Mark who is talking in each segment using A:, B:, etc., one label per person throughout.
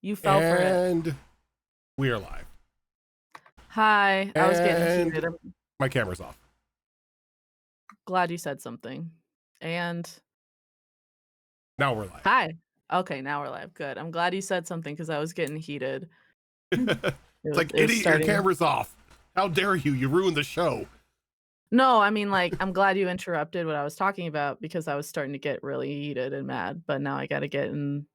A: You fell for it.
B: And we are live.
A: Hi, I was getting
B: And
A: heated. I'm
B: my camera's off.
A: glad you said something. And
B: Now we're live.
A: hi. Okay, now we're live. Good. I'm glad you said something because I was getting heated.
B: It's like,
A: It was
B: idiot, your
A: starting.
B: camera's off. How dare you? You ruined the show.
A: No, I mean, like, I'm glad you interrupted what I was talking about because I was starting to get really heated and mad. But now I got to get in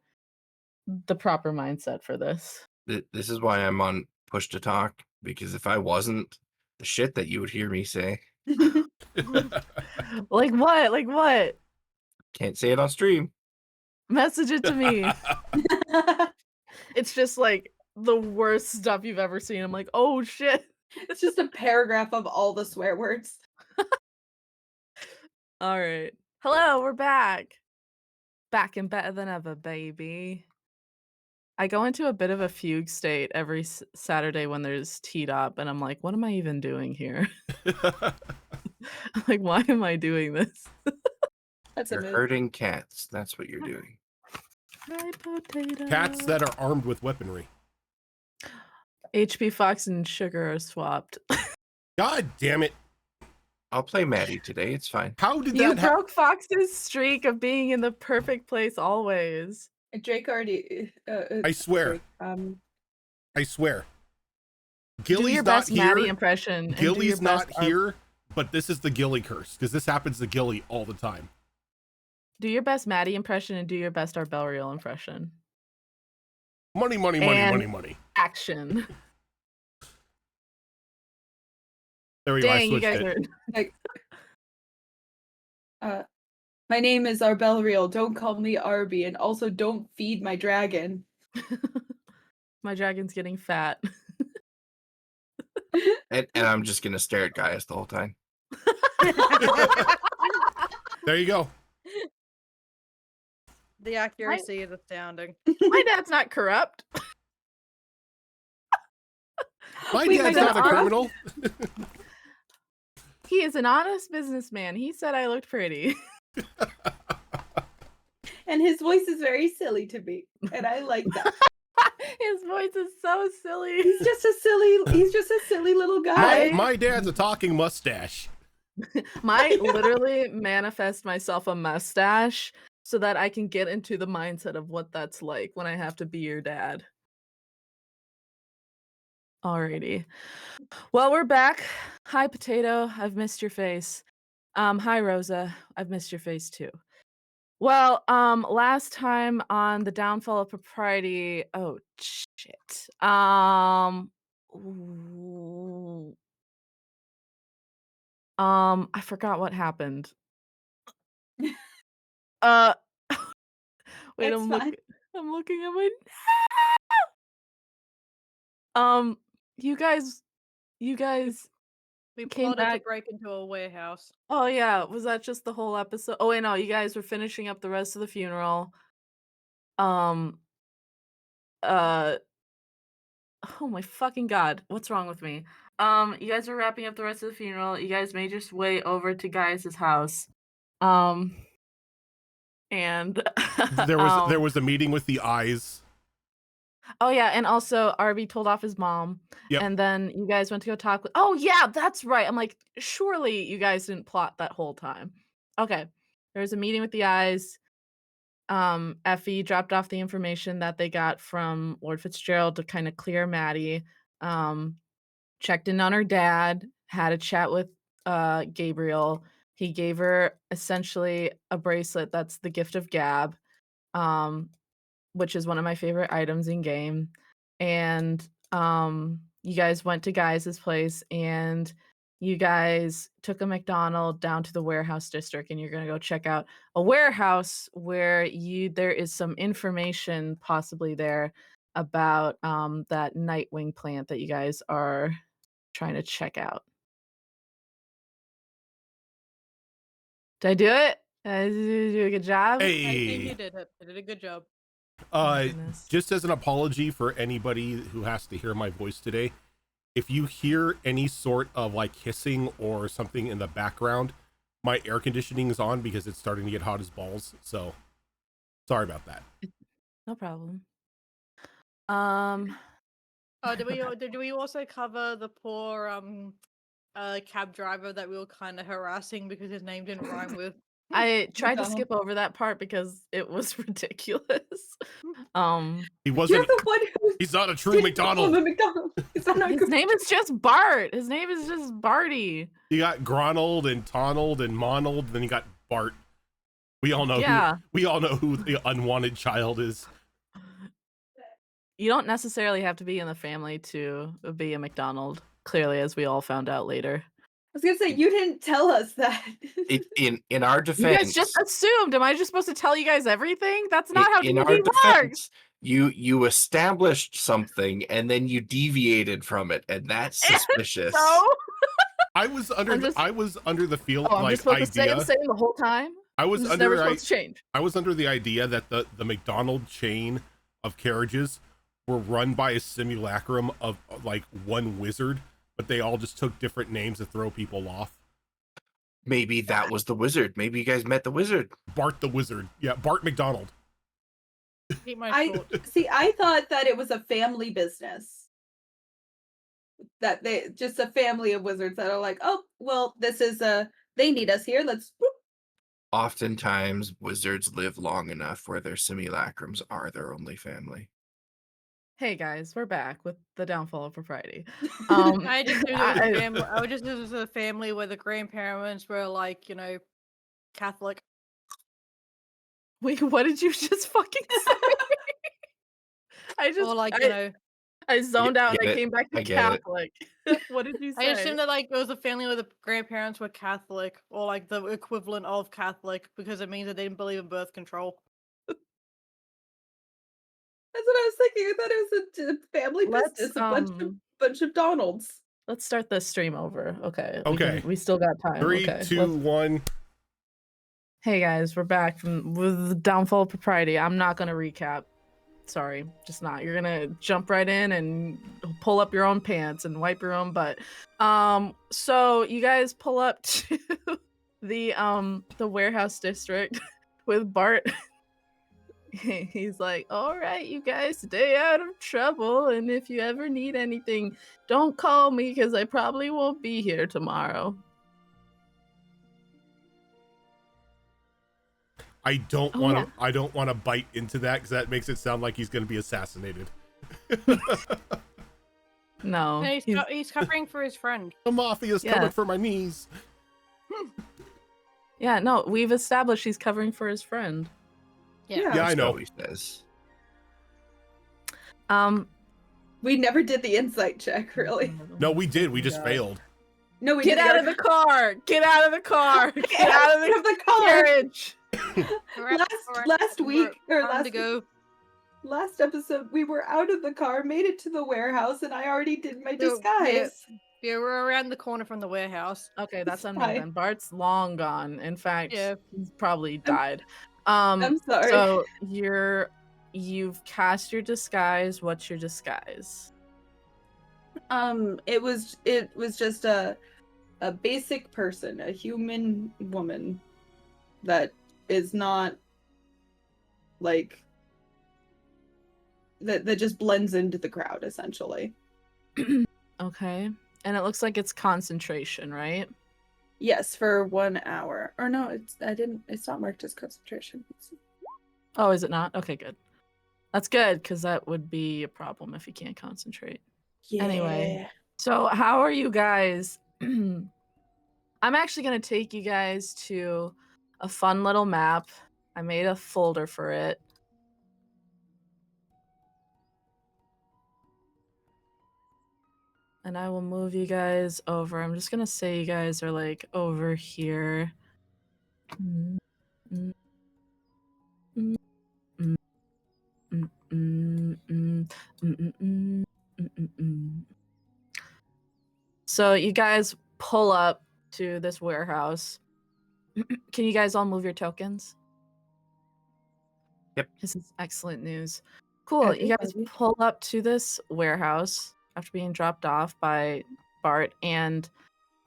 A: the proper mindset for this.
C: This is why I'm on push to talk, because if I wasn't, the shit that you would hear me say,
A: Like what? Like what?
C: can't say it on stream.
A: Message it to me. It's just like the worst stuff you've ever seen. I'm like, oh shit.
D: It's just a paragraph of all the swear words.
A: All right. Hello, we're back. Back and better than ever, baby. I go into a bit of a fugue state every Saturday when there's teed up, and I'm like, what am I even doing here? Like, why am I doing this?
D: That's
C: You're hurting cats. That's what you're doing.
A: Hi, potato.
B: Cats that are armed with weaponry.
A: HP Fox and Sugar are swapped.
B: God damn it.
C: I'll play Maddie today. It's fine.
B: How did
A: You
B: that happen?
A: broke Fox's streak of being in the perfect place always.
D: Drake already.
B: I swear.
D: Drake,
B: I swear.
A: Do your
B: Gilly's not
A: best Maddie
B: here.
A: impression. And do your
B: Gilly's
A: best
B: not here, but this is the Gilly curse, because this happens to Gilly all the time.
A: Do your best Maddie impression and do your best Arbelriel impression.
B: Money, money, money,
A: And
B: money, money.
A: action.
B: There we go. I
A: Dang, you
B: switched
A: guys
B: it.
A: are.
D: My name is Arbelriel. Don't call me Arby, and also don't feed my dragon.
A: My dragon's getting fat.
C: And I'm just gonna stare at Gaius the whole time.
B: There you go.
E: The accuracy is astounding.
A: My dad's not corrupt.
B: My
D: Wait,
B: dad's
D: my
B: not a
D: God.
B: criminal.
A: He is an honest businessman. He said I looked pretty.
D: And his voice is very silly to me, and I like that.
A: His voice is so silly.
D: He's just a silly little guy.
B: My dad's a talking mustache.
A: I literally manifest myself a mustache so that I can get into the mindset of what that's like when I have to be your dad. Alrighty. Well, we're back. Hi, Potato. I've missed your face. Hi, Rosa. I've missed your face too. Well, last time on the downfall of propriety. Oh shit. Ooh. I forgot what happened. Wait,
D: That's
A: I'm
D: fine.
A: looking at my you guys
E: We
A: came
E: plotted
A: back.
E: to break into a warehouse.
A: Oh yeah, was that just the whole episode? Oh wait, no, you guys were finishing up the rest of the funeral. Um oh my fucking god, what's wrong with me? You guys are wrapping up the rest of the funeral. You guys made your way over to Gaius's house. And
B: There was a meeting with the eyes.
A: oh yeah, and also Arby told off his mom.
B: Yep.
A: And then you guys went to go talk with. Oh yeah, that's right. I'm like, surely you guys didn't plot that whole time. Okay. There was a meeting with the eyes. Effie dropped off the information that they got from Lord Fitzgerald to kind of clear Maddie. Checked in on her dad, had a chat with Gabriel. He gave her essentially a bracelet that's the gift of Gab. Which is one of my favorite items in game. And you guys went to Guy's place and you guys took a McDonald down to the warehouse district and you're going to go check out a warehouse where there is some information possibly there about that Nightwing plant that you guys are trying to check out. Did I do it? Did I do a good job?
E: I think
B: Hey.
E: you did it. You did a good job.
A: Goodness.
B: Just as an apology for anybody who has to hear my voice today, if you hear any sort of like hissing or something in the background, my air conditioning is on because it's starting to get hot as balls. So sorry about that.
A: No problem. Um,
E: Oh, did we also cover the poor cab driver that we were kind of harassing because his name didn't rhyme with?
A: I tried to
D: McDonald.
A: skip over that part because it was ridiculous. Um,
B: He
D: You're
B: wasn't.
D: the one who
B: He's not a true
D: didn't call him
B: McDonald.
D: a McDonald. It's not
A: his name is just Bart. His name is just Barty.
B: You got Gronald and Tonald and Monald, then you got Bart. We all know
A: Yeah.
B: who the unwanted child is.
A: You don't necessarily have to be in the family to be a McDonald, clearly, as we all found out later.
D: I was gonna say you didn't tell us that.
C: In our
A: You
C: defense,
A: guys just assumed. Am I just supposed to tell you guys everything? That's not how
C: in
A: D&D
C: our
A: works.
C: defense, you established something and then you deviated from it, and that's suspicious.
A: So
B: I was under the feel
A: I'm just supposed to stay the same the whole time.
B: I was
A: I'm just
B: under
A: never supposed to change.
B: I was under the idea that the McDonald chain of carriages were run by a simulacrum of like one wizard, but they all just took different names to throw people off.
C: Maybe that was the wizard. Maybe you guys met the wizard.
B: Bart the wizard. Yeah, Bart McDonald.
E: Keep my
D: I
E: thought.
D: see. I thought that it was a family business. That they just a family of wizards that are like, oh, well, this is they need us here. Let's. Whoop.
C: Oftentimes, wizards live long enough where their simulacrums are their only family.
A: Hey guys, we're back with the downfall of propriety.
E: I just knew there was
A: I-
E: a family. I would just knew there was a family where the grandparents were like, Catholic.
A: Wait, what did you just fucking say? I just
E: Or like,
A: I zoned out and
C: get
A: I
C: it.
A: came back to
C: I get it.
A: Catholic. What did you
E: I
A: say?
E: assumed that like it was a family where the grandparents were Catholic or like the equivalent of Catholic because it means that they didn't believe in birth control.
D: That's what I was thinking. I thought it was a family
A: Let's,
D: business. A bunch of Donalds.
A: Let's start this stream over. Okay.
B: Okay.
A: We still got time.
B: 3,
A: okay.
B: 2, 1.
A: Hey guys, we're back with the downfall of propriety. I'm not gonna recap. Sorry, just not. You're gonna jump right in and pull up your own pants and wipe your own butt. So you guys pull up to the warehouse district with Bart. He's like, all right, you guys, stay out of trouble, and if you ever need anything, don't call me because I probably won't be here tomorrow.
B: I don't
A: Oh,
B: want to bite into that because that makes it sound like he's going to be assassinated.
A: No,
E: And he's covering for his friend.
B: The mafia's
A: Yeah.
B: coming for my knees.
A: yeah, no, we've established he's covering for his friend.
C: Yeah,
B: I know.
C: So he says.
D: We never did the insight check, really.
B: No, we did. We just
A: God.
B: failed.
D: No, we
A: Get
D: did
A: out of the car! Get out of the car! Get out of the
D: car.
A: carriage!
D: Last week or
E: Time to go.
D: last episode, we were out of the car, made it to the warehouse, and I already did my disguise.
E: Yeah, we're around the corner from the warehouse.
A: Okay, that's on me
D: Fine.
A: then. Bart's long gone. In fact,
E: Yeah.
A: he's probably
D: I'm-
A: died.
D: I'm sorry.
A: So you've cast your disguise. What's your disguise?
D: It was just a basic person, a human woman that is not like that just blends into the crowd essentially.
A: Okay. And it looks like it's concentration, right?
D: Yes, for 1 hour. Or no, it's not marked as concentration.
A: Oh, is it not? Okay, good. That's good, because that would be a problem if you can't concentrate. Anyway. So how are you guys? I'm actually going to take you guys to a fun little map. I made a folder for it. And I will move you guys over. I'm just going to say you guys are like over here. Mm, mm, mm, mm, mm, mm, mm, mm, mm, mm, mm. So you guys pull up to this warehouse. Can you guys all move your tokens?
C: Yep.
A: This is excellent news. Cool. You guys
D: Everybody.
A: pull up to this warehouse after being dropped off by Bart, and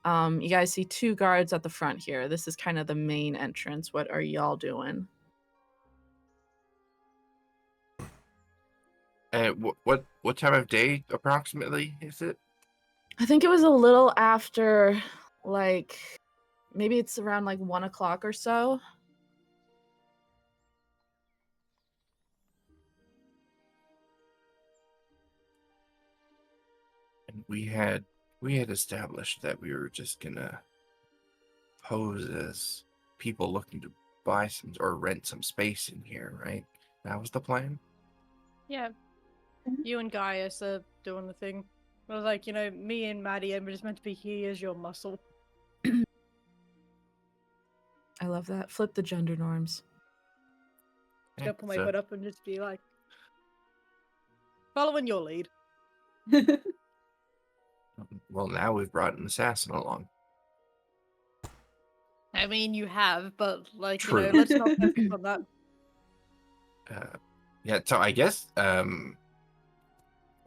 A: you guys see 2 guards at the front here. This is kind of the main entrance. What are y'all doing?
C: What time of day approximately is it?
A: I think it was a little after, like, maybe it's around like 1 o'clock or so.
C: And we had established that we were just gonna pose as people looking to buy some or rent some space in here, right? That was the plan.
E: Yeah, you and Gaius are doing the thing. I was like, me and Maddie are just meant to be here as your muscle.
A: I love that. Flip the gender norms.
E: Gonna put my
C: so-
E: foot up and just be like, following your lead.
C: Well, now we've brought an assassin along.
E: I mean, you have, but like,
C: True.
E: let's not focus on that.
C: Yeah, so I guess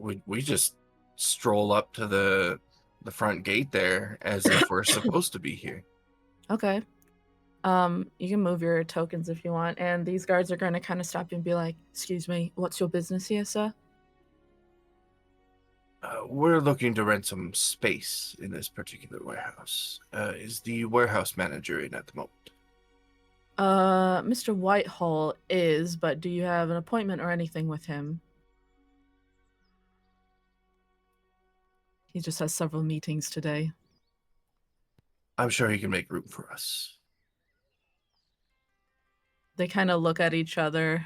C: we just stroll up to the front gate there as if we're supposed to be here.
A: Okay. You can move your tokens if you want, and these guards are going to kind of stop you and be like, "Excuse me, what's your business here, sir?"
C: We're looking to rent some space in this particular warehouse. Is the warehouse manager in at the moment?
A: Mr. Whitehall is, but do you have an appointment or anything with him? He just has several meetings today.
C: I'm sure he can make room for us.
A: They kind of look at each other.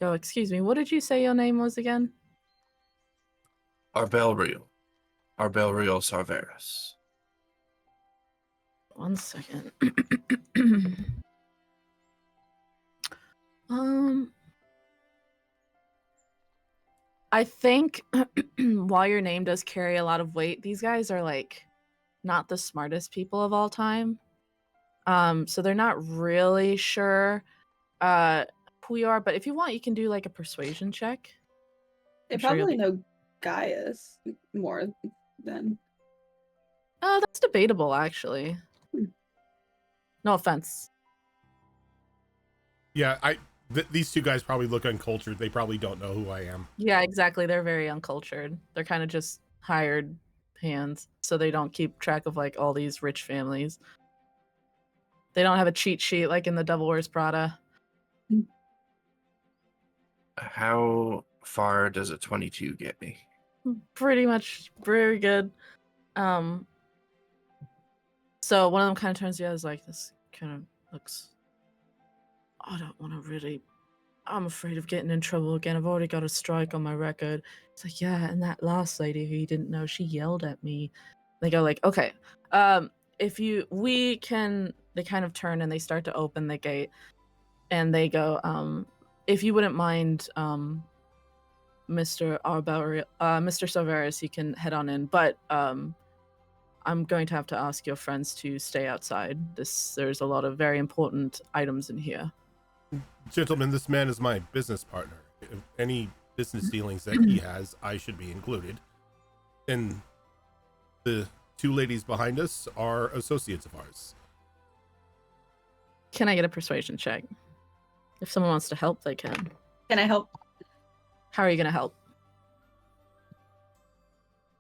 A: Go, excuse me, what did you say your name was again?
C: Arbelrio Sarveris.
A: One second. I think while your name does carry a lot of weight, these guys are like not the smartest people of all time. So they're not really sure who you are, but if you want, you can do like a persuasion check.
D: They
A: I'm sure you'll
D: probably
A: be-
D: know Gaius more than.
A: Oh, that's debatable, actually.
D: Hmm.
A: No offense.
B: Yeah, these two guys probably look uncultured. They probably don't know who I am.
A: Yeah, exactly. They're very uncultured. They're kind of just hired hands, so they don't keep track of like all these rich families. They don't have a cheat sheet like in The Devil Wears Prada.
C: How far does a 22 get me?
A: Pretty much very good. So one of them kind of turns to the other, is like, this kind of looks, I don't want to really, I'm afraid of getting in trouble again. I've already got a strike on my record. It's like, yeah, and that last lady who you didn't know, she yelled at me. They go like, okay, they kind of turn and they start to open the gate, and they go, if you wouldn't mind, Mr. Mr. Silveris, you can head on in, but I'm going to have to ask your friends to stay outside. There's a lot of very important items in here.
B: Gentlemen, this man is my business partner. If any business dealings that he has, I should be included. And the two ladies behind us are associates of ours.
A: Can I get a persuasion check? If someone wants to help, they can.
D: Can I help?
A: How are you going to help?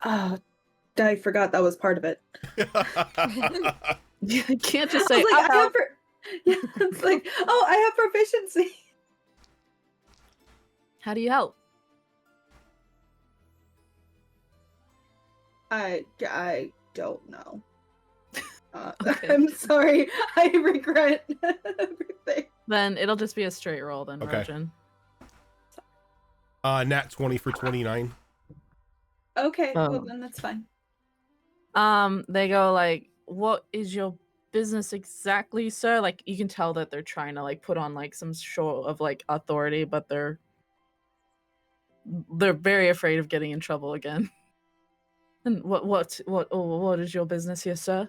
D: I forgot that was part of it.
A: You can't just
D: I
A: say,
D: was like,
A: "I'll help."
D: yeah, it's like, oh, I have proficiency.
A: How do you help?
D: I don't know.
A: Okay.
D: I'm sorry. I regret everything.
A: Then it'll just be a straight roll then,
B: Okay.
A: Rojan.
B: Nat 20 for 29.
D: Okay, well
A: Oh.
D: then that's fine.
A: They go like, what is your business exactly, sir? Like, you can tell that they're trying to like put on like some show of like authority, but they're very afraid of getting in trouble again. And what is your business here, sir?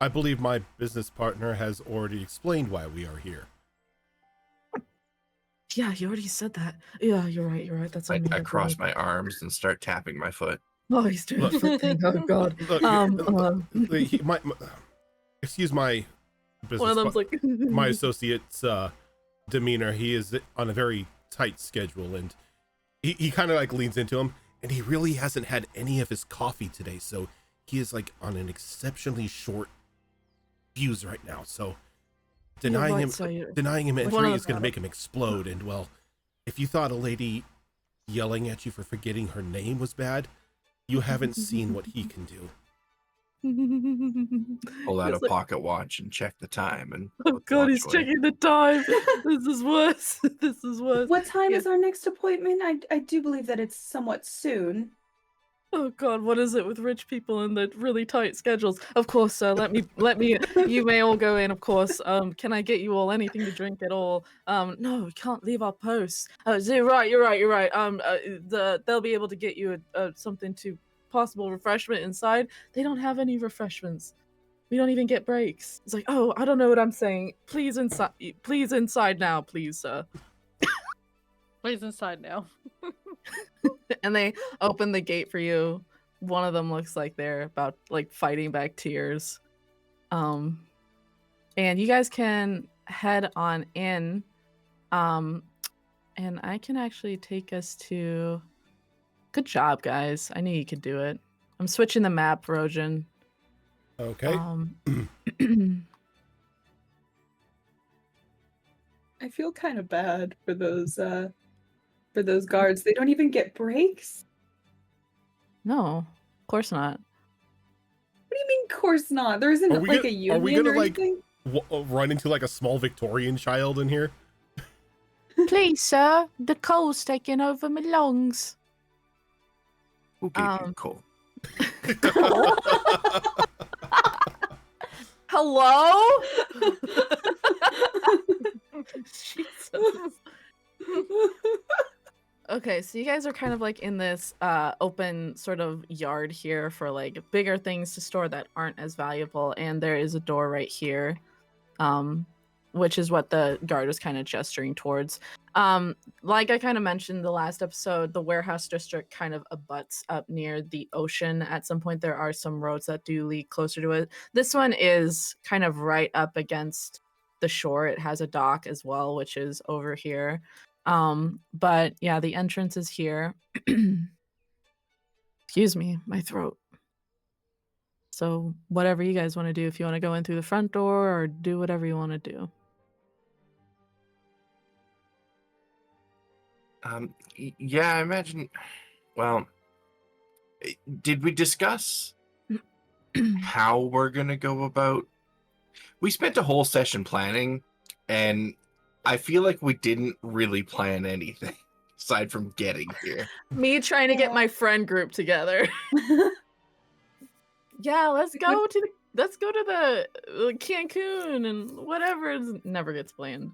B: I believe my business partner has already explained why we are here.
A: Yeah, you already said that. Yeah, you're right. That's on me.
C: I
A: that's
C: cross
A: on me.
C: my arms and start tapping my foot.
A: Oh, he's doing
B: Look.
A: a foot thing. Oh god.
B: Look, excuse my business.
A: One of them's like
B: my associate's demeanor. He is on a very tight schedule, and he kind of like leans into him, and he really hasn't had any of his coffee today, so he is like on an exceptionally short fuse right now. So denying him entry is going to make him explode. And well, if you thought a lady yelling at you for forgetting her name was bad, you haven't seen what he can do.
C: Pull out a
A: It's like,
C: pocket watch and check the time. And
A: oh
C: put the
A: god,
C: watch
A: he's
C: away.
A: checking the time. This is worse. This is worse.
D: What time
A: Yeah.
D: is our next appointment? I do believe that it's somewhat soon.
A: Oh god, what is it with rich people and the really tight schedules? Of course, sir. Let me. You may all go in, of course. Can I get you all anything to drink at all? No, we can't leave our posts. Oh, you're right. You're right. They'll be able to get you something to possible refreshment inside. They don't have any refreshments. We don't even get breaks. It's like, oh, I don't know what I'm saying. Please inside now, please, sir.
E: Please inside now.
A: And they open the gate for you. One of them looks like they're about like fighting back tears. And you guys can head on in. And I can actually take us to. Good job, guys. I knew you could do it. I'm switching the map, Rojan.
B: Okay.
D: I feel kind of bad for those guards. They don't even get breaks.
A: No, of course not.
D: What do you mean, course not? There isn't like a union
B: are we gonna
D: or
B: like
D: anything?
B: run into like a small Victorian child in here?
A: Please, sir, the coal's taking over my lungs.
C: Who gave you coal?
A: Hello? Jesus. Okay, so you guys are kind of like in this open sort of yard here for like bigger things to store that aren't as valuable, and there is a door right here, which is what the guard was kind of gesturing towards. Like I kind of mentioned the last episode, the warehouse district kind of abuts up near the ocean. At some point, there are some roads that do lead closer to it. This one is kind of right up against the shore. It has a dock as well, which is over here. But yeah, the entrance is here. Excuse me, my throat. So whatever you guys want to do, if you want to go in through the front door or do whatever you want to do.
C: Yeah, I imagine. Well, did we discuss how we're gonna go about? We spent a whole session planning, and I feel like we didn't really plan anything aside from getting here.
A: Me trying to get my friend group together. Yeah, let's go to the Cancun and whatever never gets planned.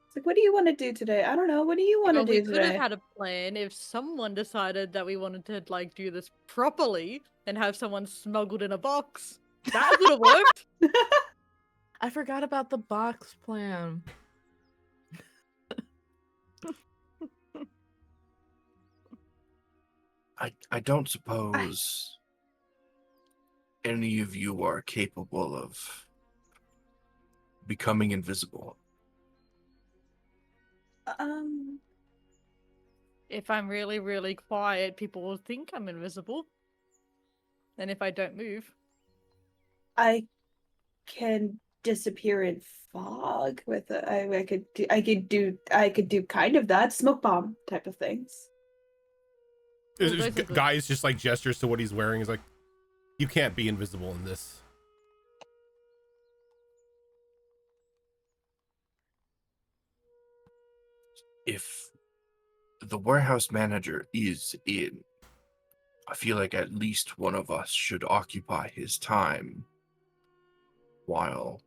D: It's like, what do you want to do today? I don't know. What do you want to
E: Well,
D: do
E: we could have
D: today?
E: had a plan if someone decided that we wanted to like do this properly and have someone smuggled in a box. That would have worked.
A: I forgot about the box plan.
C: I don't suppose any of you are capable of becoming invisible.
E: If I'm really, really quiet, people will think I'm invisible. And if I don't move,
D: I can disappear in fog with I could do kind of that smoke bomb type of things.
B: Guys just like gestures to what he's wearing. He's like, you can't be invisible in this.
C: If the warehouse manager is in, I feel like at least one of us should occupy his time while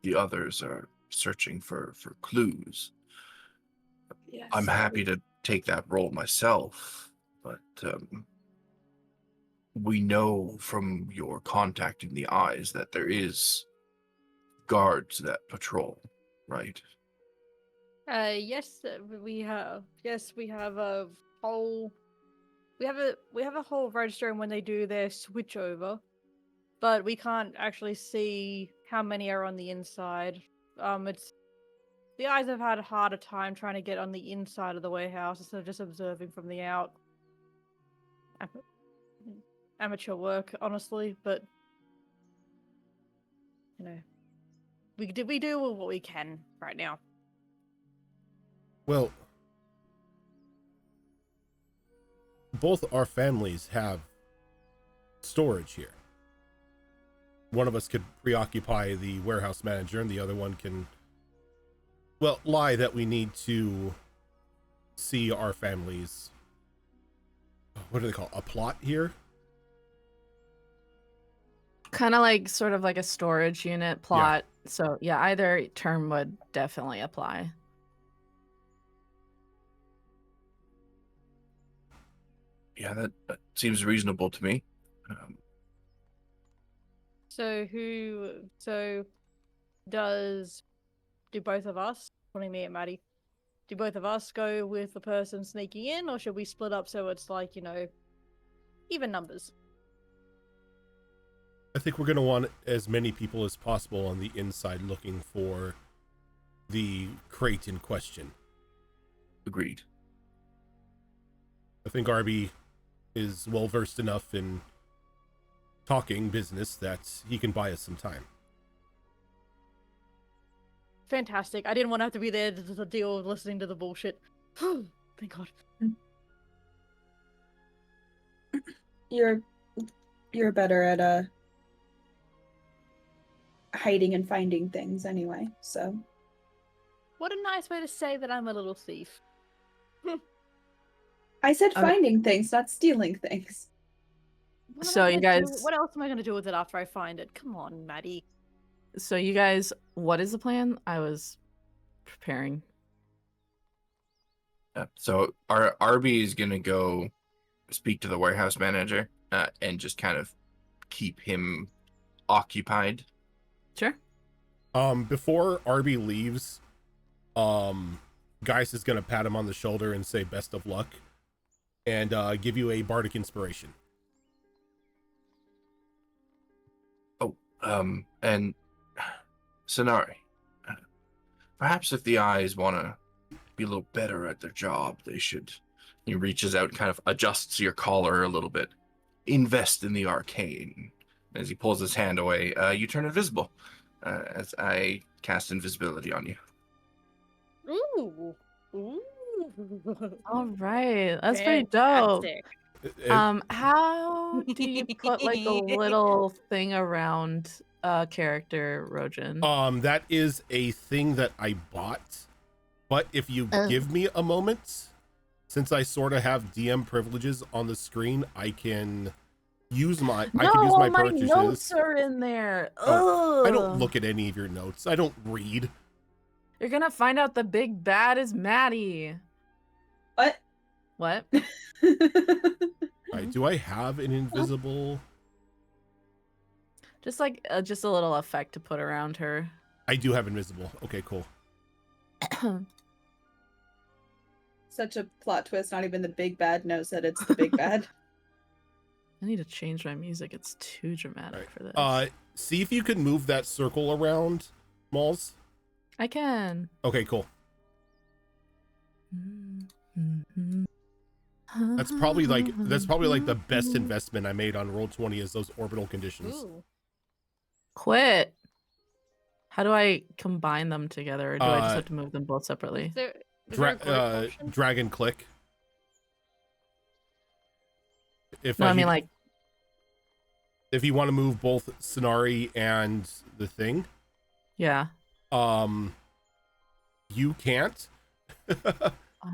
C: the others are searching for clues.
D: Yes.
C: I'm happy to take that role myself, but we know from your contacting the eyes that there is guards that patrol, right?
E: yes, we have. Yes, we have a whole. We have a whole register when they do their switch over, but we can't actually see how many are on the inside. The eyes have had a harder time trying to get on the inside of the warehouse instead of just observing from the out. Amateur work, honestly, but you know, we do what we can right now.
B: Well, both our families have storage here. One of us could preoccupy the warehouse manager, and the other one can, well, lie that we need to see our families. What do they call a plot here?
A: Kind of like sort of like a storage unit plot. Yeah. So yeah, either term would definitely apply.
C: Yeah, that seems reasonable to me.
E: So do both of us, pointing me at Maddie, do both of us go with the person sneaking in, or should we split up so it's like, you know, even numbers?
B: I think we're going to want as many people as possible on the inside looking for the crate in question.
C: Agreed.
B: I think Arby is well versed enough in talking business that he can buy us some time.
E: Fantastic. I didn't want to have to be there to deal with listening to the bullshit. Thank God.
D: You're better at hiding and finding things anyway, so.
E: What a nice way to say that I'm a little thief.
D: I said finding things, not stealing things.
A: So you guys,
E: what else am I going to do with it after I find it? Come on, Maddie.
A: So you guys, what is the plan? I was preparing.
C: So our Arby is gonna go speak to the warehouse manager and just kind of keep him occupied.
A: Sure.
B: Before Arby leaves, Geis is gonna pat him on the shoulder and say best of luck, and give you a bardic inspiration.
C: Oh, and Sonari, perhaps if the eyes want to be a little better at their job, they should. He reaches out, kind of adjusts your collar a little bit. Invest in the arcane. As he pulls his hand away, you turn invisible as I cast invisibility on you.
E: Ooh. Ooh.
A: All right. That's pretty dope.
E: Fantastic.
A: How do you put like a little thing around a character, Rojan?
B: That is a thing that I bought, but if you give me a moment, since I sort of have DM privileges on the screen, I can use my purchases.
A: My notes are in there.
B: I don't look at any of your notes. I don't read.
A: You're gonna find out the big bad is Maddie.
D: What?
A: What?
B: Right, do I have an invisible?
A: Just like just a little effect to put around her.
B: I do have invisible. Okay, cool.
D: Such a plot twist. Not even the big bad knows that it's the big bad.
A: I need to change my music. It's too dramatic for this.
B: See if you can move that circle around, Malls.
A: I can.
B: Okay, cool. That's probably like the best investment I made on Roll20 is those orbital conditions.
E: Ooh.
A: Quit. How do I combine them together, or do I just have to move them both separately?
E: Is there a group option?
B: Drag and click. If
A: No, I mean like
B: if you want to move both Sonari and the thing,
A: yeah.
B: You can't.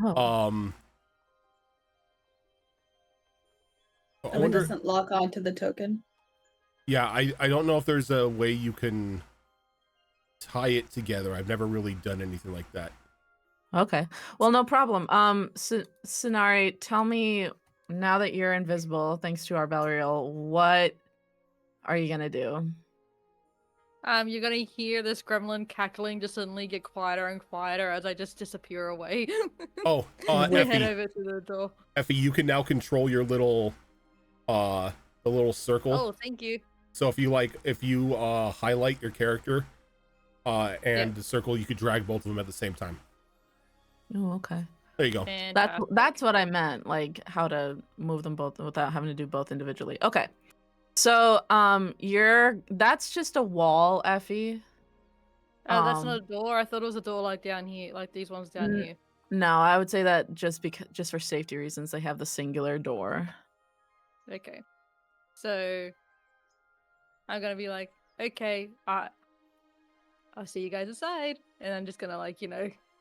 A: Oh.
B: I
D: It
B: wonder,
D: doesn't lock onto the token.
B: yeah, I don't know if there's a way you can tie it together. I've never really done anything like that.
A: Okay. Well, no problem. Sonari, tell me now that you're invisible, thanks to our bell reel, what are you gonna do?
E: You're gonna hear this gremlin cackling just suddenly get quieter and quieter as I just disappear away.
B: Oh,
E: We head
B: Effie,
E: over to the door.
B: Effie, you can now control your little, the little circle.
E: Oh, thank you.
B: So if you highlight your character, and the circle, you could drag both of them at the same time.
A: Oh, okay.
B: There you go.
A: That's what I meant, like how to move them both without having to do both individually. Okay. So, that's just a wall, Effie.
E: Oh, that's not a door. I thought it was a door like down here, like these ones down here.
A: No, I would say that just for safety reasons, they have the singular door.
E: Okay. So I'm gonna be like, okay, I'll see you guys inside, and I'm just gonna like,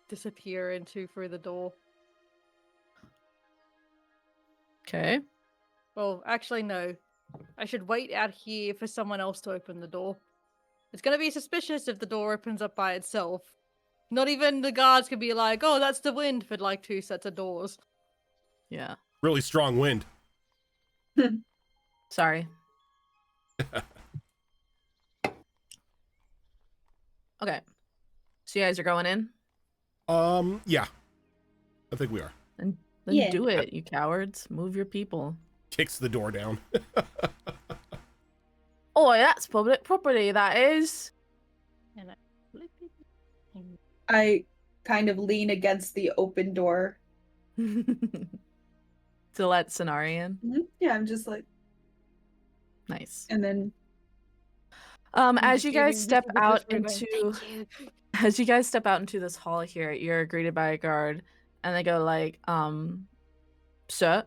E: disappear through the door.
A: Okay.
E: Well, actually, no. I should wait out here for someone else to open the door. It's gonna be suspicious if the door opens up by itself. Not even the guards can be like, oh, that's the wind for like 2 sets of doors.
A: Yeah.
B: Really strong wind.
A: Sorry. Okay. So you guys are going in?
B: Yeah. I think we are.
A: Then
D: Yeah.
A: do it, you cowards. Move your people.
B: Kicks the door down.
A: Oh, that's public property, that is.
E: And
D: I kind of lean against the open door.
A: To let Cenarian.
D: Yeah, I'm just like,
A: Nice.
D: and then
A: As you guys step out
E: "Thank you."
A: as you guys step out into this hall here, you're greeted by a guard, and they go like, sir,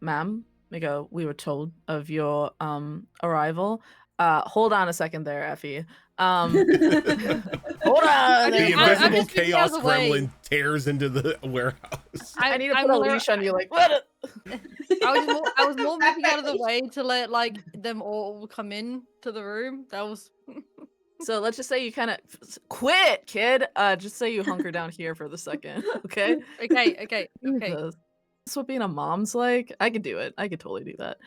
A: ma'am. They go, we were told of your arrival. Hold on a second there, Effie. Hold on.
B: The invisible
E: just thinking
B: chaos
E: out of the way.
B: gremlin tears into the warehouse.
A: I need to put a leash on you, like, what?
E: I was more moving out of the way to let like them all come in to the room. That was
A: So let's just say you kind of quit, kid. Just say you hunker down here for the second, okay?
E: okay.
A: Jesus. That's what being a mom's like. I could do it. I could totally do that.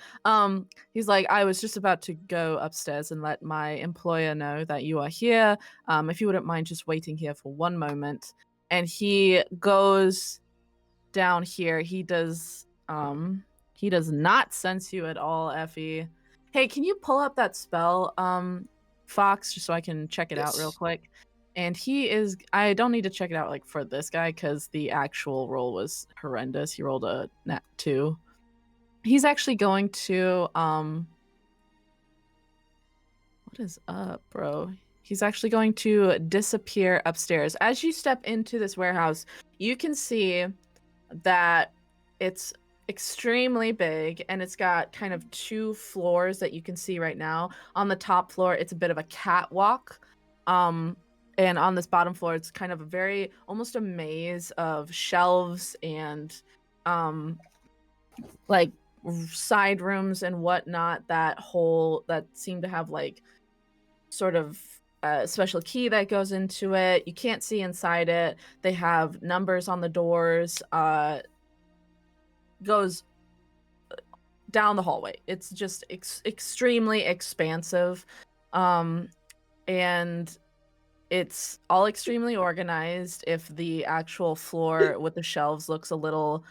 A: He's like, I was just about to go upstairs and let my employer know that you are here. If you wouldn't mind just waiting here for one moment. And he goes down here. He does not sense you at all, Effie. Hey, can you pull up that spell, Fox, just so I can check it out real
C: Yes.
A: quick? And I don't need to check it out like for this guy because the actual roll was horrendous. He rolled a nat 2. He's actually going to what is up, bro? He's actually going to disappear upstairs. As you step into this warehouse, you can see that it's extremely big, and it's got kind of 2 floors that you can see right now. On the top floor, it's a bit of a catwalk. And on this bottom floor, it's kind of almost a maze of shelves and like side rooms and whatnot that seem to have like sort of a special key that goes into it. You can't see inside it. They have numbers on the doors. Goes down the hallway. It's just extremely expansive. And it's all extremely organized. If the actual floor with the shelves looks a little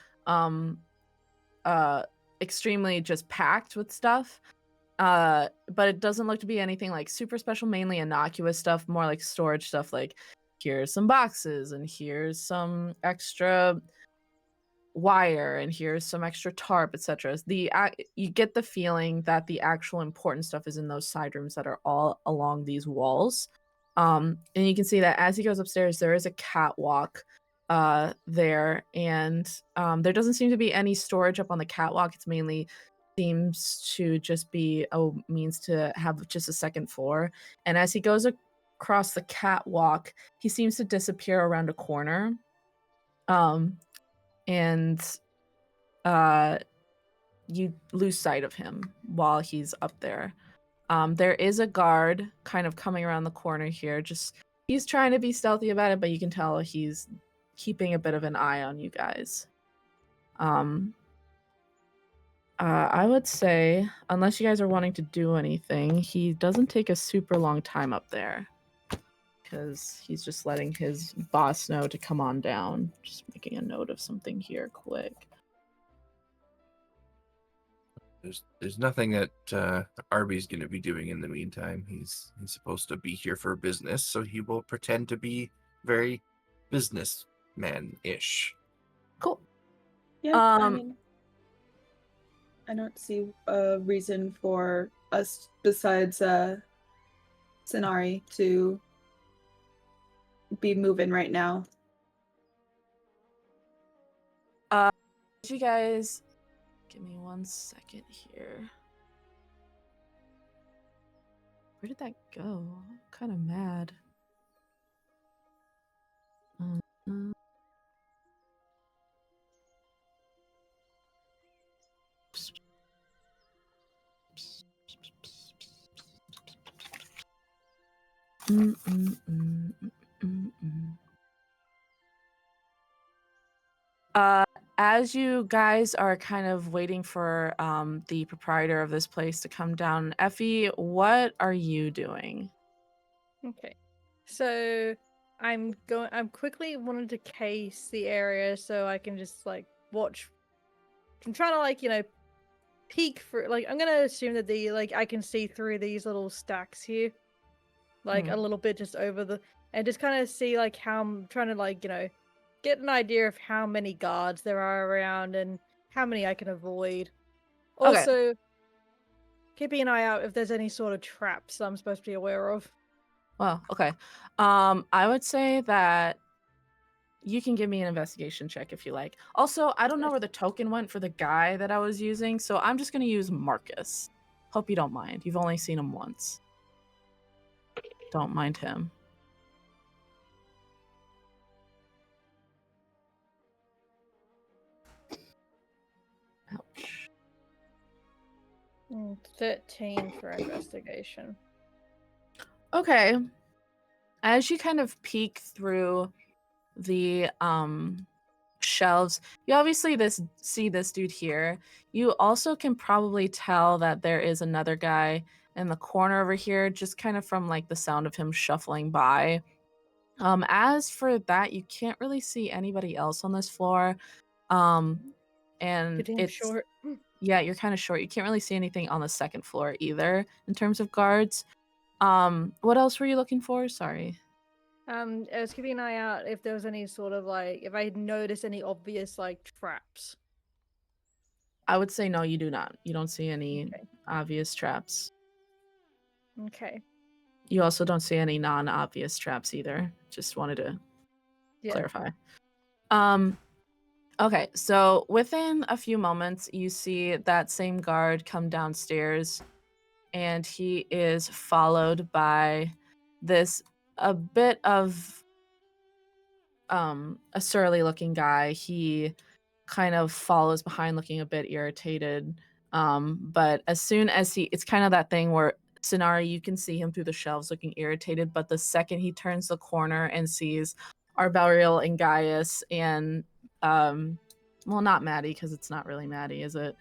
A: extremely just packed with stuff, but it doesn't look to be anything like super special, mainly innocuous stuff, more like storage stuff, like here's some boxes and here's some extra wire and here's some extra tarp, etc. You get the feeling that the actual important stuff is in those side rooms that are all along these walls. And you can see that as he goes upstairs, there is a catwalk there, and there doesn't seem to be any storage up on the catwalk. It's mainly seems to just be a means to have just a second floor. And as he goes across the catwalk, he seems to disappear around a corner. And you lose sight of him while he's up there. There is a guard kind of coming around the corner here. He's trying to be stealthy about it, but you can tell he's keeping a bit of an eye on you guys. I would say, unless you guys are wanting to do anything, he doesn't take a super long time up there. Because he's just letting his boss know to come on down. Just making a note of something here quick.
C: There's nothing that Arby's going to be doing in the meantime. He's supposed to be here for business, so he will pretend to be very businessman-ish.
A: Cool.
D: Yeah, I
A: Um,
D: mean, I don't see a reason for us besides Sonari to be moving right now.
A: you guys give me 1 second here. Where did that go? I'm kind of mad. Uh, mm, mm, mm, mm, mm. As you guys are kind of waiting for the proprietor of this place to come down, Effie, what are you doing?
E: Okay. So I'm quickly wanting to case the area so I can just like watch. I'm trying to like, peek for like I'm gonna assume that I can see through these little stacks here. Like a little bit just over the and just kind of see like how I'm trying to like, get an idea of how many guards there are around and how many I can avoid.
A: Okay.
E: Also, keeping an eye out if there's any sort of traps I'm supposed to be aware of.
A: Well, okay. I would say that you can give me an investigation check if you like. Also, I don't know where the token went for the guy that I was using, so I'm just going to use Marcus. Hope you don't mind. You've only seen him once. Don't mind him. Ouch.
E: 13 for investigation.
A: Okay. As you kind of peek through the shelves, you obviously see this dude here. You also can probably tell that there is another guy in the corner over here, just kind of from like the sound of him shuffling by. As for that, you can't really see anybody else on this floor. And
E: Good damn short.
A: yeah, you're kind of short. You can't really see anything on the second floor either in terms of guards. What else were you looking for? Sorry.
E: I was keeping an eye out if there was any sort of like if I had noticed any obvious like traps.
A: I would say no, you do not. You don't see any
E: Okay.
A: obvious traps.
E: Okay.
A: You also don't see any non-obvious traps either. Just wanted to clarify. Okay, so within a few moments, you see that same guard come downstairs, and he is followed by this a bit of a surly looking guy. He kind of follows behind looking a bit irritated. But as soon as it's kind of that thing where Sonari, you can see him through the shelves looking irritated, but the second he turns the corner and sees Arbariel and Gaius and well, not Maddie, because it's not really Maddie, is it?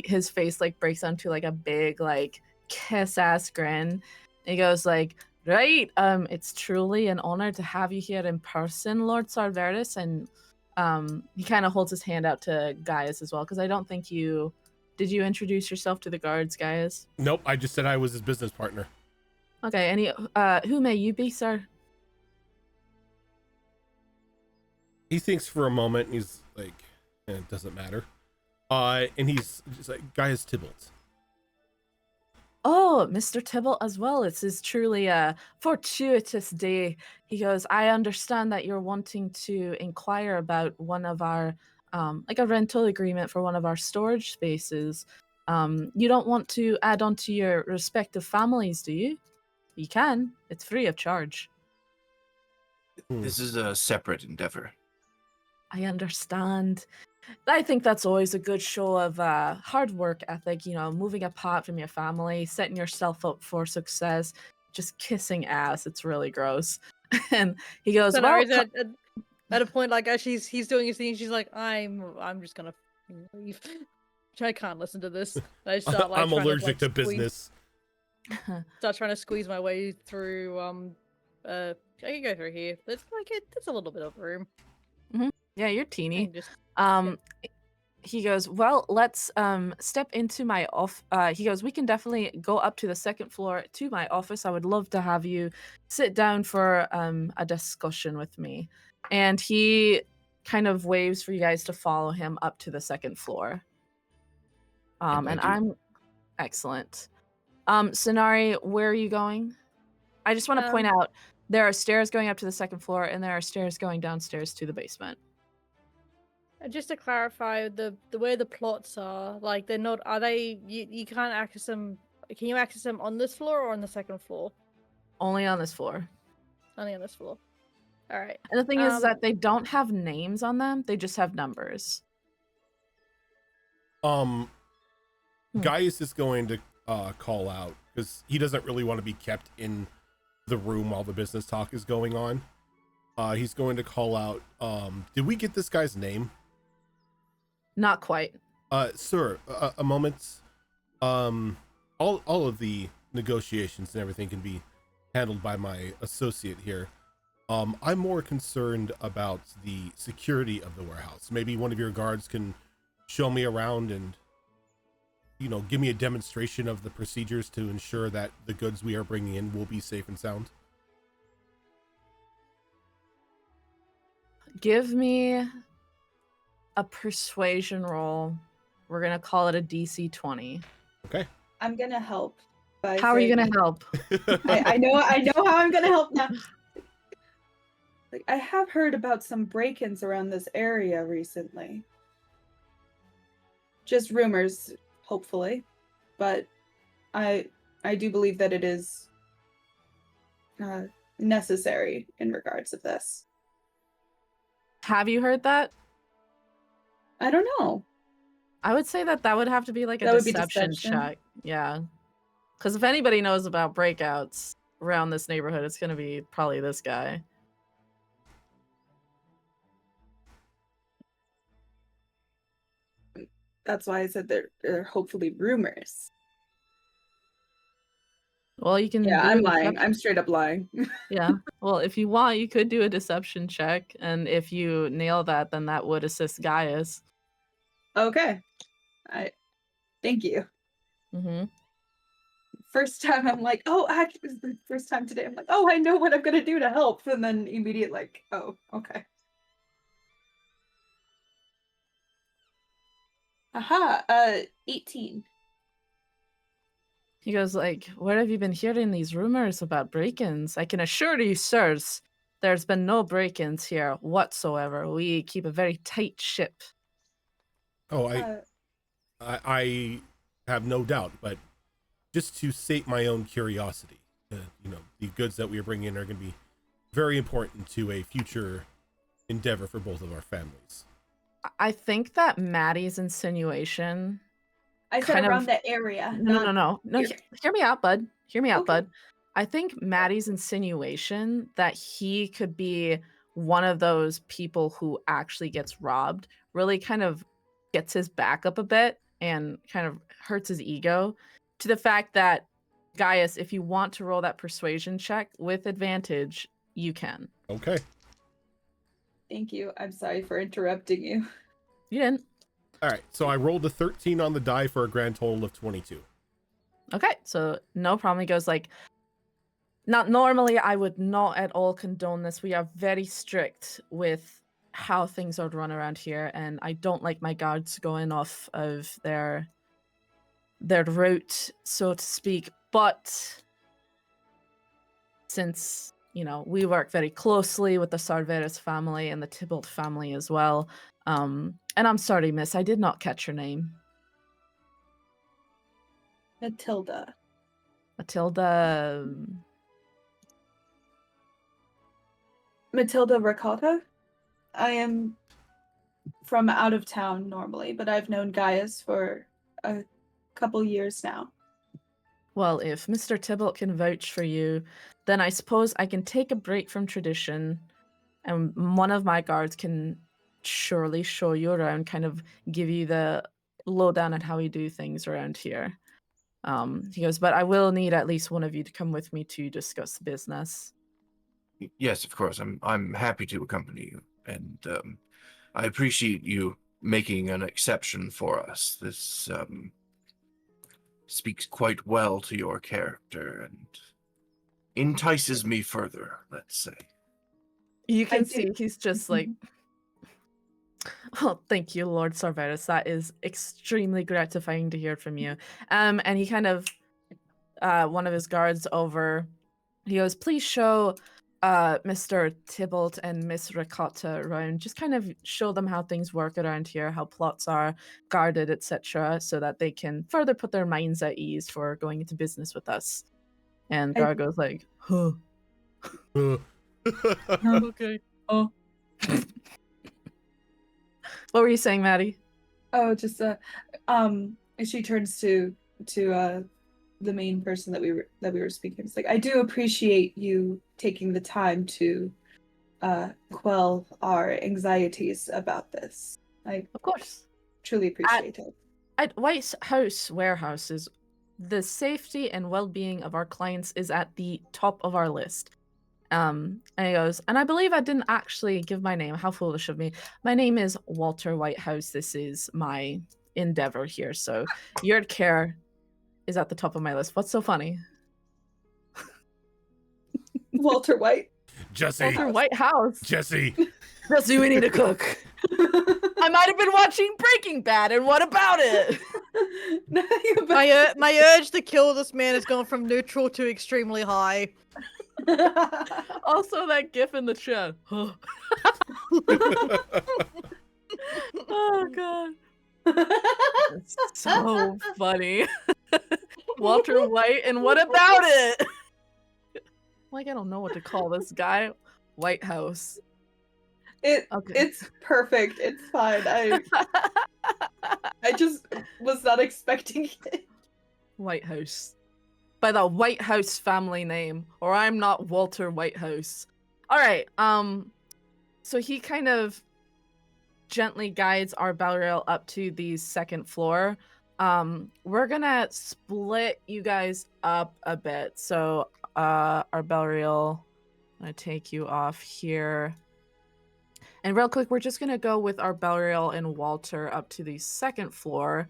A: His face like breaks onto like a big like kiss ass grin. He goes like, right, it's truly an honor to have you here in person, Lord Sarveris. And he kind of holds his hand out to Gaius as well, because I don't think did you introduce yourself to the guards, Gaius?
B: Nope, I just said I was his business partner.
A: Okay, who may you be, sir?
B: He thinks for a moment and he's like, it doesn't matter. And he's just like, Gaius Tybalt.
A: Oh, Mr. Tybalt as well. It is truly a fortuitous day. He goes, I understand that you're wanting to inquire about one of our, like a rental agreement for one of our storage spaces. You don't want to add on to your respective families, do you? You can. It's free of charge.
C: This is a separate endeavor.
A: I understand. I think that's always a good show of hard work ethic, moving apart from your family, setting yourself up for success, just kissing ass. It's really gross. And he goes,
E: So
A: well,
E: at a point like as he's doing his thing, she's like, I'm just gonna leave. I can't listen to this. I start like
B: I'm allergic to business.
E: Start trying to squeeze my way through. I can go through here. It's like it's a little bit of room.
A: Yeah, you're teeny.
E: Just,
A: he goes, well, let's step into my off. He goes, we can definitely go up to the second floor to my office. I would love to have you sit down for a discussion with me. And he kind of waves for you guys to follow him up to the second floor.
C: And I
A: And
C: do.
A: I'm excellent. Sonari, where are you going? I just want to point out there are stairs going up to the second floor, and there are stairs going downstairs to the basement.
E: Just to clarify, the way the plots are, like they're not. Are they? You can't access them. Can you access them on this floor or on the second floor?
A: Only on this floor.
E: Only on this floor. All right.
A: And the thing is that they don't have names on them; they just have numbers.
B: Gaius is going to call out because he doesn't really want to be kept in the room while the business talk is going on. He's going to call out. Did we get this guy's name?
A: Not quite.
B: Sir, a moment. All of the negotiations and everything can be handled by my associate here. I'm more concerned about the security of the warehouse. Maybe one of your guards can show me around and, give me a demonstration of the procedures to ensure that the goods we are bringing in will be safe and sound.
A: Give me a persuasion roll. We're gonna call it a DC 20.
B: Okay.
D: I'm gonna help. By
A: How are you gonna help?
D: I know how I'm gonna help now. Like, I have heard about some break-ins around this area recently. Just rumors, hopefully, but I do believe that it is necessary in regards of this.
A: Have you heard that?
D: I don't know.
A: I would say that would have to be like a
D: That would be
A: deception
D: deception.
A: check. Yeah. Because if anybody knows about breakouts around this neighborhood, it's going to be probably this guy.
D: That's why I said they're hopefully rumors.
A: Well, you can
D: Yeah,
A: do
D: I'm
A: a
D: lying.
A: deception-
D: I'm straight up lying.
A: Yeah. Well, if you want, you could do a deception check. And if you nail that, then that would assist Gaius.
D: Okay. Thank you.
A: Mm-hmm.
D: First time I'm like, oh, actually, the first time today I'm like, oh, I know what I'm gonna do to help, and then immediate like, oh, okay. Aha, 18.
A: He goes like, where have you been hearing these rumors about break-ins? I can assure you, sirs, there's been no break-ins here whatsoever. We keep a very tight ship.
B: Oh, I have no doubt, but just to sate my own curiosity, the goods that we are bringing in are going to be very important to a future endeavor for both of our families.
A: I think that Maddie's insinuation.
D: I said
A: kind
D: around
A: of-
D: the area.
A: No.
D: here.
A: Hear me out, bud. Hear me out,
D: Okay.
A: bud. I think Maddie's insinuation that he could be one of those people who actually gets robbed really kind of gets his back up a bit and kind of hurts his ego to the fact that, Gaius, if you want to roll that persuasion check with advantage, you can.
B: Okay.
D: Thank you. I'm sorry for interrupting you.
A: You didn't.
B: All right. So I rolled a 13 on the die for a grand total of 22.
A: Okay, so no problem. He goes like, not normally I would not at all condone this. We are very strict with how things are run around here, and I don't like my guards going off of their route, so to speak. But since, we work very closely with the Sarveris family and the Tybalt family as well. And I'm sorry, miss, I did not catch your name.
D: Matilda.
A: Matilda.
D: Matilda Ricotta? I am from out of town normally, but I've known Gaius for a couple years now.
A: Well, if Mr. Tybalt can vouch for you, then I suppose I can take a break from tradition, and one of my guards can surely show you around, kind of give you the lowdown on how we do things around here. He goes, but I will need at least one of you to come with me to discuss business.
C: Yes, of course. I'm happy to accompany you, and I appreciate you making an exception for us. This speaks quite well to your character and entices me further, let's say.
A: You
D: I
A: can
D: do-
A: see he's just like, oh, thank you, Lord Sarveris. That is extremely gratifying to hear from you. And he kind of, one of his guards over, he goes, please show Mr. Tybalt and Miss Ricotta around. Just kind of show them how things work around here, how plots are guarded, etc., so that they can further put their minds at ease for going into business with us. And
D: I-
A: guard goes like, huh.
E: Okay.
D: Oh,
A: What were you saying, Maddie?
D: oh, just she turns to the main person that we were speaking. It's like, I do appreciate you taking the time to quell our anxieties about this. I
A: Of course.
D: truly appreciate it.
A: At White House Warehouses, the safety and well-being of our clients is at the top of our list. And he goes, and I believe I didn't actually give my name. How foolish of me. My name is Walter Whitehouse. This is my endeavor here. So your care is at the top of my list. What's so funny?
D: Walter White.
B: Jesse.
A: Walter Whitehouse.
B: Jesse.
A: Jesse, we need to cook. I might have been watching Breaking Bad, and what about it?
E: My urge to kill this man has gone from neutral to extremely high.
A: Also, that gif in the chat. Oh god. It's so funny. Walter White, and what about it? Like, I don't know what to call this guy. White House. Okay.
D: It's perfect. It's fine. I just was not expecting it.
A: White House. By the White House family name, or I'm not Walter Whitehouse. Alright, so he kind of gently guides our Balriel up to the second floor. We're gonna split you guys up a bit. So our Balriel, I'm gonna take you off here. And real quick, we're just gonna go with our Balriel and Walter up to the second floor.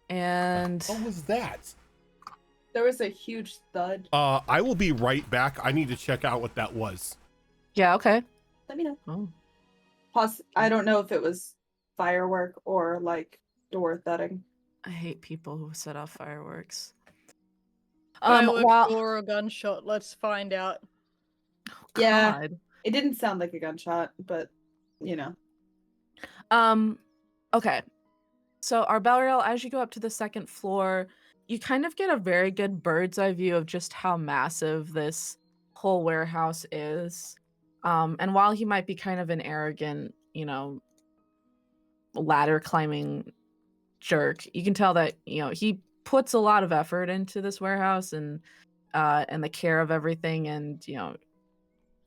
A: And
B: What was that?
D: There was a huge thud.
B: I will be right back. I need to check out what that was.
A: yeah, okay.
D: Let me know.
A: Oh,
D: I don't know if it was firework or like door thudding.
A: I hate people who set off fireworks.
E: Fireworks
A: While
E: or a gunshot. Let's find out.
D: Yeah.
A: God.
D: It didn't sound like a gunshot, but you know.
A: Okay. So our Balriel, as you go up to the second floor, you kind of get a very good bird's eye view of just how massive this whole warehouse is. And while he might be kind of an arrogant, ladder climbing jerk, you can tell that, he puts a lot of effort into this warehouse and the care of everything, and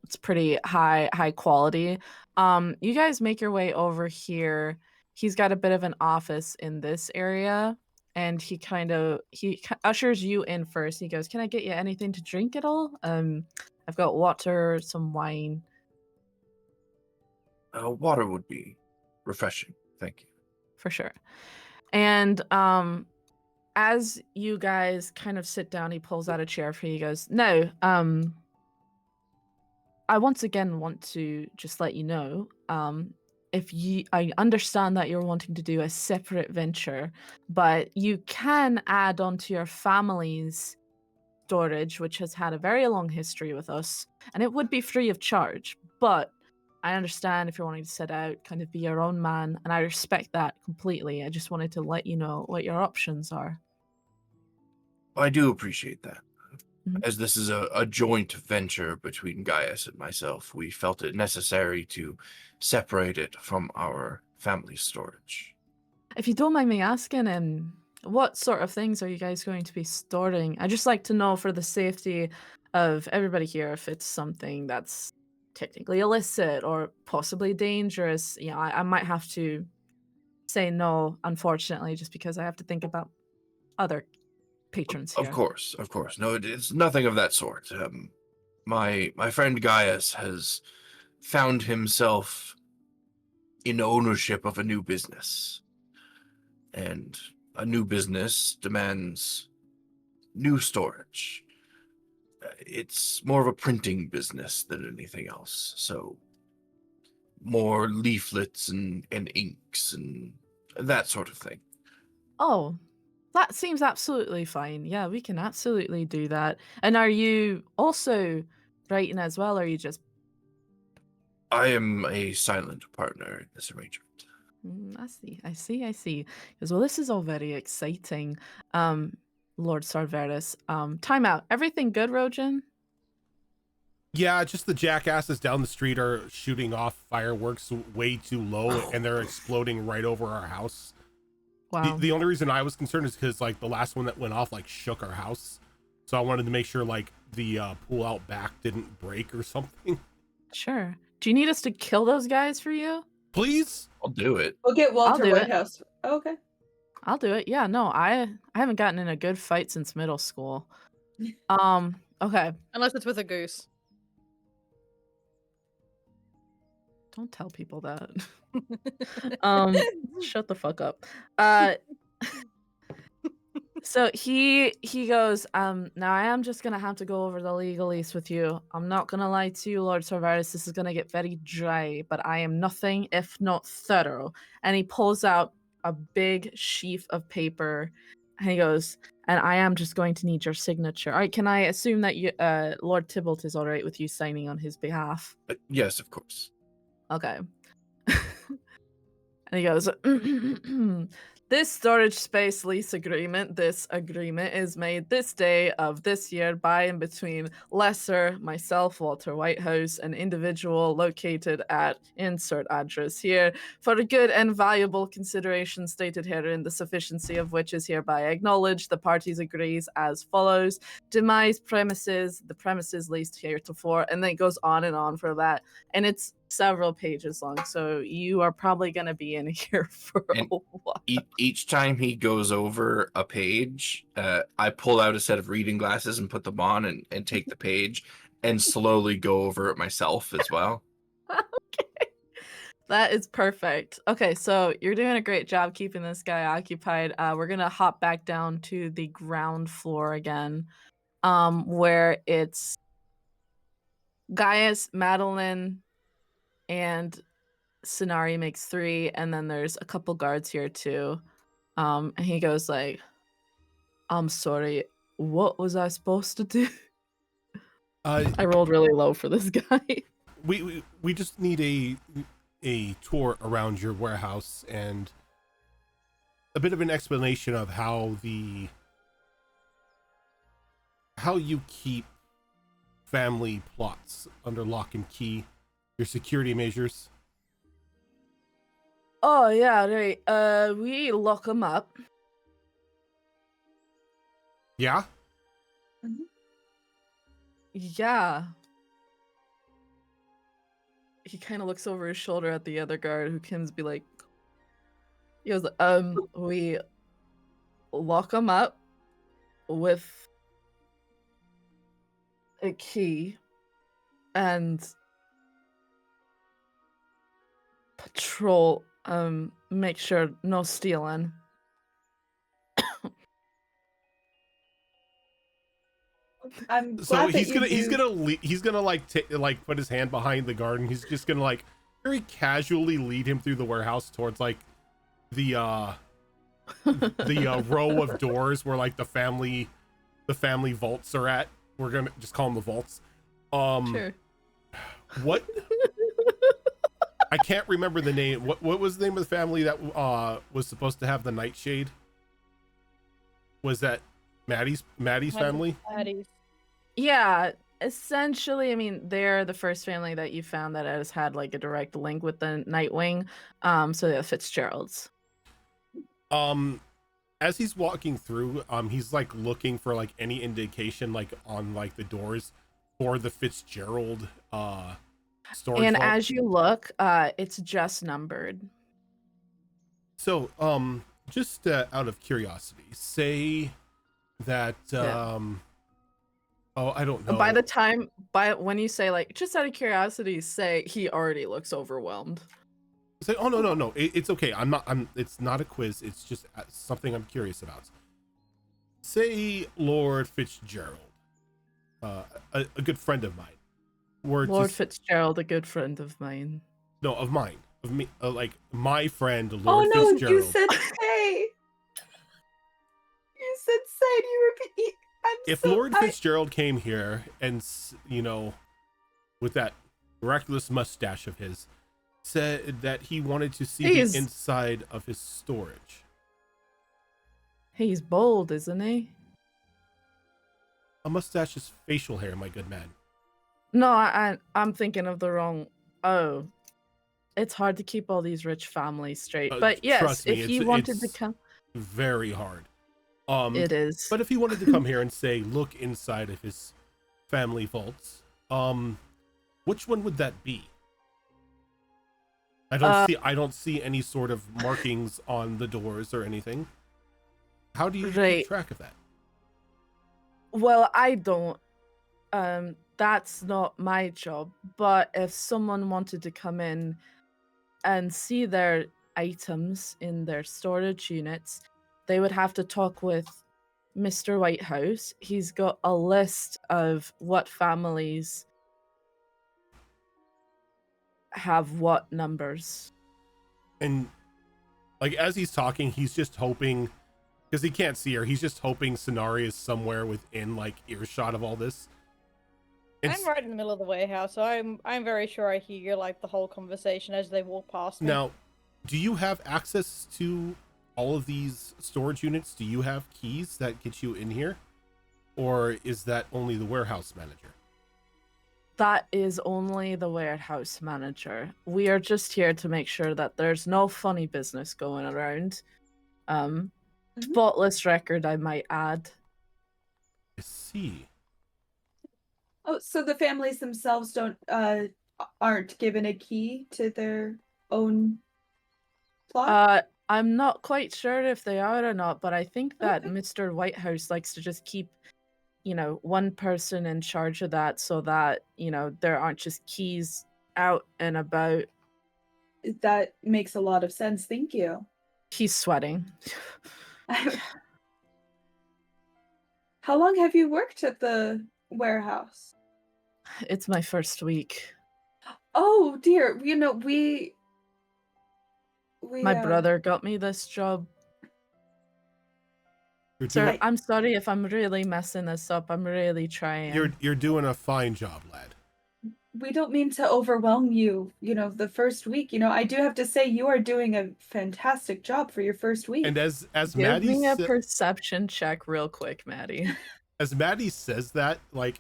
A: it's pretty high quality. You guys make your way over here. He's got a bit of an office in this area, and he ushers you in first. He goes, "Can I get you anything to drink at all? I've got water, some wine."
C: Water would be refreshing. Thank you.
A: For sure. And as you guys kind of sit down, he pulls out a chair for you. He goes, "No, I once again want to just let you know, I understand that you're wanting to do a separate venture, but you can add on to your family's storage, which has had a very long history with us, and it would be free of charge. But I understand if you're wanting to set out, kind of be your own man, and I respect that completely. I just wanted to let you know what your options are."
C: I do appreciate that.
A: Mhm.
C: As this is a joint venture between Gaius and myself, we felt it necessary to separate it from our family storage.
A: If you don't mind me asking, what sort of things are you guys going to be storing? I just like to know for the safety of everybody here if it's something that's technically illicit or possibly dangerous. I might have to say no, unfortunately, just because I have to think about other patrons here.
C: Of course. No, it's nothing of that sort. My friend Gaius has found himself in ownership of a new business. And a new business demands new storage. It's more of a printing business than anything else. So more leaflets and inks and that sort of thing.
A: Oh, that seems absolutely fine. Yeah, we can absolutely do that. And are you also writing as well, or are you just
C: I am a silent partner in this arrangement.
A: I see. Because well, this is all very exciting. Lord Sarveris. Time out. Everything good, Rojan?
B: Yeah, just the jackasses down the street are shooting off fireworks way too low, and they're exploding right over our house.
A: Wow.
B: The only reason I was concerned is because like the last one that went off like shook our house, so I wanted to make sure like the pool out back didn't break or something.
A: Sure. Do you need us to kill those guys for you?
B: Please.
C: I'll do it.
D: We'll get Walter
A: do it.
D: Whitehouse. Oh, okay.
A: I'll do it. Yeah, no, I haven't gotten in a good fight since middle school. Okay.
E: Unless it's with a goose.
A: Don't tell people that. Shut the fuck up. So he goes, now I am just gonna have to go over the legalese with you. I'm not gonna lie to you, Lord Sarveris, this is gonna get very dry, but I am nothing if not thorough. And he pulls out a big sheaf of paper and he goes, and I am just going to need your signature. All right, can I assume that you Lord Tybalt is all right with you signing on his behalf?
C: Yes, of course.
A: Okay. And he goes, this storage space lease agreement, this agreement is made this day of this year by and between Lesser, myself, Walter Whitehouse, an individual located at insert address here, for a good and valuable consideration stated herein, the sufficiency of which is hereby acknowledged. The parties agrees as follows. Demise premises, the premises leased heretofore, and then it goes on for that. And it's several pages long, so you are probably going to be in here for a while.
C: Each time he goes over a page, I pull out a set of reading glasses and put them on and take the page and slowly go over it myself as well.
A: Okay. That is perfect. Okay, so you're doing a great job keeping this guy occupied. We're going to hop back down to the ground floor again, where it's Gaius, Madeline, and Sinari makes 3, and then there's a couple guards here too. And he goes like, I'm sorry, what was I supposed to do? I rolled really low for this guy.
B: We just need a tour around your warehouse and a bit of an explanation of how you keep family plots under lock and key, your security measures.
A: Oh yeah, right. We lock them up.
B: Yeah?
A: Yeah. He kind of looks over his shoulder at the other guard who can be like, he goes, we lock them up with a key and patrol, make sure no stealing.
D: I'm glad
B: So
D: that
B: he's gonna like put his hand behind the guard, and he's just gonna like very casually lead him through the warehouse towards like the row of doors where like the family vaults are at. We're gonna just call them the vaults.
A: Sure.
B: What? I can't remember the name. What was the name of the family that was supposed to have the nightshade? Was that Maddie's family?
E: Maddie's.
A: Yeah, essentially, I mean, they're the first family that you found that has had like a direct link with the Nightwing. So the Fitzgeralds.
B: As he's walking through, he's like looking for like any indication like on like the doors for the Fitzgerald storage
A: And
B: vault.
A: as you look, it's just numbered.
B: So, just out of curiosity, say that oh, I don't know.
A: By when you say like just out of curiosity, say he already looks overwhelmed.
B: Say, oh no, no, no, it's okay. It's not a quiz. It's just something I'm curious about. Say Lord Fitzgerald, a good friend of mine, were
A: Lord
B: to
A: Fitzgerald, a good friend of mine.
B: no of mine of me, like my friend
D: Oh
B: Lord
D: no, you
B: Fitzgerald.
D: said say. You said say. And you repeat.
B: If Lord Fitzgerald came here and with that miraculous mustache of his, said that he wanted to see the inside of his storage.
A: He's bold, isn't he?
B: A mustache is facial hair, my good man.
A: No, I'm thinking of the wrong. Oh, it's hard to keep all these rich families straight. But yes,
B: trust me,
A: if he wanted to come,
B: very hard.
A: it is.
B: But if he wanted to come here and say, look inside of his family vaults, which one would that be? I don't see any sort of markings on the doors or anything. How do you keep track of that?
A: Well, I don't. That's not my job. But if someone wanted to come in and see their items in their storage units, they would have to talk with Mr. Whitehouse. He's got a list of what families have what numbers.
B: And like as he's talking, he's just hoping, because he can't see her, he's just hoping Sonari is somewhere within like earshot of all this.
E: I'm right in the middle of the warehouse, so I'm very sure I hear like the whole conversation as they walk past me.
B: Now, do you have access to all of these storage units? Do you have keys that get you in here? Or is that only the warehouse manager?
A: That is only the warehouse manager. We are just here to make sure that there's no funny business going around. Spotless record, I might add.
B: I see.
D: Oh, so the families themselves aren't given a key to their own plot?
A: I'm not quite sure if they are or not, but I think that Mr. Whitehouse likes to just keep, one person in charge of that so that, there aren't just keys out and about.
D: That makes a lot of sense. Thank you.
A: He's sweating.
D: How long have you worked at the warehouse?
A: It's my first week.
D: Oh dear,
A: my brother got me this job. Sir, I'm sorry if I'm really messing this up. I'm really trying.
B: You're doing a fine job, lad.
D: We don't mean to overwhelm you, the first week. I do have to say you are doing a fantastic job for your first week.
B: And as
A: Give
B: Maddie
A: me a perception check real quick, Maddie.
B: As Maddie says that, like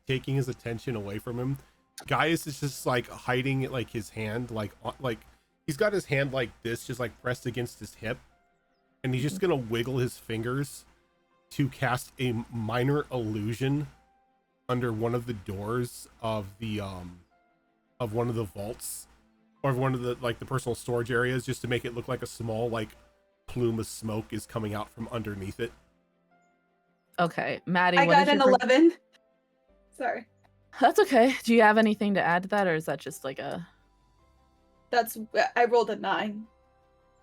B: taking his attention away from him, Gaius is just like hiding like his hand, like he's got his hand like this, just like pressed against his hip, and he's just gonna wiggle his fingers to cast a minor illusion under one of the doors of the of one of the vaults, or one of the the personal storage areas, just to make it look like a small like plume of smoke is coming out from underneath it.
A: Okay, Maddie,
D: I got an 11. Sorry.
A: That's okay. Do you have anything to add to that, or is that just like a...
D: I rolled a 9.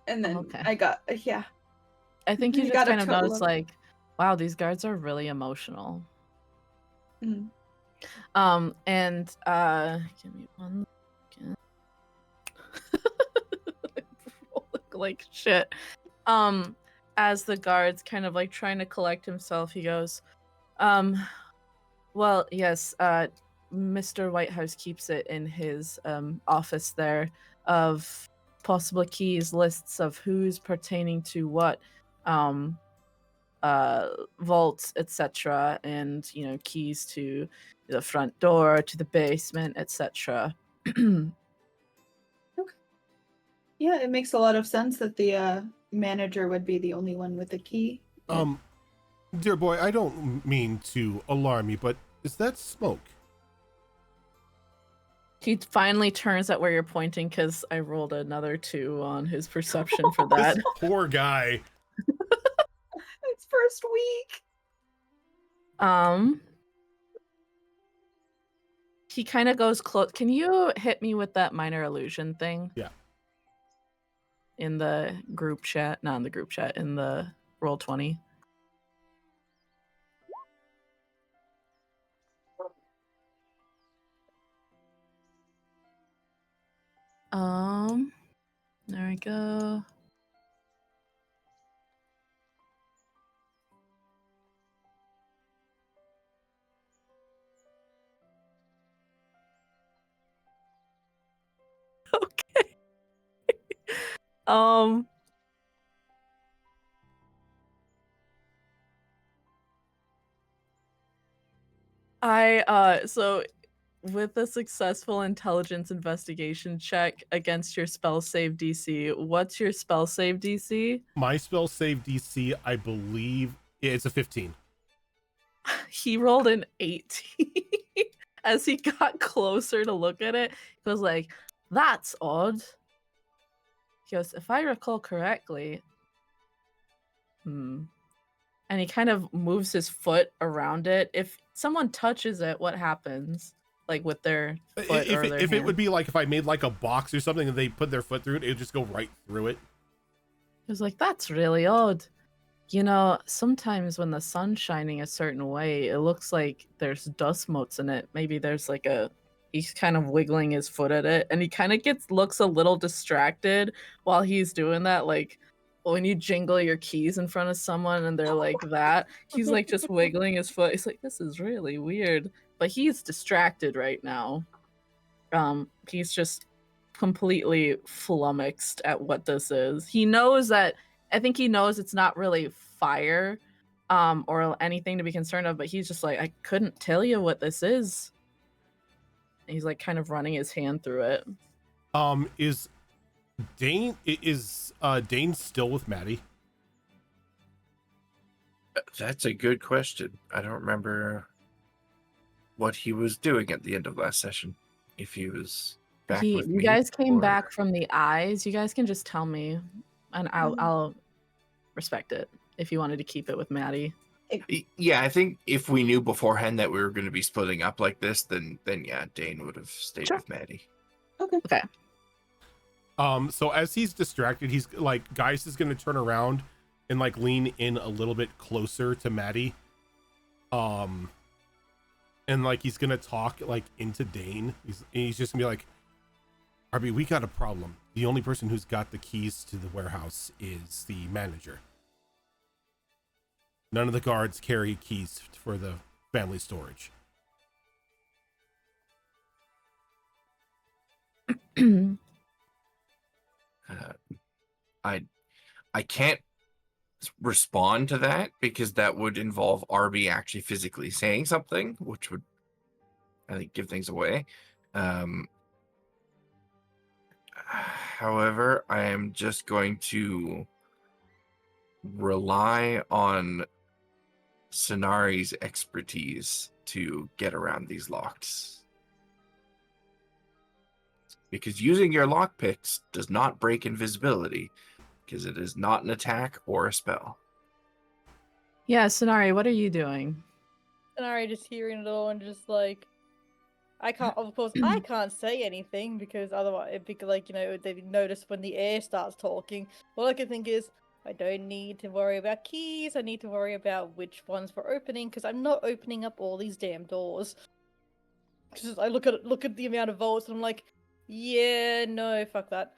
D: And then I got, yeah.
A: I think you just kind of noticed like, wow, these guards are really emotional.
D: Mm.
A: And give me one second. like shit. As the guard's kind of like trying to collect himself, he goes, well, yes, Mr. Whitehouse keeps it in his office there of possible keys, lists of who's pertaining to what vaults, etc., and keys to the front door, to the basement, etc.
D: Okay. Yeah, it makes a lot of sense that the manager would be the only one with the key.
B: Dear boy, I don't mean to alarm you, but is that smoke?
A: He finally turns at where you're pointing because I rolled another 2 on his perception for that.
B: This poor guy.
D: It's first week.
A: He kind of goes close. Can you hit me with that minor illusion thing?
B: Yeah.
A: in the group chat, not in the group chat, in the Roll20. There we go. Okay. So with a successful intelligence investigation check against your spell save DC, what's your spell save DC?
B: My spell save DC, I believe, it's a 15.
A: He rolled an 18. As he got closer to look at it, he was like, "That's odd." He goes, "If I recall correctly," and he kind of moves his foot around it. If someone touches it, what happens? Like with their foot or their
B: If
A: hand?
B: it would be like if I made like a box or something and they put their foot through it, it would just go right through it.
A: He was like, "That's really odd. You know, sometimes when the sun's shining a certain way, it looks like there's dust motes in it. Maybe there's like he's kind of wiggling his foot at it, and he kind of looks a little distracted while he's doing that. Like when you jingle your keys in front of someone and they're like that, he's like just wiggling his foot. He's like, this is really weird. But he's distracted right now. He's just completely flummoxed at what this is. He knows that I think he knows it's not really fire or anything to be concerned of, but he's just like, I couldn't tell you what this is. And he's like kind of running his hand through it.
B: Is Dane still with Maddie?
C: That's a good question. I don't remember what he was doing at the end of last session. If he was back with
A: You
C: me,
A: guys came
C: or-
A: back from the eyes. You guys can just tell me, and I'll respect it if you wanted to keep it with Maddie.
C: Yeah, I think if we knew beforehand that we were going to be splitting up like this, then yeah, Dane would have stayed
A: Sure.
C: with Maddie.
A: Okay.
B: So as he's distracted, he's like, Gaius is going to turn around and like lean in a little bit closer to Maddie. And like he's gonna talk like into Dane. He's just gonna be like, Arby, we got a problem. The only person who's got the keys to the warehouse is the manager. None of the guards carry keys for the family storage.
C: I can't respond to that because that would involve Arby actually physically saying something, which would, I think, give things away. However, I am just going to rely on Sonari's expertise to get around these locks. Because using your lockpicks does not break invisibility, because it is not an attack or a spell.
A: Yeah, Sonari, what are you doing?
E: Sonari just hearing it all and just like, I can't say anything because otherwise it'd be like, they'd notice when the air starts talking. All I can think is, I don't need to worry about keys. I need to worry about which ones we're opening because I'm not opening up all these damn doors. Because I look at the amount of volts and I'm like, yeah, no, fuck that.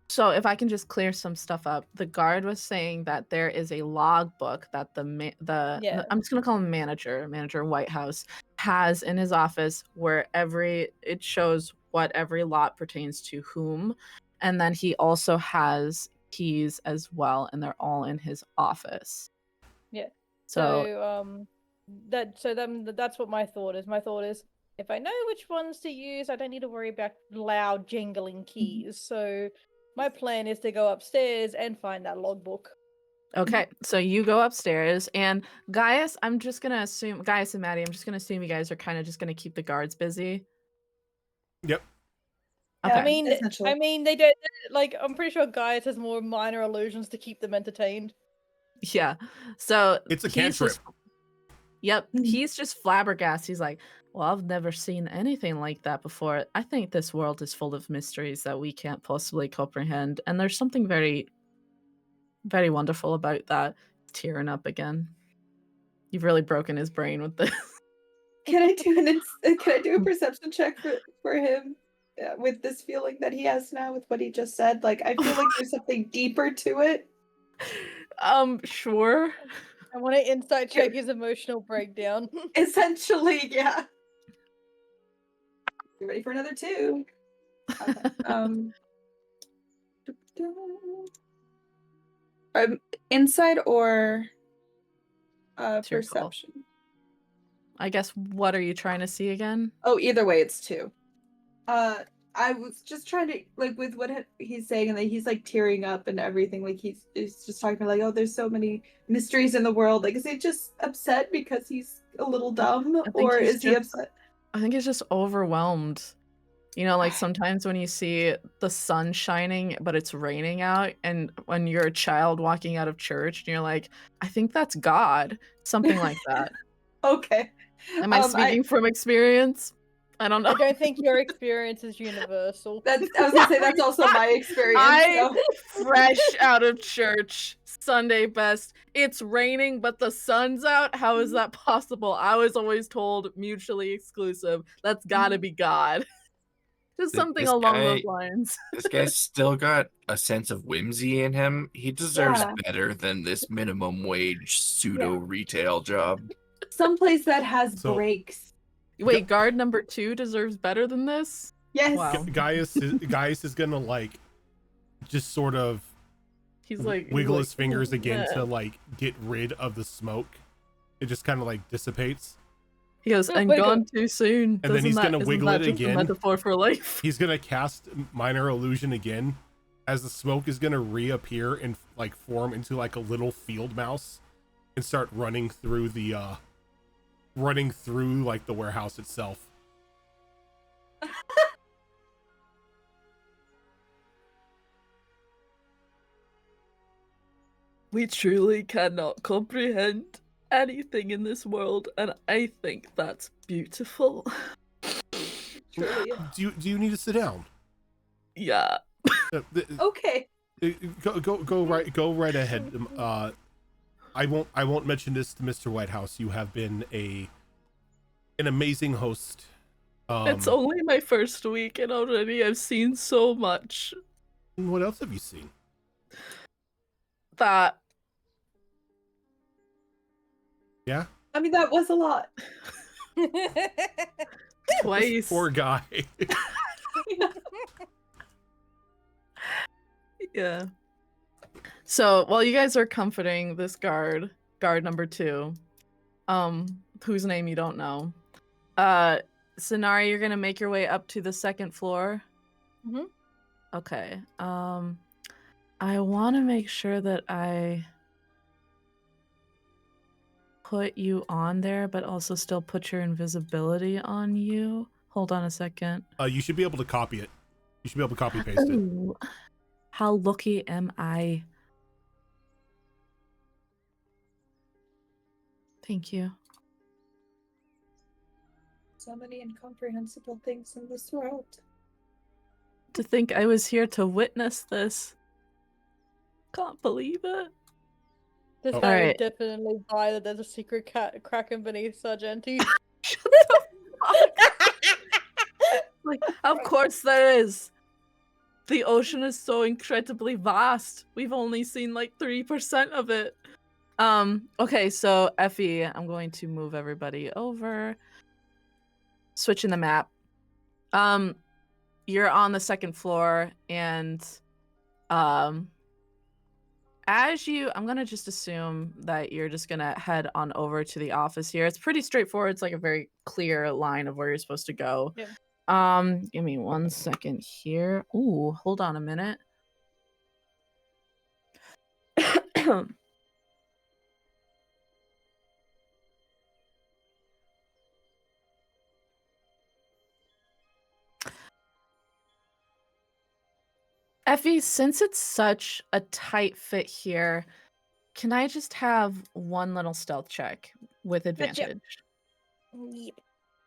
A: So if I can just clear some stuff up, the guard was saying that there is a logbook that
E: Yeah.
A: I'm just gonna call him manager Whitehouse, has in his office where it shows what every lot pertains to whom, and then he also has keys as well, and they're all in his office.
E: Yeah.
A: So
E: That's what my thought is. My thought is, if I know which ones to use, I don't need to worry about loud jingling keys. So my plan is to go upstairs and find that logbook.
A: okay, so you go upstairs, and Gaius, I'm just gonna assume Gaius and Maddie, I'm just gonna assume you guys are kind of just gonna keep the guards busy.
B: Yep.
A: Okay.
D: Essentially.
E: I mean, they don't like. I'm pretty sure Gaius has more minor illusions to keep them entertained.
A: Yeah. So
B: It's a
A: he's
B: cantrip.
A: just, yep,
D: Mhm.
A: he's just flabbergasted. He's like, Well, I've never seen anything like that before. I think this world is full of mysteries that we can't possibly comprehend, and there's something very, very wonderful about that. Tearing up again. You've really broken his brain with this.
D: Can I do can I do a perception check for him with this feeling that he has now with what he just said? Like I feel like there's something deeper to it.
A: Sure.
E: I want to insight check his emotional breakdown.
D: Essentially, yeah. You ready for another 2? Okay. Inside or
A: It's your call.
D: perception?
A: I guess what are you trying to see again?
D: Oh, either way, it's 2. I was just trying to like with what he's saying, and that he's like tearing up and everything. Like he's just talking like, oh, there's so many mysteries in the world. Like, is he just upset because he's a little dumb, or is he upset?
A: I think he's just overwhelmed. You know, like sometimes when you see the sun shining, but it's raining out, and when you're a child walking out of church, and you're like, I think that's God. Something like that.
D: Okay.
A: Am I speaking from experience? I don't know.
E: I don't think your experience is universal.
D: I was gonna say that's also my experience.
A: Fresh out of church, Sunday best. It's raining, but the sun's out. How is that possible? I was always told mutually exclusive. That's gotta be God. Just something along those lines.
C: This guy's still got a sense of whimsy in him. He deserves
D: Yeah.
C: better than this minimum wage pseudo retail job.
D: Someplace that has breaks.
A: Wait, guard number 2 deserves better than this?
D: Yes.
A: Wow.
B: Gaius is gonna like just sort of
A: he's like
B: wiggle
A: he's
B: his fingers again
A: "Meh."
B: to like get rid of the smoke. It just kind of like dissipates.
A: He goes, and gone too soon.
B: And then he's gonna wiggle it
A: just a
B: again.
A: metaphor for life.
B: He's gonna cast minor illusion again, as the smoke is gonna reappear and like form into like a little field mouse, and start running through like the warehouse itself.
A: We truly cannot comprehend anything in this world, and I think that's beautiful.
D: Truly.
B: Do you need to sit down?
A: Yeah.
D: Okay.
B: Go right ahead. I won't mention this to Mr. Whitehouse. You have been an amazing host.
A: It's only my first week, and already I've seen so much.
B: What else have you seen?
A: That.
B: Yeah?
D: I mean, that was a lot.
A: Twice.
B: Poor guy.
A: Yeah. So while you guys are comforting this guard number 2, whose name you don't know, Sonari, you're gonna make your way up to the 2nd floor.
E: Mhm.
A: Okay. I want to make sure that I put you on there, but also still put your invisibility on you. Hold on a second.
B: You should be able to copy it. You should be able to copy paste it.
A: Ooh, how lucky am I? Thank you.
D: So many incomprehensible things in this world.
A: To think I was here to witness this. Can't believe it.
E: This
B: Oh.
E: guy
A: Alright.
E: would definitely buy that there's a secret kraken beneath Sargenty.
A: Shut the fuck. Like, of course there is. The ocean is so incredibly vast. We've only seen like 3% of it. Okay, so Effie, I'm going to move everybody over. Switching the map. You're on the 2nd floor, and I'm gonna just assume that you're just gonna head on over to the office here. It's pretty straightforward. It's like a very clear line of where you're supposed to go.
E: Yeah.
A: Give me 1 second here. Ooh, hold on a minute. Effie, since it's such a tight fit here, can I just have one little stealth check with advantage?
E: Yep.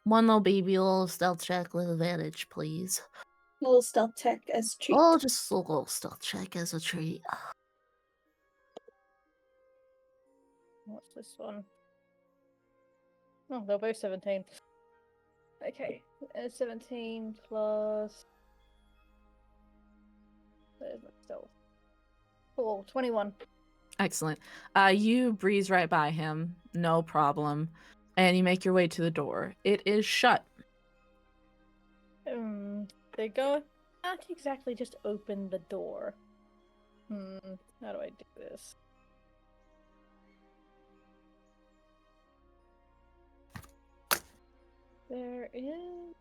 A: One little baby, little stealth check with advantage, please.
D: A little stealth check as treat.
A: Oh, just a little stealth check as a treat.
E: What's this one? Oh, they're both 17. Okay, 17 plus. There's my stealth. Cool, 21.
A: Excellent. You breeze right by him, no problem, and you make your way to the door. It is shut.
E: They go. Not exactly just open the door. How do I do this? There is.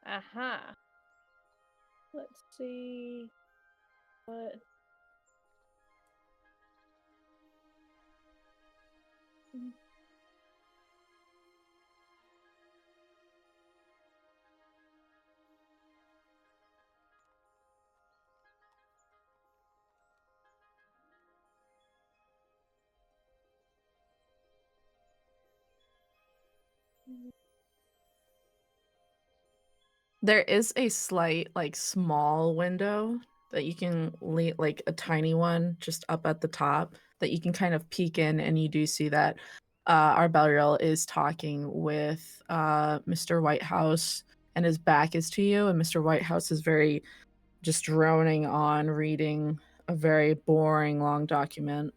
E: Aha. Let's see. What?
A: There is a slight, like, small window that you can like a tiny one just up at the top that you can kind of peek in, and you do see that our Belial is talking with Mr. Whitehouse, and his back is to you, and Mr. Whitehouse is very just droning on, reading a very boring long document.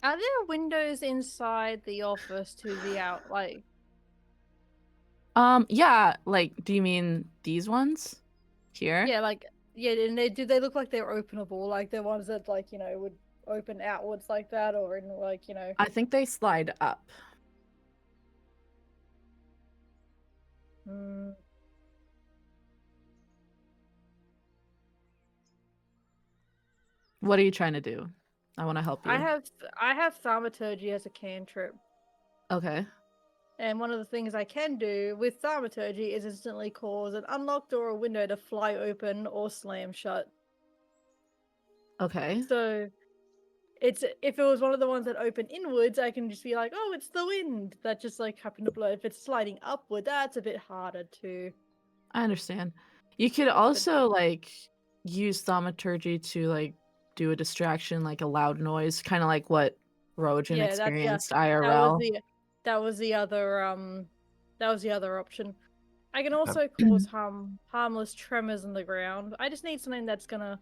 E: Are there windows inside the office to the out? Like,
A: Yeah, like, do you mean these ones here?
E: yeah, like, yeah, and do they look like they're openable? Like the ones that, like, would open outwards like that, or in, like,
A: I think they slide up. What are you trying to do? I want to help you.
E: I have thaumaturgy as a cantrip.
A: Okay.
E: And one of the things I can do with thaumaturgy is instantly cause an unlocked door or window to fly open or slam shut.
A: Okay.
E: So if it was one of the ones that open inwards, I can just be like, oh, it's the wind that just, like, happened to blow. If it's sliding upward, that's a bit harder to.
A: I understand. You could also, like, use thaumaturgy to, like, do a distraction, like a loud noise, kind of like what Rojan experienced IRL.
E: That was the other option. I can also cause harmless tremors in the ground. I just need something that's gonna.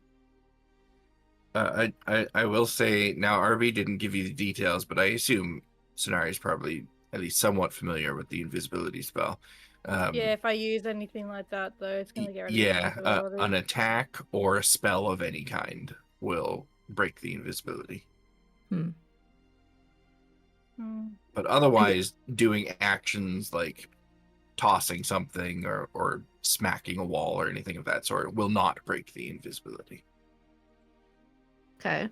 C: I will say now, RB didn't give you the details, but I assume Sonari is probably at least somewhat familiar with the invisibility spell.
E: Yeah, if I use anything like that, though, it's gonna get rid of
C: Yeah,
E: invisibility.
C: an attack or a spell of any kind will break the invisibility. But otherwise, doing actions like tossing something or smacking a wall or anything of that sort will not break the invisibility.
A: Okay.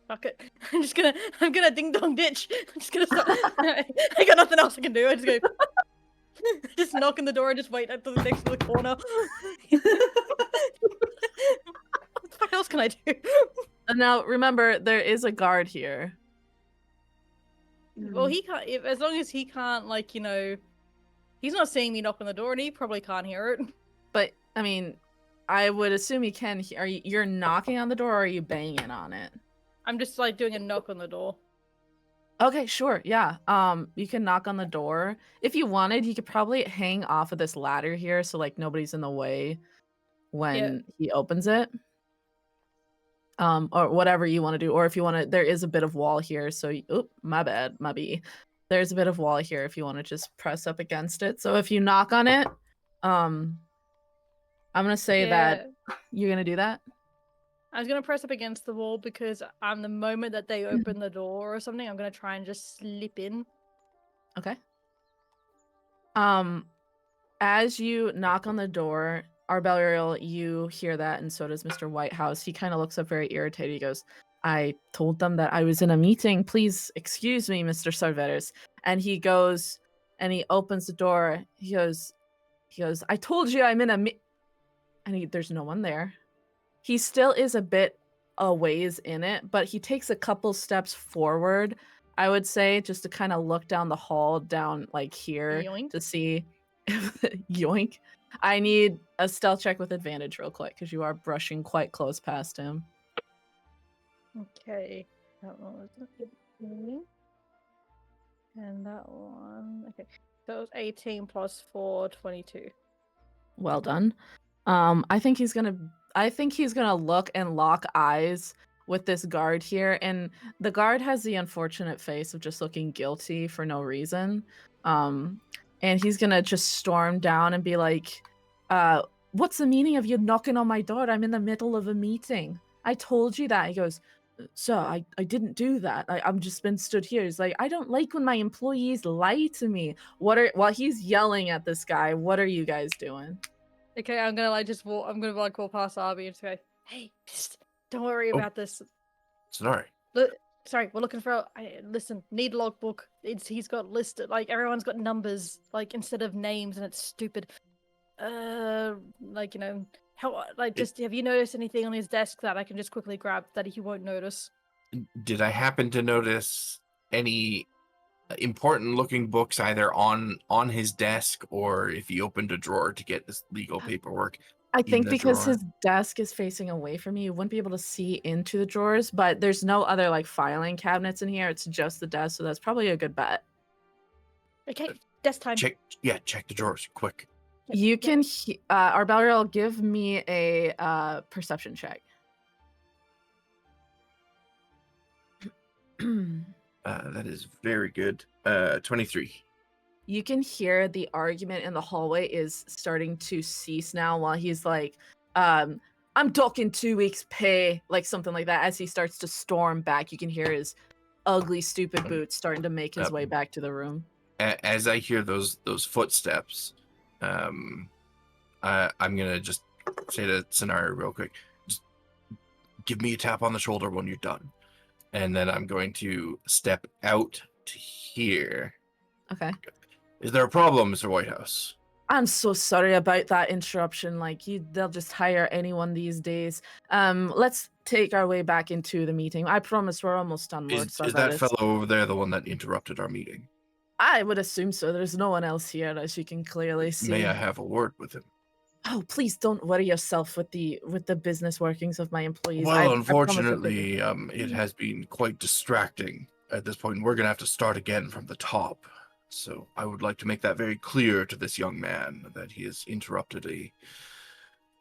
E: Fuck it. I'm gonna ding dong ditch. I'm just gonna stop. I got nothing else I can do. I just go. Just knock on the door and just wait until the next to the corner. What the fuck else can I do?
A: Now, remember, there is a guard here.
E: Well, he can't. As long as he can't, like, he's not seeing me knock on the door, and he probably can't hear it.
A: But, I mean, I would assume he can. You're knocking on the door, or are you banging on it?
E: I'm just, like, doing a knock on the door.
A: Okay, sure. Yeah. You can knock on the door. If you wanted, you could probably hang off of this ladder here so, like, nobody's in the way when he opens it. Or whatever you want to do. Or if you want to, there is a bit of wall here. So, my bad, my B. There's a bit of wall here if you want to just press up against it. So if you knock on it, I'm gonna say that you're gonna do that.
E: I was gonna press up against the wall because the moment that they open the door or something, I'm gonna try and just slip in.
A: Okay. As you knock on the door, Arbeliel, you hear that, and so does Mr. Whitehouse. He kind of looks up very irritated. He goes, I told them that I was in a meeting. Please excuse me, Mr. Sarveris. And he goes and he opens the door. He goes, I told you I'm in a and there's no one there. He still is a bit a ways in it, but he takes a couple steps forward, I would say, just to kind of look down the hall down like here
E: Yoink.
A: to see if yoink. I need a stealth check with advantage real quick because you are brushing quite close past him.
E: Okay. That one was 18. And that one. Okay. So it was 18 plus 4, 22.
A: Well done. I think he's gonna look and lock eyes with this guard here, and the guard has the unfortunate face of just looking guilty for no reason. And he's gonna just storm down and be like, what's the meaning of you knocking on my door? I'm in the middle of a meeting. I told you that. He goes, sir, I didn't do that. I'm just been stood here. He's like, I don't like when my employees lie to me. While he's yelling at this guy, what are you guys doing?
E: Okay, I'm gonna walk past Arby and say, "Hey, psst, don't worry about this.
C: Sorry.
E: Look, sorry, we're looking for. Listen, need logbook. He's got listed like everyone's got numbers like instead of names, and it's stupid. Like how just have you noticed anything on his desk that I can just quickly grab that he won't notice?
C: Did I happen to notice any important looking books either on his desk or if he opened a drawer to get this legal paperwork?
A: I
C: in
A: think
C: the
A: because
C: drawer?
A: his desk is facing away from you wouldn't be able to see into the drawers, but there's no other like filing cabinets in here. It's just the desk, so that's probably a good bet.
E: Okay, desk time.
C: Check the drawers quick.
A: You can Arbelriel, give me a perception check.
C: That is very good. 23.
A: You can hear the argument in the hallway is starting to cease now while he's like, I'm docking 2 weeks pay, like something like that. As he starts to storm back, you can hear his ugly, stupid boots starting to make his way back to the room.
C: As I hear those footsteps, I'm gonna just say to Scenario real quick, just give me a tap on the shoulder when you're done. And then I'm going to step out to here.
A: Okay.
C: Is there a problem, Mr. Whitehouse?
A: I'm so sorry about that interruption. Like they'll just hire anyone these days. Let's take our way back into the meeting. I promise we're almost done, Lord
C: Is that
A: Sargeras.
C: fellow over there the one that interrupted our meeting?
A: I would assume so. There's no one else here, as you can clearly see.
C: May I have a word with him?
A: Oh, please don't worry yourself with the business workings of my employees.
C: Well,
A: I promise I'll
C: unfortunately, it has been quite distracting at this point. We're going to have to start again from the top. So I would like to make that very clear to this young man that he has interrupted a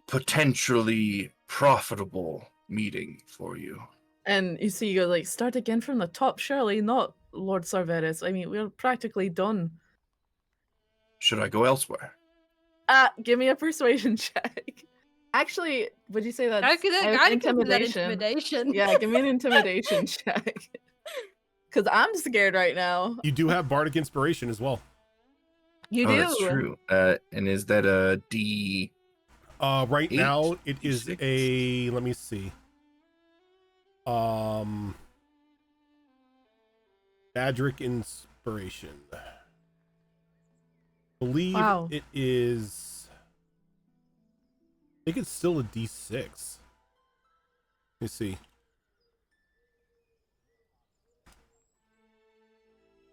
C: potentially profitable meeting for you.
A: And you see, you go like, start again from the top, surely not, Lord Sargeras. I mean, we're practically done.
C: Should I go elsewhere?
A: Give me a persuasion check. Actually, would you say that's
E: I could consider that intimidation.
A: Yeah, give me an intimidation check. Because I'm scared right now.
B: You do have bardic inspiration as well.
A: You do.
C: That's true. And is that a D?
B: Right
C: 8?
B: now it is
C: 6?
B: a. Let me see. Badric inspiration. Believe
A: Wow.
B: it is. I think it's still a D6. Let me see.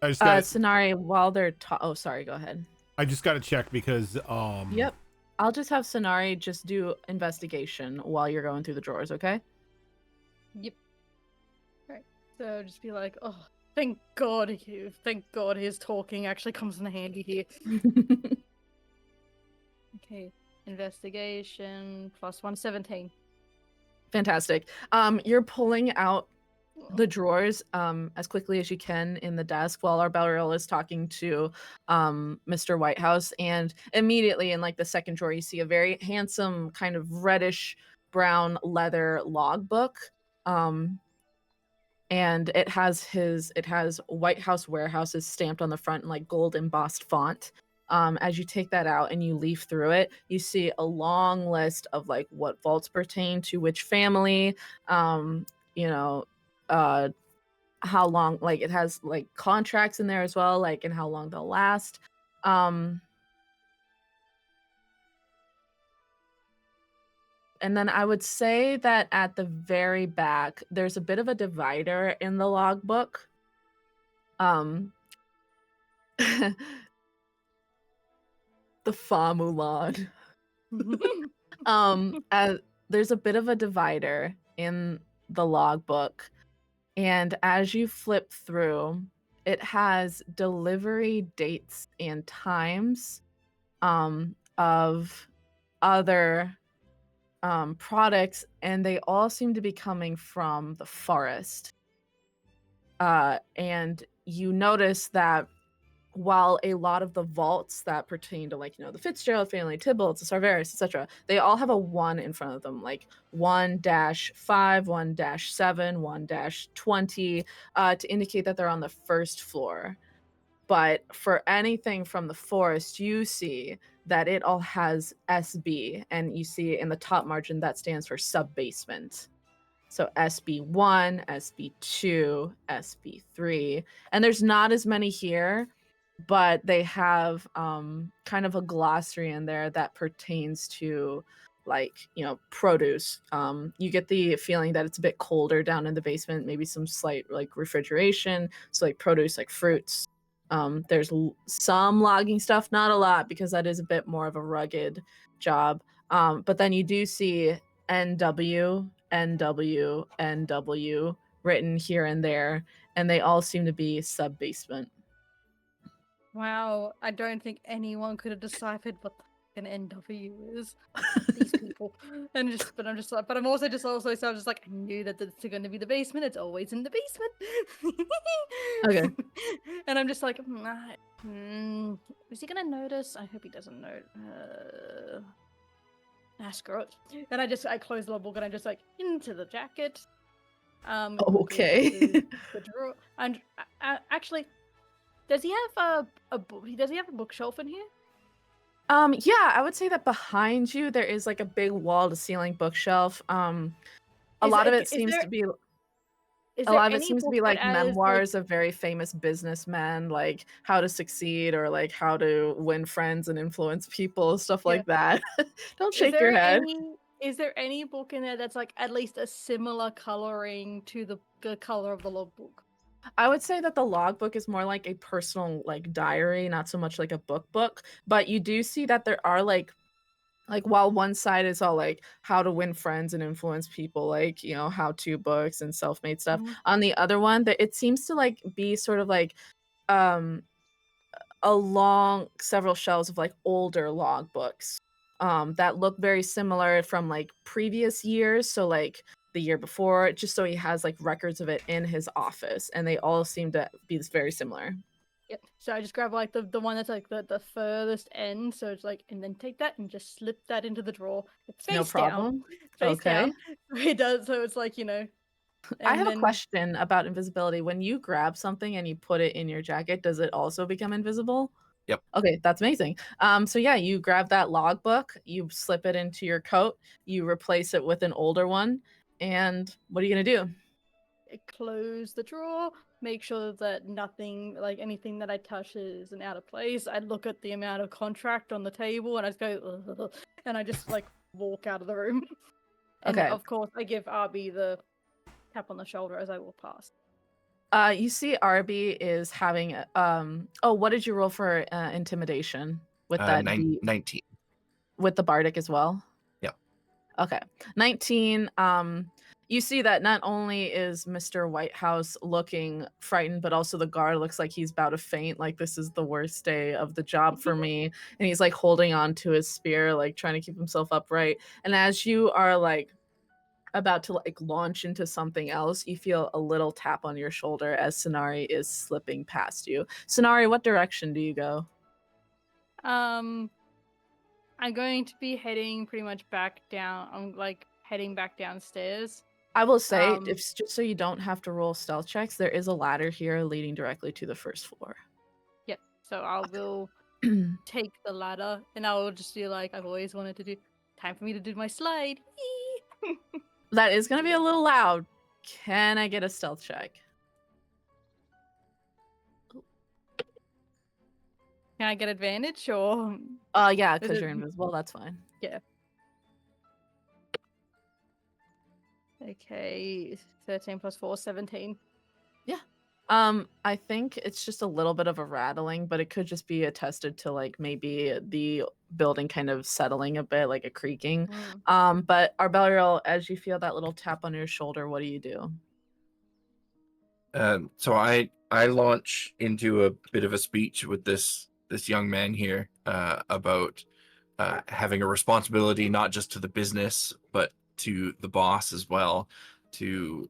B: I just got
A: Scenari, while they're oh, sorry, go ahead.
B: I just got to check because
A: Yep. I'll just have Scenari just do investigation while you're going through the drawers, okay?
E: Yep. Right. So just be like, oh, thank God his talking actually comes in handy here. Okay. Investigation plus 117.
A: Fantastic. You're pulling out the drawers as quickly as you can in the desk while our Belriel is talking to Mr. Whitehouse, and immediately in like the second drawer you see a very handsome kind of reddish brown leather logbook, and it has White House Warehouses stamped on the front in like gold embossed font. As you take that out and you leaf through it, you see a long list of like what vaults pertain to which family, how long, like it has like contracts in there as well, like and how long they'll last. And then I would say that at the very back, there's a bit of a divider in the logbook. Um, the Fa Mulan. There's a bit of a divider in the logbook, and as you flip through, it has delivery dates and times of other products, and they all seem to be coming from the forest. And you notice that while a lot of the vaults that pertain to, like, the Fitzgerald family, Tybalt's, the Sarveris, etc., they all have a 1 in front of them, like 1-5, 1-7, 1-20, to indicate that they're on the first floor. But for anything from the forest, you see that it all has SB, and you see in the top margin that stands for sub-basement. So SB1, SB2, SB3, and there's not as many here, but they have kind of a glossary in there that pertains to, like, produce. You get the feeling that it's a bit colder down in the basement, maybe some slight like refrigeration, so like produce, like fruits. There's some logging stuff, not a lot because that is a bit more of a rugged job. But then you do see NW, NW, NW written here and there, and they all seem to be sub-basement.
E: Wow, I don't think anyone could have deciphered what the fucking NW is. These people. But I'm also just like, I knew that it's going to be the basement. It's always in the basement.
A: Okay.
E: And I'm just like, is he going to notice? I hope he doesn't know. Screw it. And I close the book and I'm just like, into the jacket.
A: Okay.
E: The drawer. And actually, does he have a bookshelf in here?
A: Yeah, I would say that behind you there is like a big wall to ceiling bookshelf. A lot of it seems to be like memoirs of very famous businessmen, like how to succeed or like how to win friends and influence people, stuff like that. Don't shake your head.
E: Is there any book in there that's like at least a similar coloring to the color of the logbook?
A: I would say that the logbook is more like a personal like diary, not so much like a book, but you do see that there are like while one side is all like how to win friends and influence people, like, how-to books and self-made stuff. On the other one, that it seems to like be sort of like along several shelves of like older logbooks that look very similar from like previous years. So like the year before, just so he has like records of it in his office, and they all seem to be very similar.
E: Yep. So I just grab like the one that's like the furthest end. So it's like, and then take that and just slip that into the drawer. Face
A: No problem.
E: down. Face down. It does. So it's like,
A: I have a question about invisibility. When you grab something and you put it in your jacket, does it also become invisible?
C: Yep.
A: Okay, that's amazing. So yeah, you grab that logbook, you slip it into your coat, you replace it with an older one, and what are you gonna do?
E: Close the drawer, make sure that nothing, like anything that I touch isn't out of place. I look at the amount of contract on the table and I just go, ugh, and I just like walk out of the room. And
A: Okay.
E: of course, I give Arby the tap on the shoulder as I walk past.
A: You see Arby is having what did you roll for intimidation with that
C: 19
A: with the bardic as well?
C: Yeah.
A: Okay. 19. You see that not only is Mr. Whitehouse looking frightened, but also the guard looks like he's about to faint, like this is the worst day of the job for me. And he's like holding on to his spear, like trying to keep himself upright. And as you are like about to like launch into something else, you feel a little tap on your shoulder as Sonari is slipping past you. Sonari, what direction do you go?
E: I'm going to be heading pretty much back down. I'm like heading back downstairs.
A: I will say, if just so you don't have to roll stealth checks, there is a ladder here leading directly to the first floor.
E: Yep. So I will take the ladder, and I will just be like, I've always wanted to do. Time for me to do my slide.
A: That is going to be a little loud. Can I get a stealth check?
E: Can I get advantage or?
A: Yeah, because you're invisible. That's fine.
E: Yeah. Okay, 13 plus 4, 17.
A: I think it's just a little bit of a rattling, but it could just be attested to like maybe the building kind of settling a bit, like a creaking. But Arbeliel, as you feel that little tap on your shoulder, what do you do?
C: So I launch into a bit of a speech with this young man here about having a responsibility not just to the business but to the boss as well to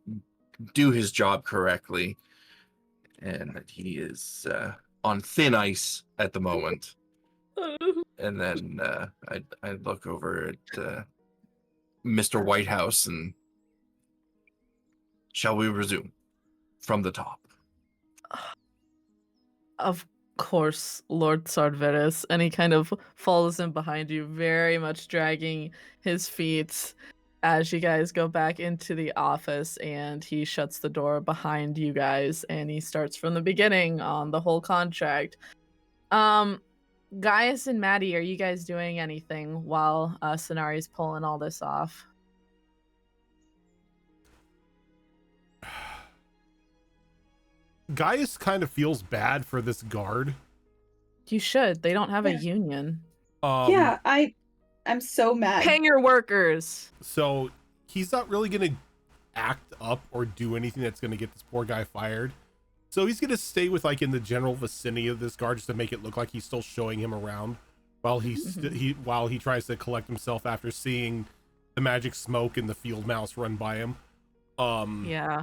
C: do his job correctly, and that he is on thin ice at the moment. And then I look over at Mr. Whitehouse and shall we resume from the top?
A: Of course, Lord Sardveris, and he kind of follows in behind you, very much dragging his feet as you guys go back into the office, and he shuts the door behind you guys, and he starts from the beginning on the whole contract. Gaius and Maddie, are you guys doing anything while Sonari's pulling all this off?
B: Gaius kind of feels bad for this guard.
A: You should. They don't have a
D: Yeah.
A: union.
D: Yeah, I'm so mad.
A: Pay your workers.
B: So he's not really gonna act up or do anything that's gonna get this poor guy fired. So he's gonna stay with like in the general vicinity of this guard just to make it look like he's still showing him around while while he tries to collect himself after seeing the magic smoke and the field mouse run by him.
A: Yeah.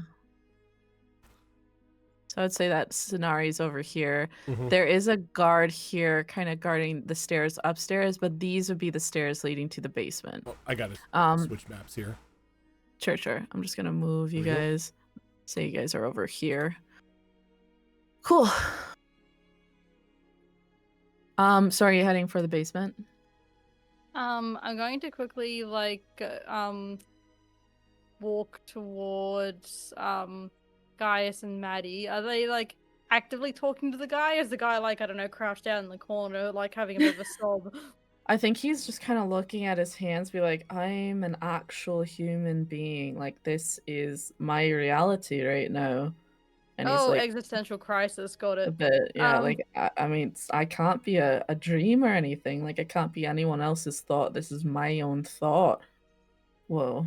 A: So I'd say that Sonari's over here.
B: Mhm.
A: There is a guard here kind of guarding the stairs upstairs, but these would be the stairs leading to the basement.
B: Oh, I gotta switch maps here.
A: Sure. I'm just gonna move you
B: There we go.
A: guys. Say you guys are over here. Cool. So are you heading for the basement?
E: I'm going to quickly walk towards Gaius and Maddie. Are they like actively talking to the guy? Is the guy like, I don't know, crouched down in the corner, like having a bit of a sob?
A: I think he's just kind of looking at his hands, be like, I'm an actual human being. Like, this is my reality right now. And he's
E: Oh,
A: like,
E: existential crisis, got
A: a
E: it.
A: bit, yeah. Like, I mean, I can't be a dream or anything. Like, I can't be anyone else's thought. This is my own thought. Whoa.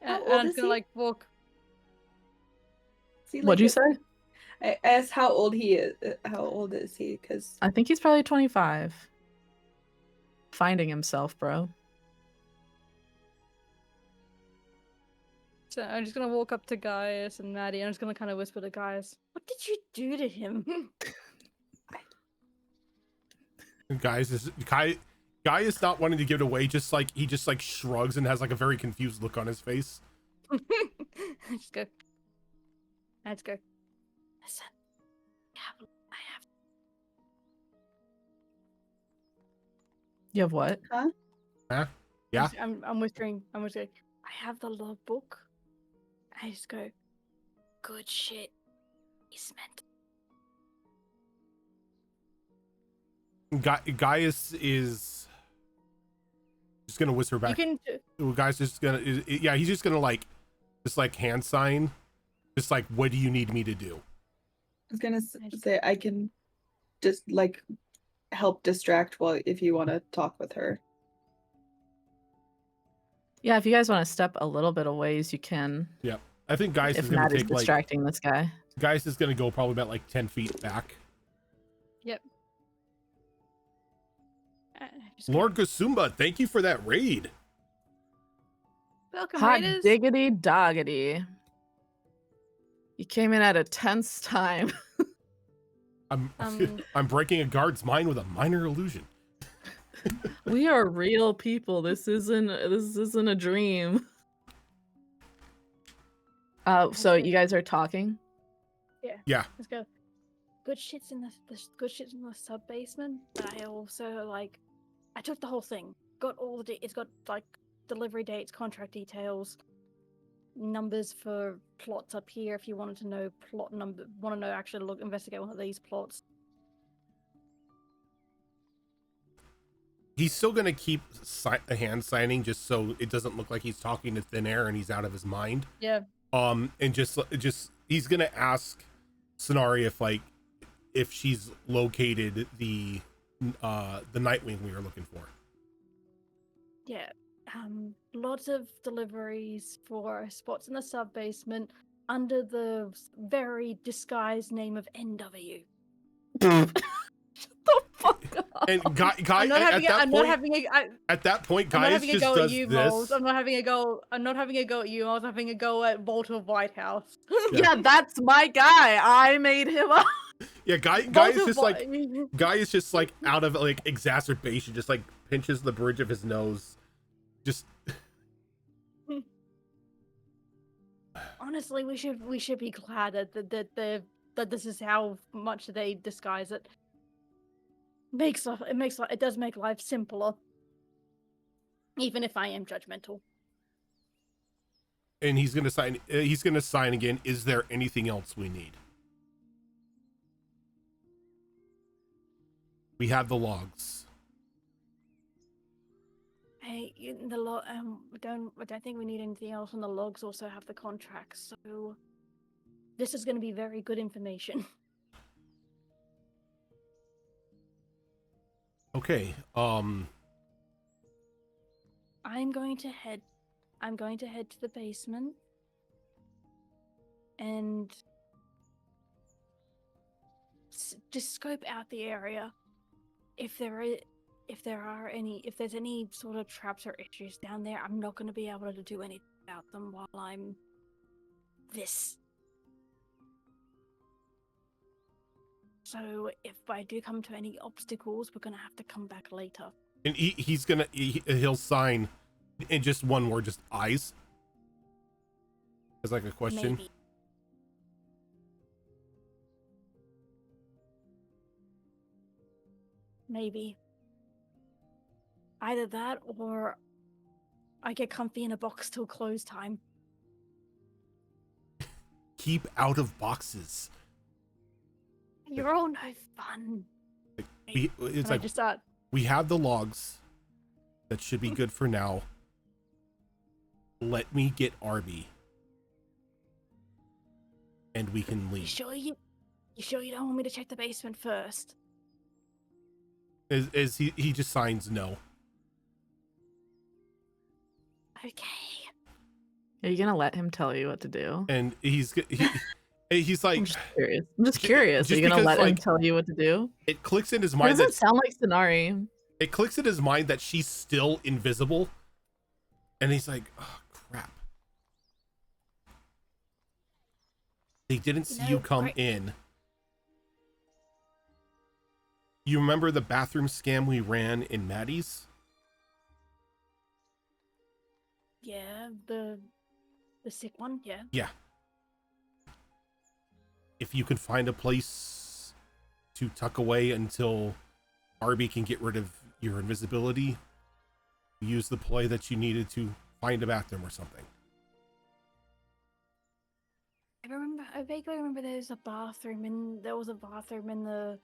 D: How
E: And
D: old
E: I'm
D: is
E: gonna
D: he?
E: like walk.
D: Is he,
A: What'd you say?
D: I asked how old he is. How old is he? Because
A: I think he's probably 25. Finding himself, bro.
E: So I'm just gonna walk up to Gaius and Maddie. I'm just gonna kind of whisper to Gaius, "What did you do to him?"
B: Guy is not wanting to give it away, just like he just like shrugs and has like a very confused look on his face.
E: Just go. Let's go. Listen, I have.
A: You have what?
B: Huh? Yeah.
E: I'm whispering. I have the logbook. I just go. Good shit. He's meant.
B: Gaius is just gonna whisper back.
E: You can.
B: Guy's just gonna, yeah, he's just gonna like, just like hand sign, just like, what do you need me to do?
D: I was gonna say I can just like help distract while if you want to talk with her.
A: Yeah, if you guys want to step a little bit away, you can.
B: Yeah, I think Gaius
A: If
B: is gonna
A: Matt is
B: take like,
A: distracting this guy.
B: Gaius is gonna go probably about like 10 feet back.
E: Yep.
B: Lord Gasumba, thank you for that raid.
E: Welcome,
A: Hot
E: Raiders.
A: diggity doggity. You came in at a tense time.
B: I'm breaking a guard's mind with a minor illusion.
A: We are real people. This isn't a dream. So you guys are talking?
B: Yeah.
E: Let's go. Good shit's in the good shit's in the sub basement, but I also like I took the whole thing. Got all the it's got like delivery dates, contract details, numbers for plots up here if you wanted to know plot number actually investigate one of these plots.
B: He's still gonna keep a hand signing just so it doesn't look like he's talking to thin air and he's out of his mind.
E: Yeah.
B: And just he's gonna ask Sonari if she's located the Nightwing we were looking for.
E: Yeah. Lots of deliveries for spots in the sub basement under the very disguised name of NW.
A: Shut the fuck up.
B: And guy
E: I'm not having
B: at that point,
E: I'm not
B: guys
E: having a
B: just
E: go at
B: does
E: you,
B: this.
E: Moles. I'm not having a go at you. I was having a go at Walter Whitehouse.
A: Yeah, that's my guy. I made him up.
B: Yeah, guy is just like out of like exacerbation, just like pinches the bridge of his nose. Just
E: honestly, we should be glad that this is how much they disguise it. It does make life simpler, even if I am judgmental.
B: and he's gonna sign. He's gonna sign again. Is there anything else we need? We have the logs.
E: Hey, the log. I don't think we need anything else, and the logs also have the contracts. So this is going to be very good information.
B: Okay.
E: I'm going to head to the basement and just scope out the area. If there's any sort of traps or issues down there, I'm not going to be able to do anything about them while I'm this. So if I do come to any obstacles, we're going to have to come back later.
B: And he'll sign in just one word, just eyes. As like a question.
E: Maybe. Maybe. Either that or I get comfy in a box till close time.
B: Keep out of boxes.
E: You're all no fun.
B: It's like
E: Just start.
B: we have the logs. That should be good for now. Let me get Arby. And we can leave.
E: You sure you don't want me to check the basement first?
B: As he just signs no.
E: Okay.
A: Are you gonna let him tell you what to do?
B: And he's like,
A: I'm just curious. I'm just curious. Are
B: just
A: you gonna
B: because,
A: let him tell you what to do?
B: it clicks in his
A: It
B: mind
A: doesn't
B: that
A: sound like Sonari.
B: it clicks in his mind that she's still invisible. And he's like, oh crap. They didn't see you come in. You remember the bathroom scam we ran in Maddie's?
E: Yeah, the sick one, yeah.
B: Yeah. If you can find a place to tuck away until Arby can get rid of your invisibility, use the play that you needed to find a bathroom or something.
E: I vaguely remember there was a bathroom in the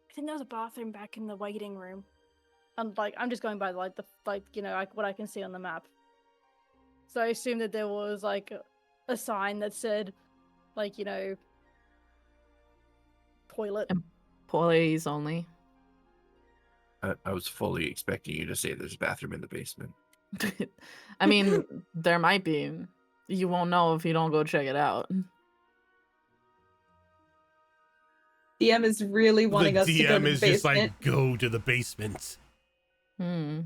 E: I think there was a bathroom back in the waiting room. And I'm just going by what I can see on the map. So I assume that there was a sign that said toilet.
A: Employees only.
C: I was fully expecting you to say there's a bathroom in the basement.
A: I mean, there might be. You won't know if you don't go check it out.
D: DM is really wanting us to go to
B: DM
D: the
B: is
D: basement.
B: just like, go to the basement.
A: Hmm.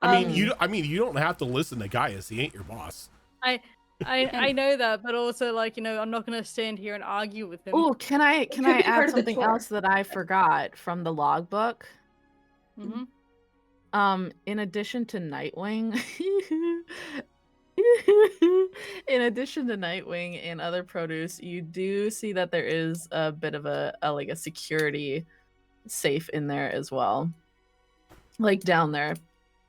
B: I mean, you don't have to listen to Gaius. He ain't your boss.
E: I know that, but also I'm not gonna stand here and argue with him.
A: Oh, can I
D: could be part
A: add
D: of the
A: something
D: tour.
A: else that I forgot from the logbook?
E: Mm-hmm.
A: In addition to Nightwing, and other produce, you do see that there is a bit of a security safe in there as well, like down there,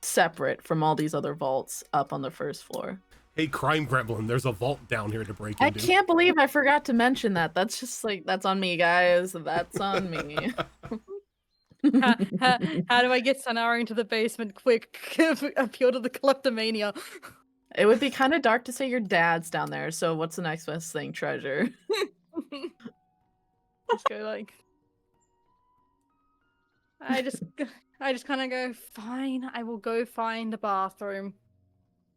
A: separate from all these other vaults up on the first floor.
B: Hey, crime gremlin, there's a vault down here to break into.
A: I can't believe I forgot to mention that. That's just that's on me, guys. That's on me.
E: How do I get Sanara into the basement quick? Appeal to the kleptomania.
A: It would be kind of dark to say your dad's down there, so what's the next best thing, treasure?
E: Just go like I just I just kind of go, fine, I will go find a bathroom.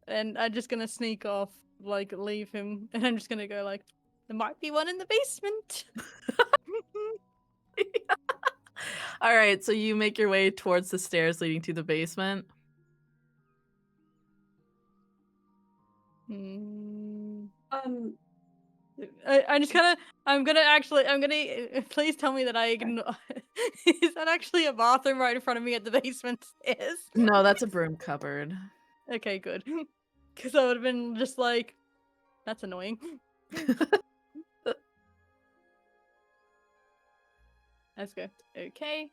E: And I'm just gonna sneak off, like leave him, and I'm just gonna go like, there might be one in the basement.
A: All right, so you make your way towards the stairs leading to the basement.
E: Hmm.
D: Um,
E: I just kind of, I'm gonna, please tell me that I ignore. Is that actually a bathroom right in front of me at the basement stairs?
A: No, that's a broom cupboard.
E: Okay, good. Because I would have been just like, that's annoying. Let's go. Okay,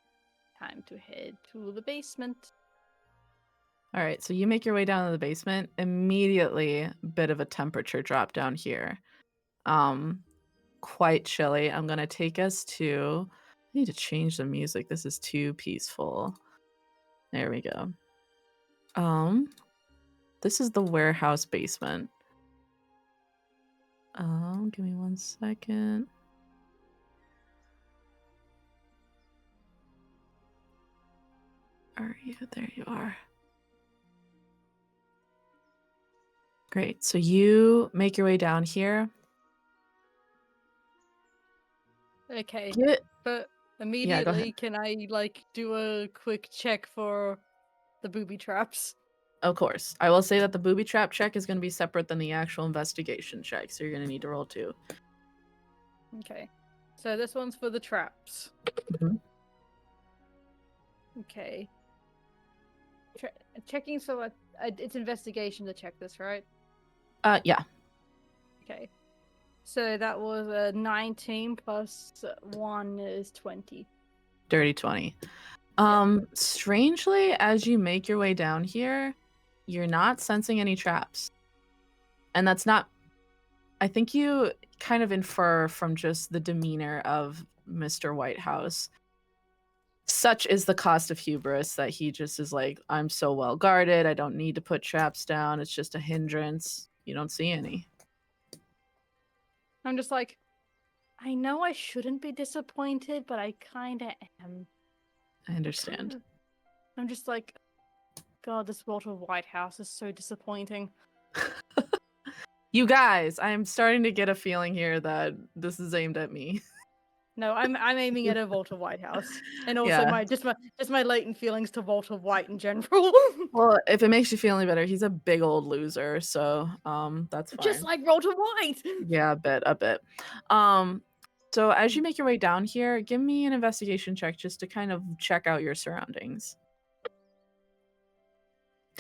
E: time to head to the basement.
A: All right, so you make your way down to the basement. Immediately, bit of a temperature drop down here. Quite chilly. I'm gonna take us to. I need to change the music. This is too peaceful. There we go. This is the warehouse basement. Give me 1 second. Are you? There you are. Great. So you make your way down here.
E: Okay,
A: Get,
E: but
A: yeah, go
E: immediately,
A: ahead.
E: can I like do a quick check for the booby traps?
A: Of course. I will say that the booby trap check is going to be separate than the actual investigation check, so you're going to need to roll 2.
E: Okay, so this one's for the traps.
A: Mhm.
E: Okay. Checking, so it's investigation to check this, right?
A: Yeah.
E: Okay. So that was a 19 plus 1 is 20.
A: Dirty 20. Strangely, as you make your way down here, you're not sensing any traps. And that's not, I think you kind of infer from just the demeanor of Mr. Whitehouse. Such is the cost of hubris that he just is like, I'm so well guarded, I don't need to put traps down, it's just a hindrance. You don't see any.
E: I'm just like, I know I shouldn't be disappointed, but I kinda am.
A: I understand.
E: I'm just like, God, this Walter Whitehouse is so disappointing.
A: You guys, I'm starting to get a feeling here that this is aimed at me.
E: No, I'm aiming at a Walter Whitehouse, and also
A: Yeah.
E: my latent feelings to Walter White in general.
A: Well, if it makes you feel any better, he's a big old loser, so that's fine.
E: Just like Walter White.
A: Yeah, a bit. So as you make your way down here, give me an investigation check just to kind of check out your surroundings.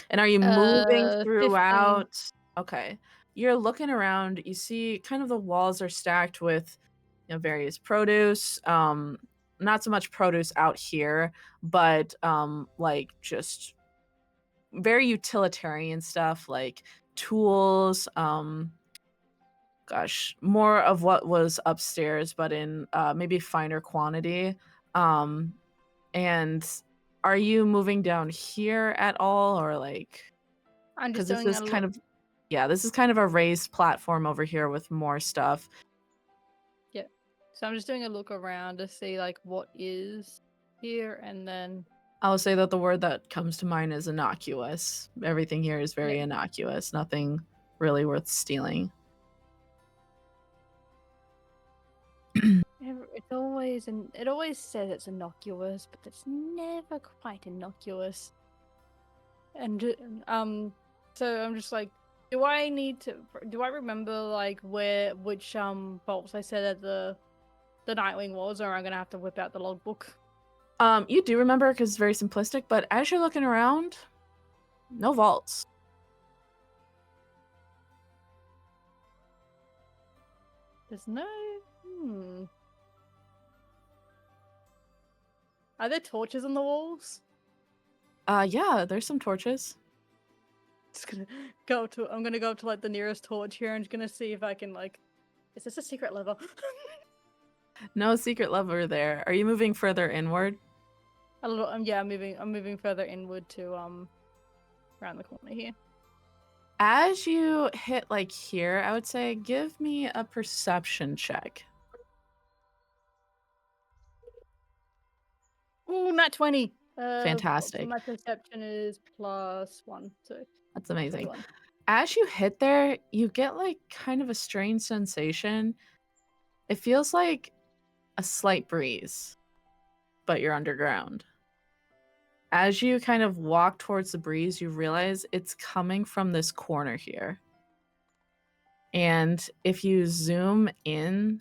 A: And are you moving
E: 15.
A: throughout? Okay. You're looking around, you see kind of the walls are stacked with various produce. Not so much produce out here, but like just very utilitarian stuff like tools, gosh, more of what was upstairs, but in maybe finer quantity. And are you moving down here at all, or like,
E: I'm
A: because
E: just
A: this
E: doing
A: is
E: a
A: kind
E: look.
A: of, yeah, this is kind of a raised platform over here with more stuff.
E: Yeah. So I'm just doing a look around to see like what is here, and then
A: I'll say that the word that comes to mind is innocuous. Everything here is very
E: yeah.
A: innocuous. Nothing really worth stealing.
E: It always says it's innocuous, but it's never quite innocuous. And so I'm just like, do I remember like which bolts I said that the Nightwing was, or I'm gonna have to whip out the logbook?
A: You do remember because it's very simplistic, but as you're looking around, no vaults.
E: There's no. Are there torches on the walls?
A: Yeah, there's some torches.
E: Just gonna I'm gonna go up to like the nearest torch here and just gonna see if I can like. Is this a secret lever?
A: No secret lever there. Are you moving further inward?
E: A little. Yeah, I'm moving further inward to around the corner here.
A: As you hit like here, I would say give me a perception check.
E: Ooh, nat 20.
A: Fantastic.
E: My perception is +1, so
A: That's amazing.
E: 21.
A: As you hit there, you get like kind of a strange sensation. It feels like a slight breeze, but you're underground. As you kind of walk towards the breeze, you realize it's coming from this corner here. And if you zoom in,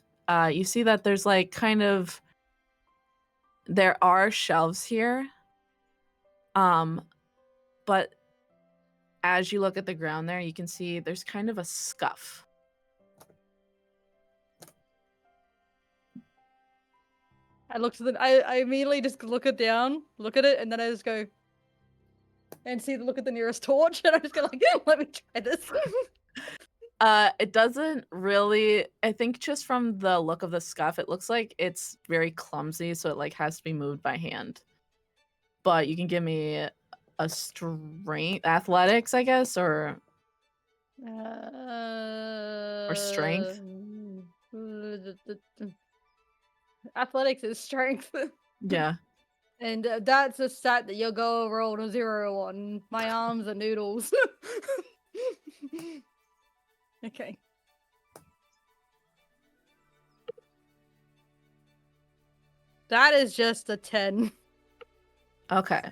A: you see that there's like kind of, there are shelves here. But as you look at the ground there, you can see there's kind of a scuff.
E: I immediately just look it, and then I just go and look at the nearest torch, and I'm just gonna like, let me try this.
A: It doesn't really, I think just from the look of the scuff, it looks like it's very clumsy, so it like has to be moved by hand. But you can give me a strength, athletics, I guess, or strength.
E: Athletics is strength.
A: Yeah.
E: And that's a stat that you'll go roll a 0 on. My arms are noodles. Okay. That is just a 10.
A: Okay.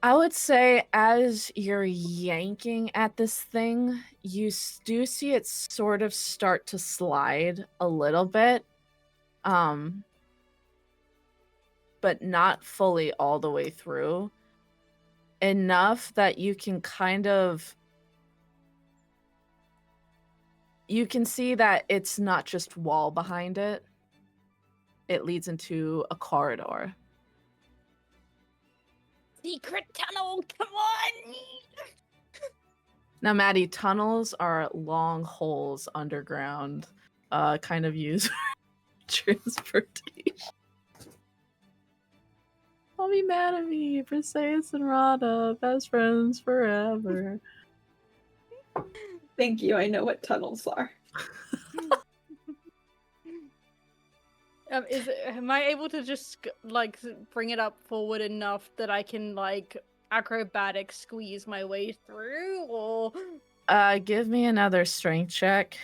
A: I would say as you're yanking at this thing, you do see it sort of start to slide a little bit. But not fully all the way through. Enough that you can kind of, you can see that it's not just wall behind it. It leads into a corridor.
E: Secret tunnel, come on!
A: Now, Maddie, tunnels are long holes underground, kind of used for transportation. Don't be mad at me, Briseis and Rada, best friends forever.
D: Thank you. I know what tunnels are.
E: Am I able to just like bring it up forward enough that I can like acrobatic squeeze my way through, or
A: Give me another strength check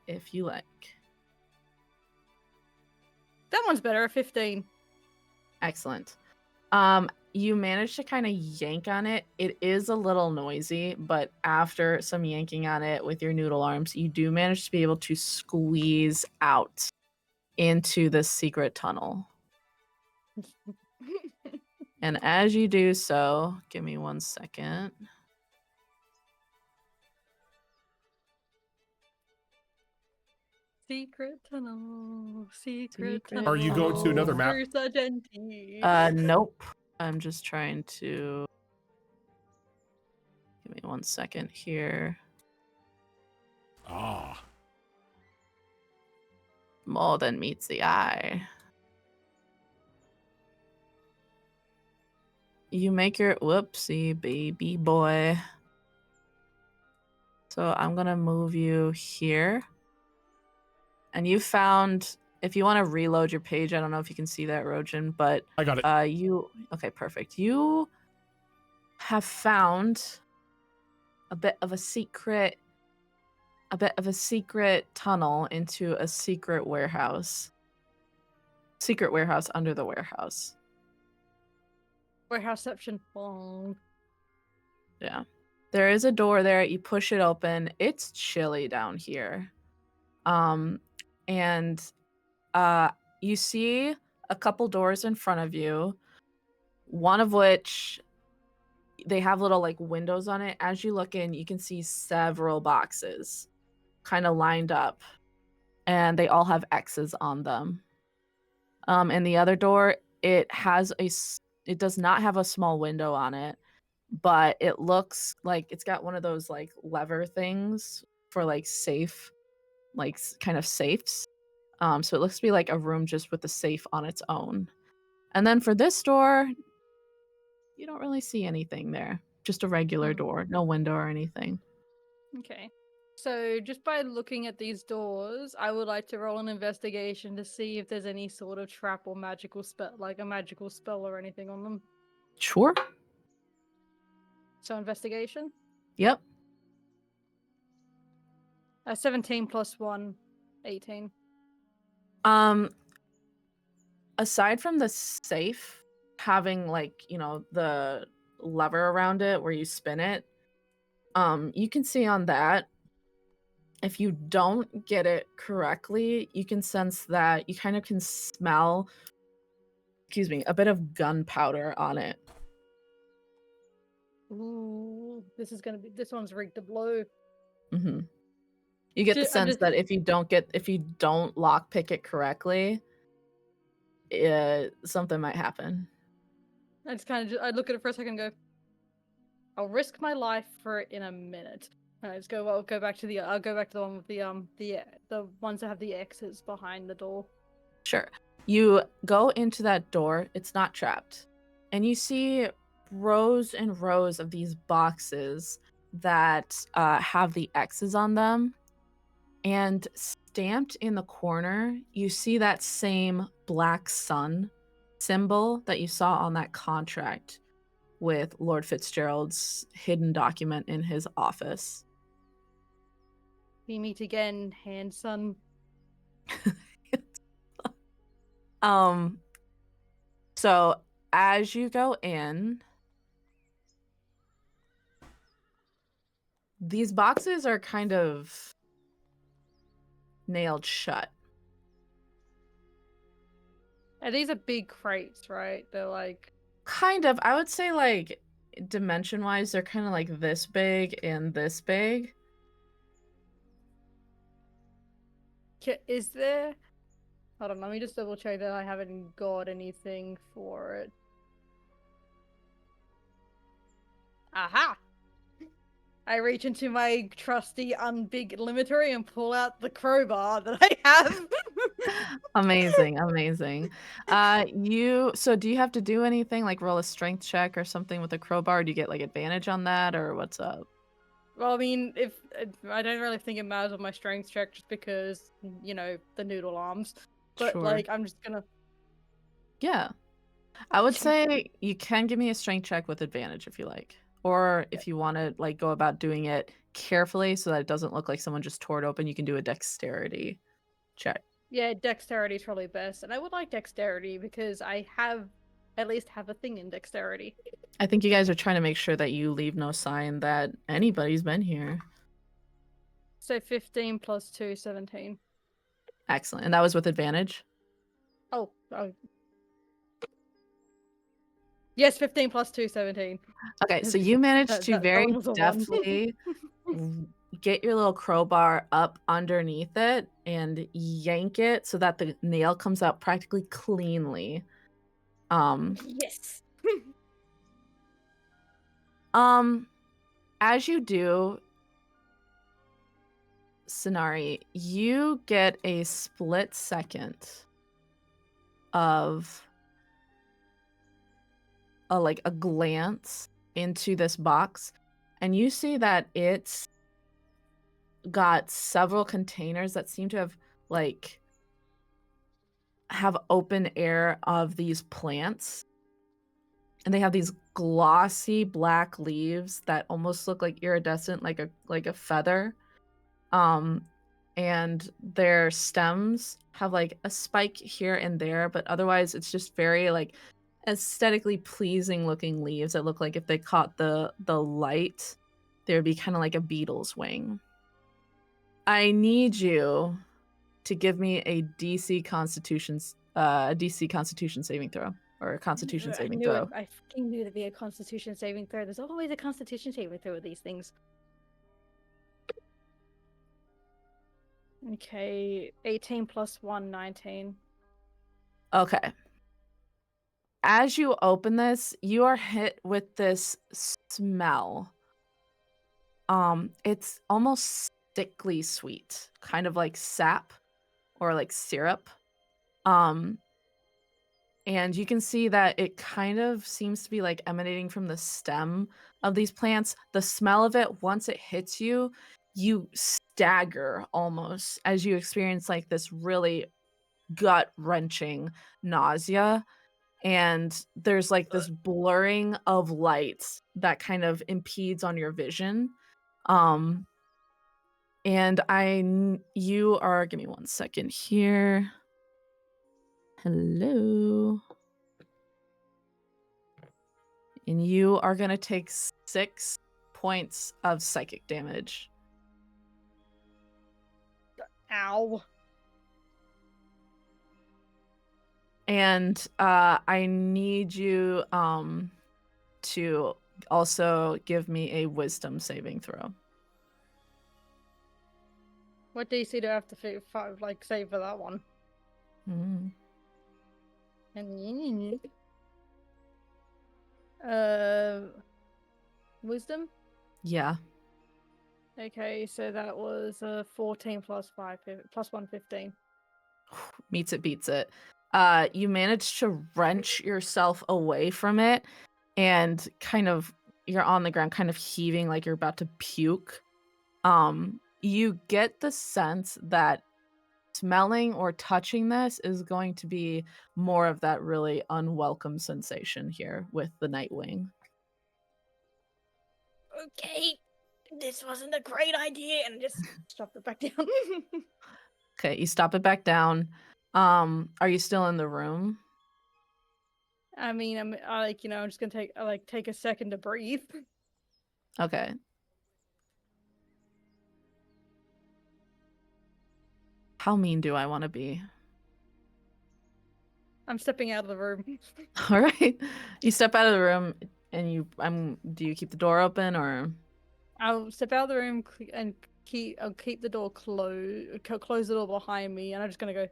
A: if you like.
E: that one's better, a 15.
A: Excellent. You managed to kind of yank on it. It is a little noisy, but after some yanking on it with your noodle arms, you do manage to be able to squeeze out into the secret tunnel. And as you do so, give me 1 second.
E: Secret tunnel, secret
A: Secret
E: tunnel.
B: Are you going to another map?
E: For Sargenty.
A: Nope. I'm just trying to. Give me 1 second here.
B: Ah.
A: More than meets the eye. You make your whoopsie baby boy. So I'm gonna move you here. And you found, if you want to reload your page, I don't know if you can see that, Rojan, but
B: I got it.
A: okay, perfect. You have found a bit of a secret tunnel into a secret warehouse. Secret warehouse under the warehouse.
E: Warehouseception. Bong.
A: Yeah. There is a door there. You push it open. It's chilly down here. And you see a couple doors in front of you, one of which they have little like windows on it. As you look in, you can see several boxes kind of lined up, and they all have X's on them. And the other door, it does not have a small window on it, but it looks like it's got one of those like lever things for like safe, like kind of safes. So it looks to be like a room just with a safe on its own. And then for this door, you don't really see anything there. Just a regular
E: Hmm.
A: door, no window or anything.
E: Okay. So just by looking at these doors, I would like to roll an investigation to see if there's any sort of trap or magical spell, like a magical spell or anything on them.
A: Sure.
E: So investigation.
A: Yep.
E: 17 plus 1, 18.
A: Um, aside from the safe having like, the lever around it where you spin it, you can see on that if you don't get it correctly, you can sense that you kind of can smell, excuse me, a bit of gunpowder on it.
E: Ooh, this one's rigged to blow.
A: Hmm. You get the
E: I'm
A: sense
E: just,
A: that if you don't lockpick it correctly, something might happen.
E: I just kind of, I look at it for a second and go, I'll risk my life for it in a minute. And I just go, well, I'll go back to the one with the ones that have the X's behind the door.
A: Sure. You go into that door, it's not trapped. And you see rows and rows of these boxes that have the X's on them. And stamped in the corner, you see that same black sun symbol that you saw on that contract with Lord Fitzgerald's hidden document in his office.
E: We meet again, handson.
A: So as you go in, these boxes are kind of nailed shut.
E: And these are big crates, right? They're like,
A: Kind of. I would say like dimension wise, they're kind of like this big and this big.
E: is there? Hold on, let me just double check that I haven't got anything for it. Aha! I reach into my trusty unbig limiter and pull out the crowbar that I have.
A: Amazing, amazing. Do you have to do anything like roll a strength check or something with a crowbar? Do you get like advantage on that or what's up?
E: Well, I mean, if I don't really think it matters on my strength check just because, the noodle arms. But
A: Sure.
E: like, I'm just gonna.
A: Yeah. I would say you can give me a strength check with advantage if you like. Or if you want to like go about doing it carefully so that it doesn't look like someone just tore it open, you can do a dexterity check.
E: Yeah, dexterity is probably best, and I would like dexterity because I at least have a thing in dexterity.
A: I think you guys are trying to make sure that you leave no sign that anybody's been here.
E: So 15 plus 2, 17.
A: Excellent. And that was with advantage?
E: Oh. Yes, 15 plus 2, 17.
A: Okay, so you managed to
E: That
A: very
E: one was a 1.
A: deftly get your little crowbar up underneath it and yank it so that the nail comes out practically cleanly.
E: Yes.
A: As you do, Sonari, you get a split second of a glance into this box, and you see that it's got several containers that seem to have open air of these plants, and they have these glossy black leaves that almost look like iridescent, like a feather. And their stems have like a spike here and there, but otherwise it's just very like aesthetically pleasing looking leaves that look like if they caught the light, there would be kind of like a beetle's wing. I need you to give me a DC Constitution saving throw or a Constitution
E: I
A: saving
E: knew it.
A: throw.
E: I fucking knew there'd be a Constitution saving throw. There's always a Constitution saving throw with these things. Okay, 18 plus 1, 19.
A: Okay. As you open this, you are hit with this smell. It's almost sickly sweet, kind of like sap. or like syrup. Um, and you can see that it kind of seems to be like emanating from the stem of these plants. The smell of it, once it hits you, you stagger almost as you experience like this really gut wrenching nausea. And there's like this blurring of lights that kind of impedes on your vision. Um, and you are, give me 1 second here. Hello. And you are going to take 6 points of psychic damage.
E: Ow.
A: And I need you to also give me a wisdom saving throw.
E: What DC do I have to like save for that one?
A: Mm.
E: Wisdom?
A: Yeah.
E: Okay, so that was 14 plus 5 plus 1 15.
A: Meets it, beats it. You manage to wrench yourself away from it and kind of you're on the ground kind of heaving like you're about to puke. You get the sense that smelling or touching this is going to be more of that really unwelcome sensation here with the Nightwing.
E: Okay, this wasn't a great idea, and just stop it back down.
A: Okay, you stop it back down. Are you still in the room?
E: I mean, I'm I'm just gonna take a second to breathe.
A: Okay. How mean do I want to be?
E: I'm stepping out of the room.
A: All right. You step out of the room and do you keep the door open or?
E: I'll step out of the room and I'll keep the door closed, close the door behind me, and I'm just gonna go.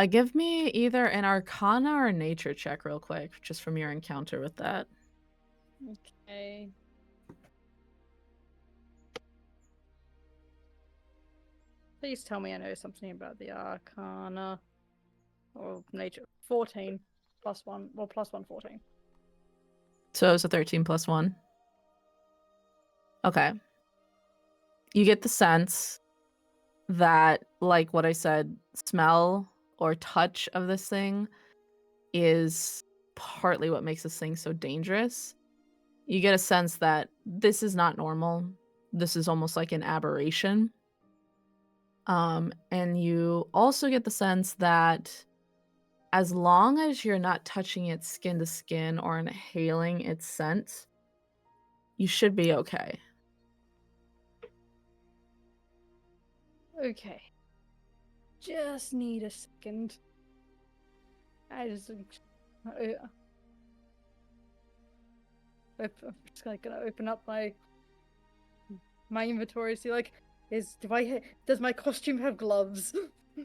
A: Give me either an Arcana or a Nature check real quick, just from your encounter with that.
E: Okay. Please tell me I know something about the Arcana or Nature. 14 plus 1. Well, plus 1, 14.
A: So it was a 13 plus 1. Okay. You get the sense that, like what I said, smell or touch of this thing is partly what makes this thing so dangerous. You get a sense that this is not normal. This is almost like an aberration. And you also get the sense that as long as you're not touching it skin to skin or inhaling its scent, you should be okay.
E: Okay. Just need a second. I'm just gonna open up my inventory. See, like, does my costume have gloves?
A: I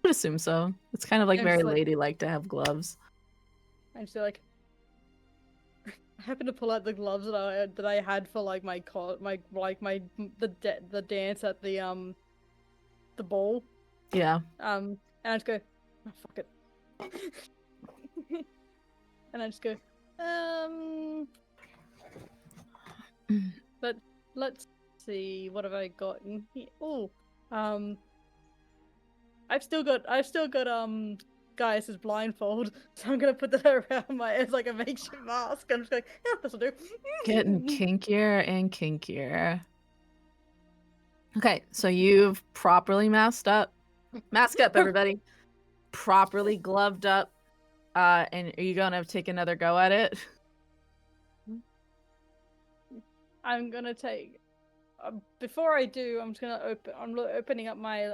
A: would assume so. It's kind of like
E: I'm
A: very
E: just like-
A: ladylike to have gloves.
E: I'm just like, I happen to pull out the gloves that I had for like the dance at the ball.
A: Yeah.
E: And I just go, oh, fuck it. And I just go, but let's see, what have I got in here? Oh, I've still got Gaius's blindfold, so I'm gonna put that around as like a makeshift mask. I'm just like, yeah, this'll do.
A: Getting kinkier and kinkier. Okay, so you've properly masked up. Mask up, everybody. Properly gloved up. And are you gonna take another go at it?
E: I'm gonna take. Before I do, I'm just gonna opening up my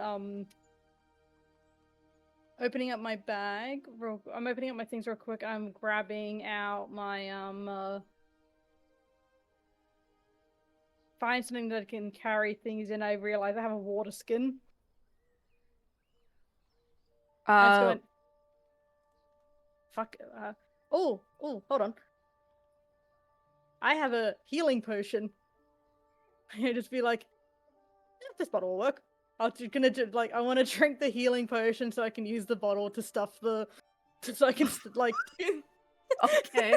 E: opening up my bag. I'm opening up my things real quick. I'm grabbing out my find something that can carry things in. I realize I have a water skin. I'm just going. Fuck. Oh, hold on. I have a healing potion. I just be like, This bottle will work. I'm just gonna do, like, I want to drink the healing potion so I can use the bottle to stuff the, so I can like.
A: Okay.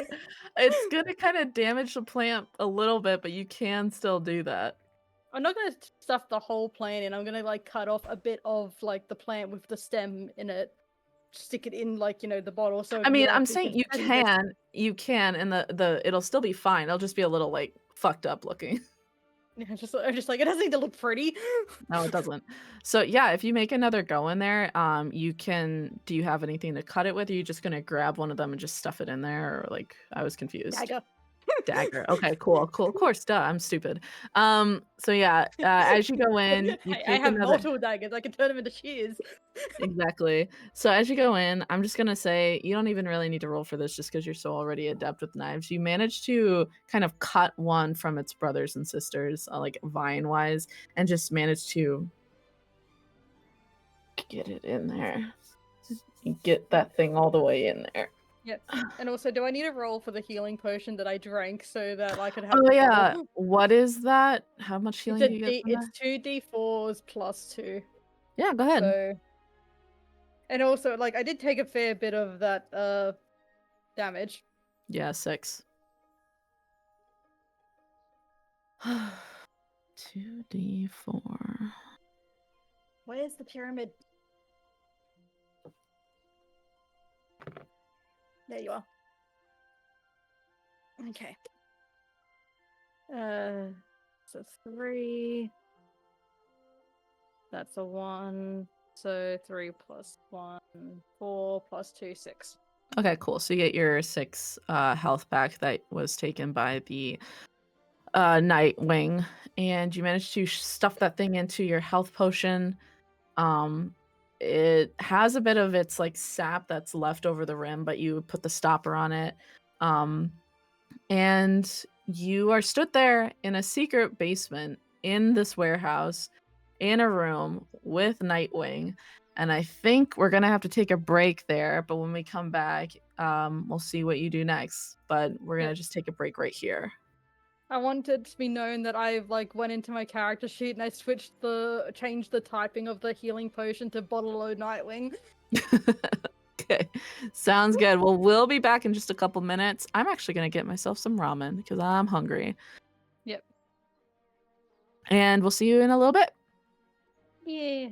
A: It's gonna kind of damage the plant a little bit, but you can still do that.
E: I'm not gonna stuff the whole plant in. I'm gonna like cut off a bit of like the plant with the stem in it, stick it in like the bottle. So
A: I
E: it'd be
A: mean,
E: like
A: I'm
E: we
A: saying
E: can
A: you can, and the it'll still be fine. It'll just be a little like fucked up looking.
E: Yeah, I'm just like it doesn't need to look pretty.
A: No, it doesn't. So yeah, if you make another go in there, you can. Do you have anything to cut it with? Or are you just gonna grab one of them and just stuff it in there? Or like, I was confused.
E: Dagger.
A: Dagger. Okay, cool, cool. Of course, duh. I'm stupid. So yeah, as you go in, you
E: I
A: take
E: have
A: another.
E: multiple daggers. I can turn them into shears.
A: Exactly. So as you go in, I'm just gonna say you don't even really need to roll for this just because you're so already adept with knives. You manage to kind of cut one from its brothers and sisters, like vine wise, and just manage to get it in there. You get that thing all the way in there.
E: Yep. And also, do I need a roll for the healing potion that I drank so that I could have
A: Oh
E: the
A: yeah.
E: bottle?
A: What is that? How much
E: It's
A: healing
E: a
A: do you get
E: D.
A: from
E: It's
A: that?
E: 2d4s plus 2.
A: Yeah, go ahead.
E: So, and also, like, I did take a fair bit of that damage.
A: Yeah, 6. 2d4.
E: Where's the pyramid? There you are. Okay. So 3. That's a 1. So 3 plus 1, 4 plus 2, 6.
A: Okay, cool. So you get your 6 health back that was taken by the Nightwing, and you managed to stuff that thing into your health potion. It has a bit of its like sap that's left over the rim, but you put the stopper on it. And you are stood there in a secret basement in this warehouse in a room with Nightwing. And I think we're gonna have to take a break there, but when we come back, we'll see what you do next. But we're gonna just take a break right here.
E: I wanted to be known that I've like went into my character sheet and I changed the typing of the healing potion to bottle o Nightwing.
A: Okay, sounds good. Well, we'll be back in just a couple minutes. I'm actually gonna get myself some ramen because I'm hungry.
E: Yep.
A: And we'll see you in a little bit.
E: Yeah.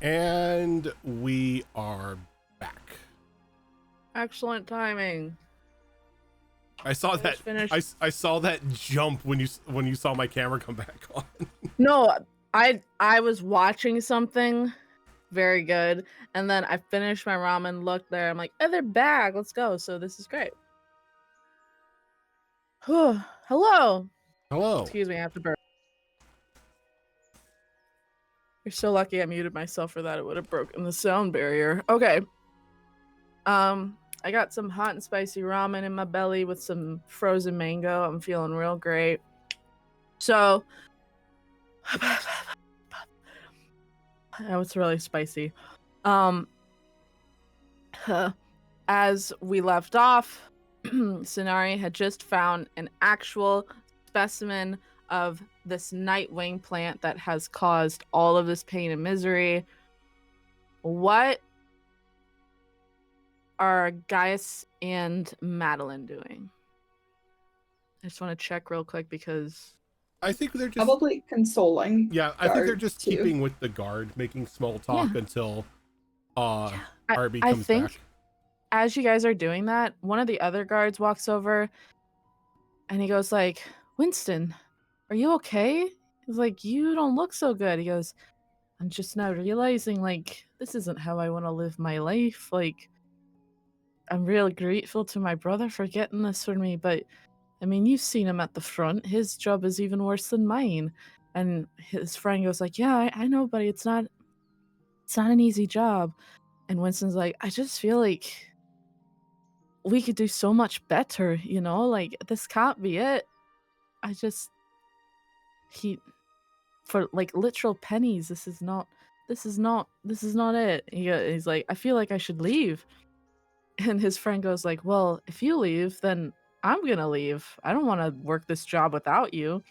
B: And we are back.
A: Excellent timing.
B: I saw that.
A: Finished.
B: I saw that jump when you saw my camera come back on.
A: No, I was watching something very good, and then I finished my ramen. Looked there. I'm like, oh, they're back. Let's go. So this is great. Hello.
B: Hello.
A: Excuse me. I have to burp. You're so lucky I muted myself for that. It would have broken the sound barrier. Okay. I got some hot and spicy ramen in my belly with some frozen mango. I'm feeling real great. So, oh, it's really spicy. As we left off, Sonari had just found an actual specimen of this nightwing plant that has caused all of this pain and misery. What are Gaius and Madeline doing? I just want to check real quick because
B: I think they're just
D: probably consoling.
B: Yeah, I think they're just
D: too.
B: keeping with the guard, making small talk until Arby
A: I
B: comes
A: think
B: back.
A: as you guys are doing that, one of the other guards walks over and he goes like, Winston, are you okay? He's like, you don't look so good. He goes, I'm just now realizing, like, this isn't how I want to live my life. Like, I'm really grateful to my brother for getting this for me, but I mean, you've seen him at the front. His job is even worse than mine. And his friend goes like, yeah, I know, buddy. It's not an easy job. And Winston's like, I just feel like we could do so much better, you know? Like, this can't be it. For like literal pennies, this is not it. He's like, I feel like I should leave. And his friend goes like, well, if you leave, then I'm gonna leave. I don't want to work this job without you.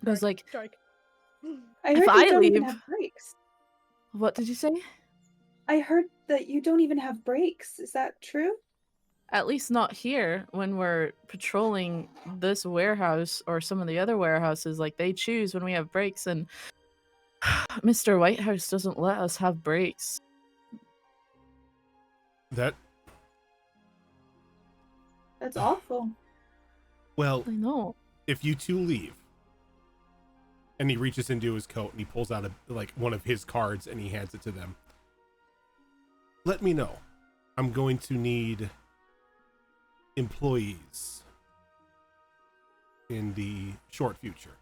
A: I was like,
D: I heard
A: if
D: you
A: I
D: don't even
A: leave-
D: have breaks.
A: what did you say?
D: I heard that you don't even have breaks. Is that true?
A: At least not here when we're patrolling this warehouse or some of the other warehouses. Like, they choose when we have breaks, and Mr. Whitehouse doesn't let us have breaks.
B: That
D: That's awful.
B: well,
A: I know.
B: if you two leave, and he reaches into his coat and he pulls out one of his cards and he hands it to them. Let me know. I'm going to need employees in the short future.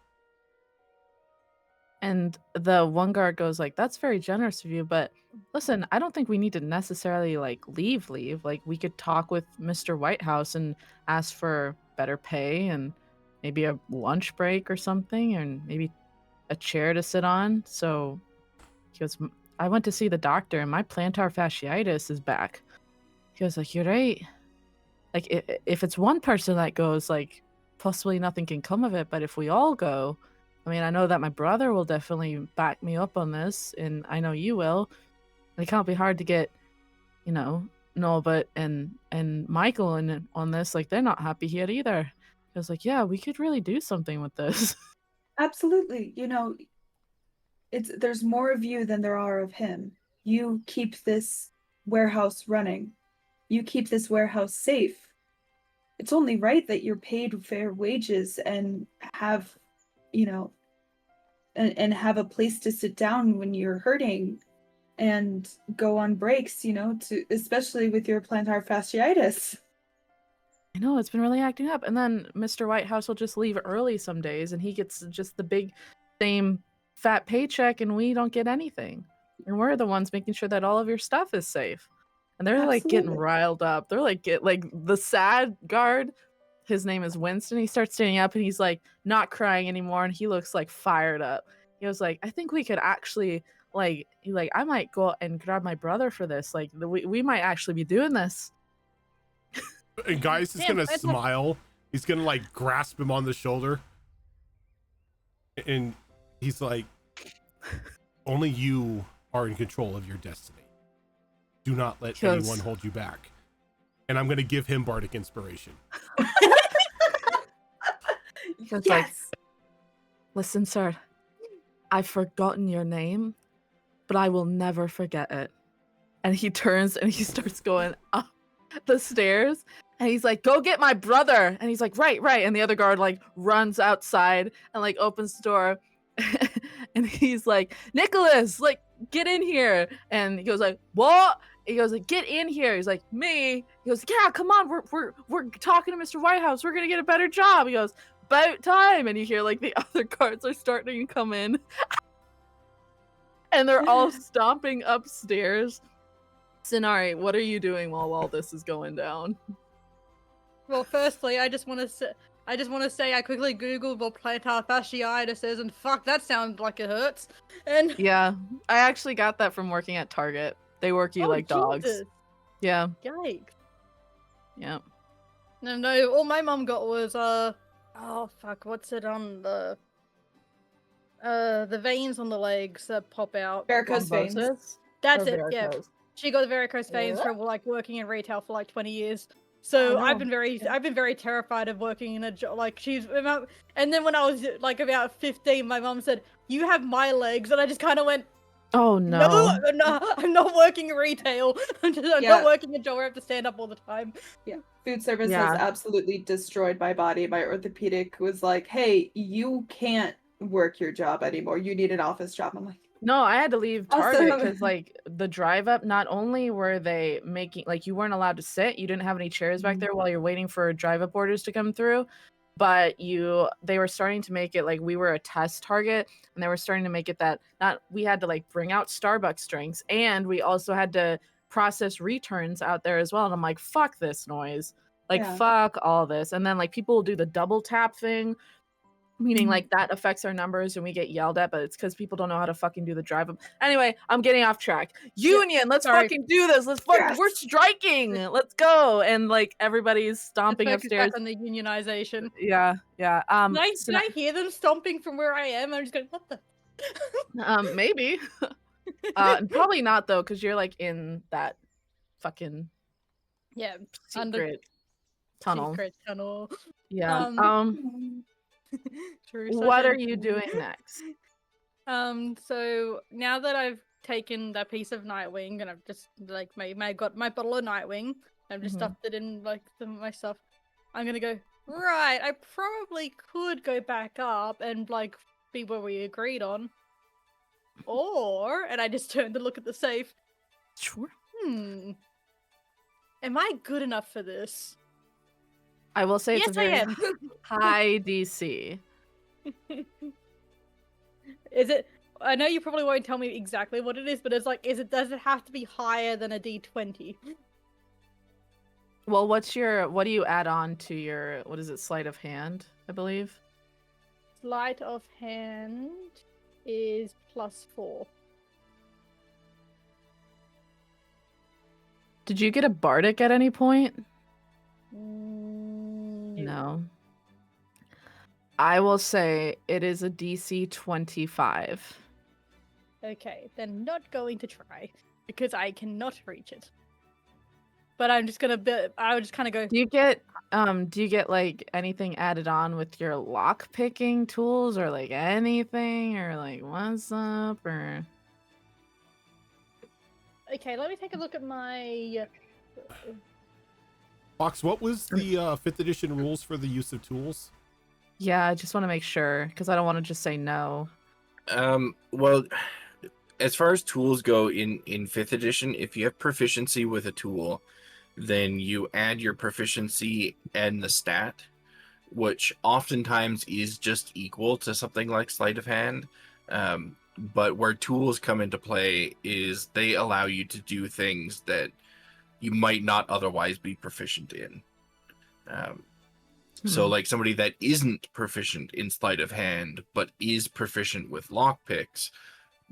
A: And the one guard goes like, that's very generous of you, but listen, I don't think we need to necessarily like leave. Like, we could talk with Mr. Whitehouse and ask for better pay and maybe a lunch break or something, and maybe a chair to sit on. So he goes, I went to see the doctor and my plantar fasciitis is back. He goes like, you're right. Like, if it's one person that goes, like, possibly nothing can come of it, but if we all go, I mean, I know that my brother will definitely back me up on this, and I know you will. And it can't be hard to get, you know, Norbert and Michael on this. Like, they're not happy here either. I was like, yeah, we could really do something with this.
D: Absolutely. You know, there's more of you than there are of him. You keep this warehouse running. You keep this warehouse safe. It's only right that you're paid fair wages and have, you know, and have a place to sit down when you're hurting and go on breaks, you know, especially with your plantar fasciitis.
A: I know, it's been really acting up. And then Mr. Whitehouse will just leave early some days, and he gets just the big, same fat paycheck, and we don't get anything. And we're the ones making sure that all of your stuff is safe. And they're like getting
D: Absolutely.
A: riled up. They're like, the sad guard, his name is Winston. He starts standing up and he's like not crying anymore, and he looks like fired up. He was like, I think we could actually I might go and grab my brother for this. Like, we might actually be doing this.
B: And Gaius is gonna smile. He's gonna like grasp him on the shoulder, and he's like, only you are in control of your destiny. Do not let anyone hold you back. And I'm gonna give him bardic inspiration.
A: Yes. Like, listen, sir, I've forgotten your name, but I will never forget it. And he turns and he starts going up the stairs and he's like, go get my brother. And he's like, right. And the other guard like runs outside and like opens the door. And he's like, Nicholas, like, get in here. And he goes like, what? He goes like, get in here. He's like, me. He goes, yeah, come on. We're talking to Mr. Whitehouse. We're gonna get a better job. He goes, about time. And you hear like the other guards are starting to come in. And they're all stomping upstairs. Sinari, what are you doing while all this is going down?
E: Well, firstly, I just want to say I quickly googled what plantar fasciitis is, and fuck, that sounds like it hurts. And
A: Yeah, I actually got that from working at Target. They work you like dogs.
E: Jesus.
A: Yeah.
E: Yikes.
A: Yeah.
E: No, all my mum got was oh fuck, what's it on the veins on the legs that pop out.
D: Varicose veins.
A: Thrombosis?
E: That's
A: Or
E: it. Yeah,
A: varicose?
E: she got varicose veins from like working in retail for like 20 years. So
A: Oh,
E: I've
A: no.
E: been very terrified of working in a job. Like and then when I was like about 15, my mum said, "You have my legs," and I just kind of went,
A: Oh
E: "No,
A: no.
E: I'm not working in retail. I'm
D: Yeah.
E: not working a job where I have to stand up all the time."
D: Food service
A: Yeah.
D: has absolutely destroyed my body. My orthopedic was like, hey, you can't work your job anymore. You need an office job. I'm like,
A: No, I had to leave Target
D: Awesome.
A: because like the drive up, not only were they making like you weren't allowed to sit, you didn't have any chairs back
D: Mhm.
A: there while you're waiting for drive up orders to come through, but they were starting to make it like we were a test Target, and they were starting to make it that not we had to like bring out Starbucks drinks, and we also had to process returns out there as well. And I'm like, fuck this noise. Like
D: Yeah.
A: fuck all this. And then like people will do the double tap thing, meaning
D: Mhm.
A: like that affects our numbers and we get yelled at, but it's because people don't know how to fucking do the drive up. Anyway, I'm getting off track. Union, let's
E: sorry.
A: fucking do this. We're
D: Yes.
A: striking. Let's go. And like everybody's stomping
E: Let's focus
A: upstairs.
E: back on the unionization.
A: Yeah.
E: Can
A: So
E: I hear them stomping from where I am? I'm just going, what the?
A: maybe. Probably not though, because you're like in that fucking
E: Yeah,
A: secret tunnel.
E: secret tunnel.
A: Yeah.
E: True.
A: What are
E: Sargenty.
A: you doing next?
E: So now that I've taken that piece of Nightwing and I've just like got my bottle of Nightwing, I've just
A: Mhm.
E: stuffed it in like my stuff. I'm gonna go, right, I probably could go back up and like be where we agreed on. And I just turned to look at the safe.
A: Sure.
E: Am I good enough for this?
A: I will say it's
E: Yes,
A: a
E: I
A: very
E: am.
A: high DC.
E: Is it? I know you probably won't tell me exactly what it is, but it's like, does it have to be higher than a D20?
A: Well, what do you add on to your, what is it, sleight of hand, I believe?
E: Sleight of hand is +4.
A: Did you get a bardic at any point?
E: No.
A: No. I will say it is a DC 25.
E: Okay, then not going to try because I cannot reach it. But I'm just gonna I would just kind of go.
A: Do you get like anything added on with your lock picking tools or like anything or like what's up or
E: Okay, let me take a look at my.
B: Fox, what was the 5th edition rules for the use of tools?
A: Yeah, I just want to make sure because I don't want to just say no.
C: Well, as far as tools go in 5th edition, if you have proficiency with a tool, then you add your proficiency and the stat, which oftentimes is just equal to something like sleight of hand. But where tools come into play is they allow you to do things that you might not otherwise be proficient in. So like somebody that isn't proficient in sleight of hand, but is proficient with lock picks,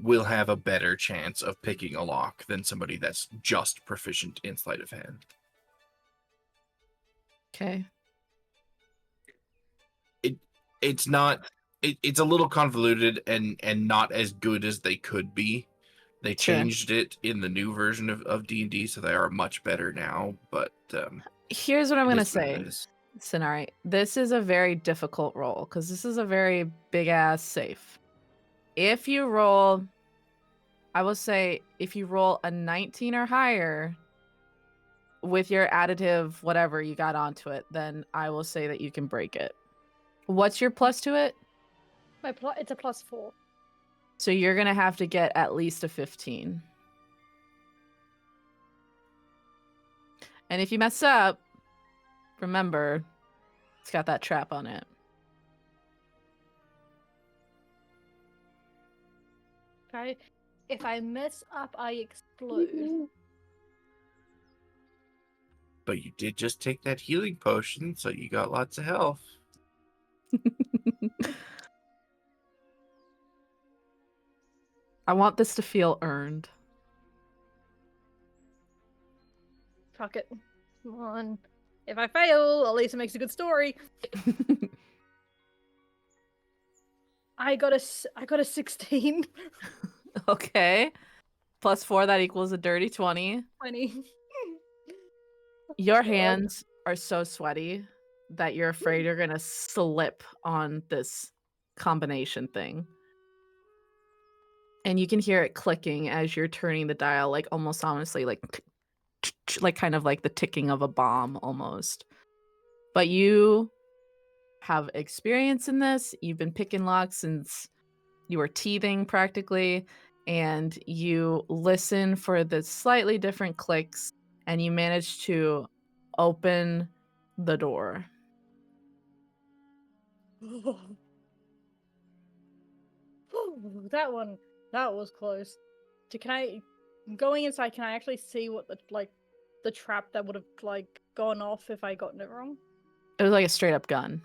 C: will have a better chance of picking a lock than somebody that's just proficient in sleight of hand.
A: Okay.
C: It's not. It's a little convoluted and not as good as they could be. They
A: Sure.
C: changed it in the new version of D&D, so they are much better now. But
A: Here's what I'm
C: it
A: gonna
C: is what it
A: say.
C: is.
A: Sonari, this is a very difficult roll because this is a very big ass safe. If you roll I will say if you roll a 19 or higher with your additive, whatever you got onto it, then I will say that you can break it. What's your plus to it?
E: It's a +4.
A: So you're going to have to get at least a 15. And if you mess up, remember, it's got that trap on it.
E: If I mess up, I explode.
C: But you did just take that healing potion, so you got lots of health.
A: I want this to feel earned.
E: Fuck it. Come on. If I fail, at least it makes a good story. I got a 16.
A: Okay. +4, that equals a dirty 20.
E: 20.
A: Your
E: God.
A: hands are so sweaty that you're afraid you're gonna slip on this combination thing. And you can hear it clicking as you're turning the dial, like almost honestly, like kind of like the ticking of a bomb almost. But you have experience in this. You've been picking locks since you were teething practically, and you listen for the slightly different clicks, and you manage to open the door.
E: That was close. Going inside, can I actually see what the trap that would have gone off if I gotten it wrong?
A: It was like a straight up gun.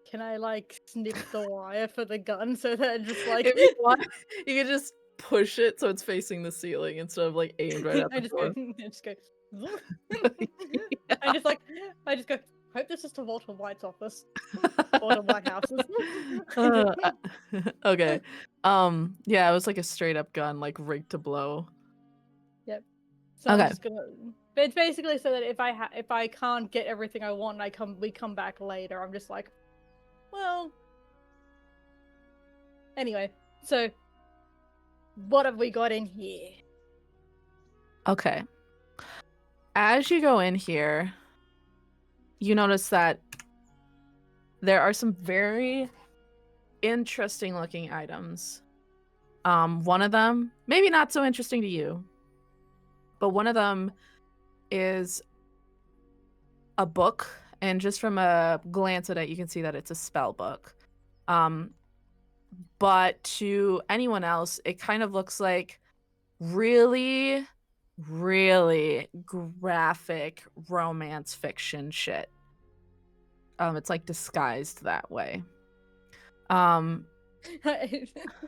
E: Can I snip the wire for the gun so that it just
A: If you want, you can just push it so it's facing the ceiling instead of aimed right at the door.
E: I just go
A: Yeah.
E: I just go, hope this is to Walter White's office. Or the White House's.
A: Okay. Yeah, it was like a straight up gun, rigged to blow.
E: Yep. So
A: Okay.
E: I'm just gonna. But it's basically so that if I can't get everything I want and we come back later, I'm just like, well. Anyway, so what have we got in here?
A: Okay. As you go in here, you notice that there are some very interesting looking items. One of them, maybe not so interesting to you, but one of them is a book, and just from a glance at it, you can see that it's a spell book. But to anyone else, it kind of looks like really, really graphic romance fiction shit. It's disguised that way.
E: I'm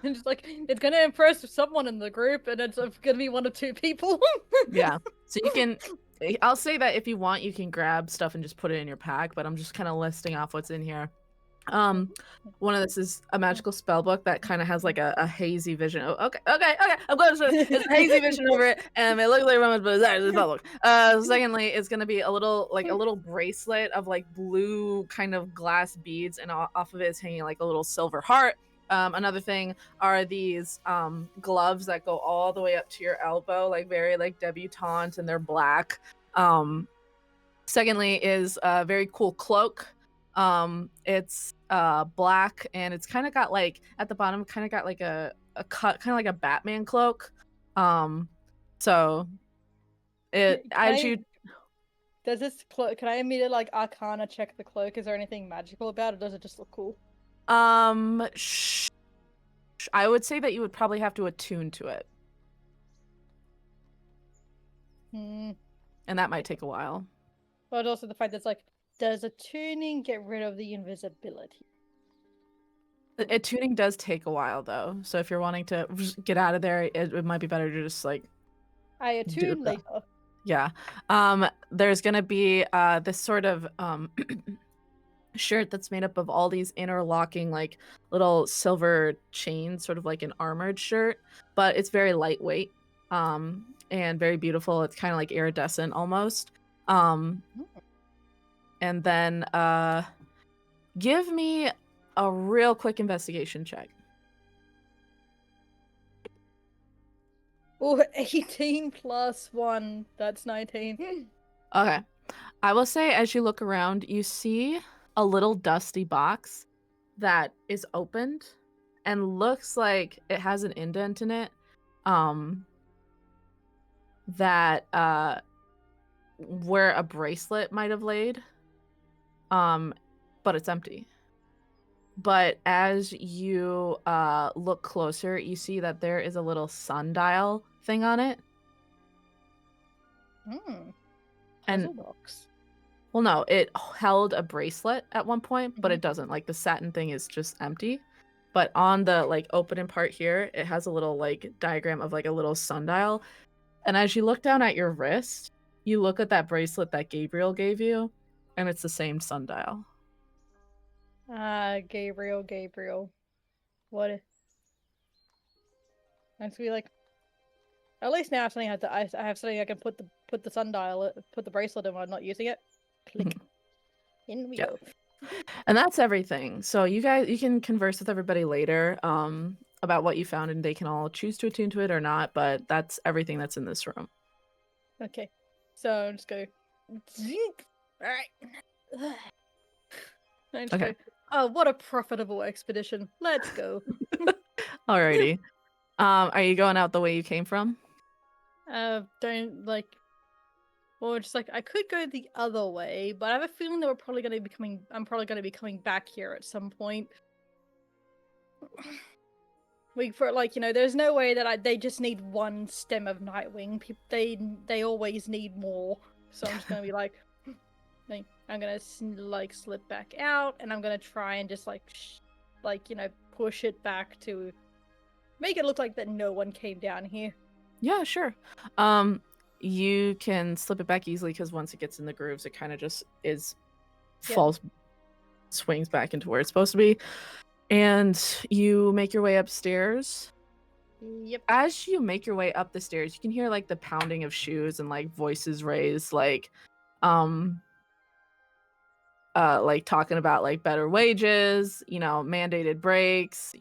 E: just it's gonna impress someone in the group, and it's gonna be one of two people.
A: Yeah. So you can, I'll say that if you want, you can grab stuff and just put it in your pack, but I'm just kind of listing off what's in here. One of this is a magical spell book that kind of has a hazy vision. Oh, okay. I'm going to it's a hazy vision over it, and it looks like romance, but it's actually a spell book. Secondly, it's gonna be a little bracelet of blue kind of glass beads, and off of it is hanging a little silver heart. Another thing are these gloves that go all the way up to your elbow, very debutante, and they're black. Secondly is a very cool cloak. It's black, and it's kind of got at the bottom kind of got a cut, kind of like a Batman cloak. So it
E: does this cloak, can I immediately arcana check the cloak? Is there anything magical about it, or does it just look cool?
A: I would say that you would probably have to attune to it. And that might take a while.
E: But also the fact that does attuning get rid of the invisibility?
A: Attuning does take a while, though. So if you're wanting to get out of there, it might be better to just
E: I attune later.
A: Yeah. There's gonna be this sort of shirt that's made up of all these interlocking little silver chains, sort of like an armored shirt, but it's very lightweight and very beautiful. It's kind of iridescent almost. And then give me a real quick investigation check.
E: Oh, 18 plus 1. That's 19.
A: Okay. I will say, as you look around, you see a little dusty box that is opened and looks like it has an indent in it. That where a bracelet might have laid. But it's empty. But as you look closer, you see that there is a little sundial thing on it.
E: Hmm.
A: And
E: Puzzle box.
A: well, no, it held a bracelet at one point, but
E: Mhm.
A: it doesn't. Like the satin thing is just empty. But on the like opening part here, it has a little like diagram of like a little sundial. And as you look down at your wrist, you look at that bracelet that Gabriel gave you, and it's the same sundial.
E: Gabriel. What? I'm to be like. At least now I have something I have something I can put the sundial, put the bracelet in while I'm not using it. Click. In we
A: Yeah.
E: go.
A: And that's everything. So you can converse with everybody later about what you found, and they can all choose to attune to it or not, but that's everything that's in this room.
E: Okay. So I'm just go. Zink. Alright. I just
A: Okay.
E: go. Oh, what a profitable expedition. Let's go.
A: Alrighty. Are you going out the way you came from?
E: Don't like. Or just like I could go the other way, but I have a feeling that we're probably going to be coming. I'm probably going to be coming back here at some point. For like there's no way that they just need one stem of Nightwing. They always need more. So I'm just going to be like, I'm going to like slip back out, and I'm going to try and just push it back to make it look like that no one came down here.
A: Yeah, sure. You can slip it back easily because once it gets in the grooves, it kind of just swings back into where it's supposed to be. And you make your way upstairs.
E: Yep.
A: As you make your way up the stairs, you can hear like the pounding of shoes and like voices raised, like talking about like better wages, mandated breaks,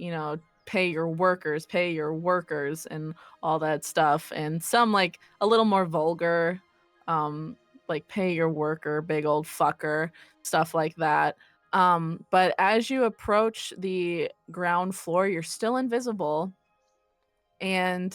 A: pay your workers and all that stuff. And some like a little more vulgar, like pay your worker, big old fucker, stuff like that. But as you approach the ground floor, you're still invisible. And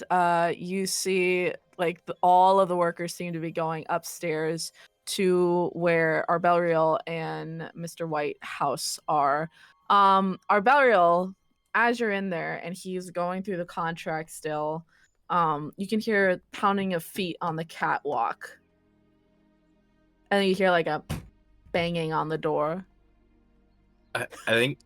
A: you see like all of the workers seem to be going upstairs to where Arbelriel and Mr. Whitehouse are. Arbelriel, as you're in there and he's going through the contract still, you can hear pounding of feet on the catwalk. And then you hear like a banging on the door.
C: I think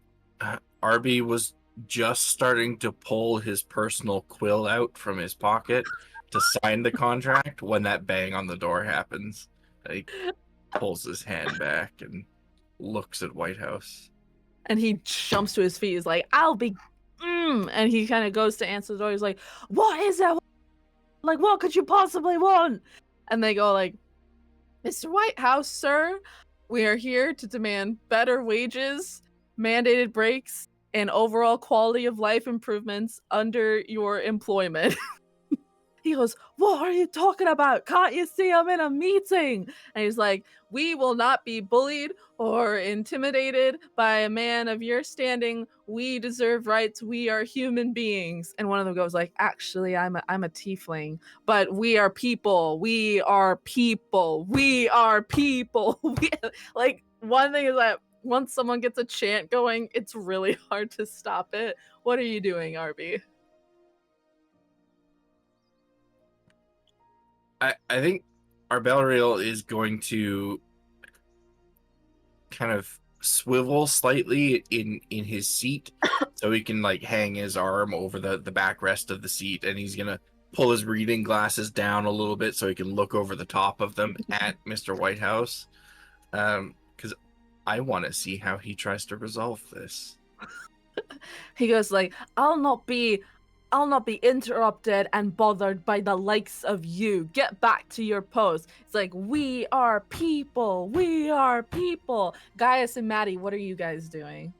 C: Arby was just starting to pull his personal quill out from his pocket to sign the contract when that bang on the door happens. He pulls his hand back and looks at Whitehouse.
A: And he jumps to his feet. He's like, I'll be... And he kind of goes to answer the door. He's like, what is that? Like, what could you possibly want? And they go like, Mr. Whitehouse, sir, we are here to demand better wages, mandated breaks, and overall quality of life improvements under your employment. He goes, what are you talking about? Can't you see I'm in a meeting? And he's like, we will not be bullied or intimidated by a man of your standing. We deserve rights. We are human beings. And one of them goes like, actually, I'm a tiefling, but we are people. We are people. We are people. Like, one thing is that once someone gets a chant going, it's really hard to stop it. What are you doing, Arby?
C: I think Arbelriel is going to kind of swivel slightly in his seat so he can like hang his arm over the backrest of the seat, and he's gonna pull his reading glasses down a little bit so he can look over the top of them at Mr. Whitehouse, because I want to see how he tries to resolve this.
A: He goes like, I'll not be interrupted and bothered by the likes of you. Get back to your post. It's like, we are people. We are people. Gaius and Maddie, what are you guys doing?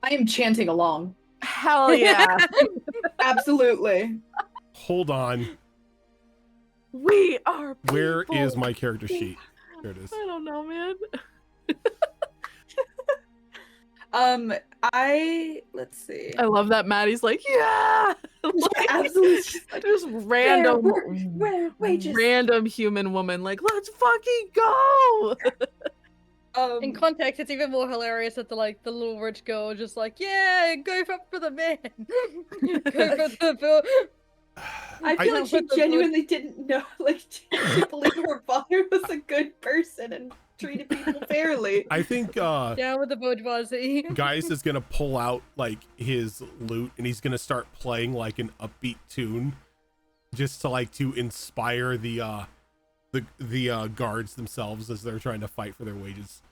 D: I am chanting along.
A: Hell yeah.
D: Absolutely.
B: Hold on.
A: We are people.
B: Where is my character sheet? There it is.
A: I don't know, man.
D: Let's see.
A: I love that Maddie's like, yeah!
D: Yeah, absolutely. Just like,
A: Just random,
D: where wages?
A: random human woman like, let's fucking go!
E: In context, it's even more hilarious that the little rich girl just like, yeah, go for the man. Go for the
D: I feel like she genuinely didn't know, like, didn't believe her father was a good person and treated people fairly.
B: I think
E: down with the bourgeoisie.
B: Gaius is gonna pull out like his lute and he's gonna start playing like an upbeat tune, just to inspire the guards themselves as they're trying to fight for their wages.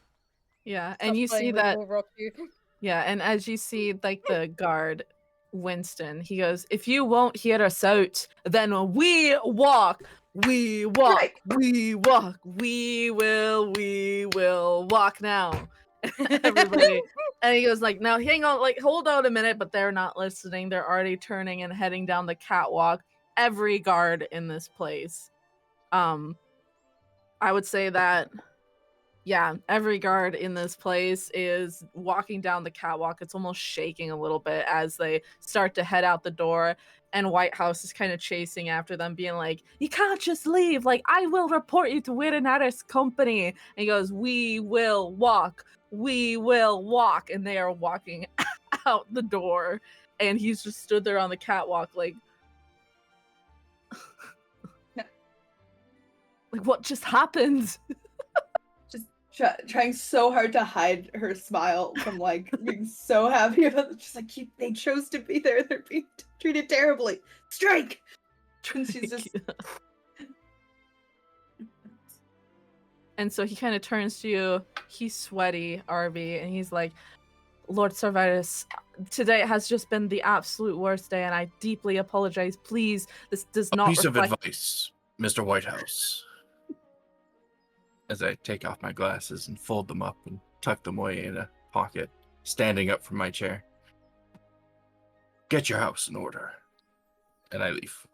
A: Yeah, and you see that.
E: Rock you.
A: Yeah, and as you see, like, the guard, Winston, he goes, if you won't hear us out, then we walk. We walk.
D: Right.
A: We walk. We will walk now. Everybody. And he goes like, now hang on, like, hold on a minute, but they're not listening. They're already turning and heading down the catwalk. Every guard in this place. I would say that, yeah, every guard in this place is walking down the catwalk. It's almost shaking a little bit as they start to head out the door. And White House is kind of chasing after them, being like, you can't just leave. Like, I will report you to Wirinata's company. And he goes, we will walk. We will walk. And they are walking out the door. And he's just stood there on the catwalk like, like, what just happened?
D: Trying so hard to hide her smile from like being so happy about it. Just like they chose to be there. They're being treated terribly. Strike! And she's just.
A: And so he kind of turns to you. He's sweaty, Arby, and he's like, Lord Servetus, today has just been the absolute worst day, and I deeply apologize. Please, this does not
C: piece
A: reflect.
C: of advice, Mr. Whitehouse. As I take off my glasses and fold them up and tuck them away in a pocket, standing up from my chair. Get your house in order. And I leave.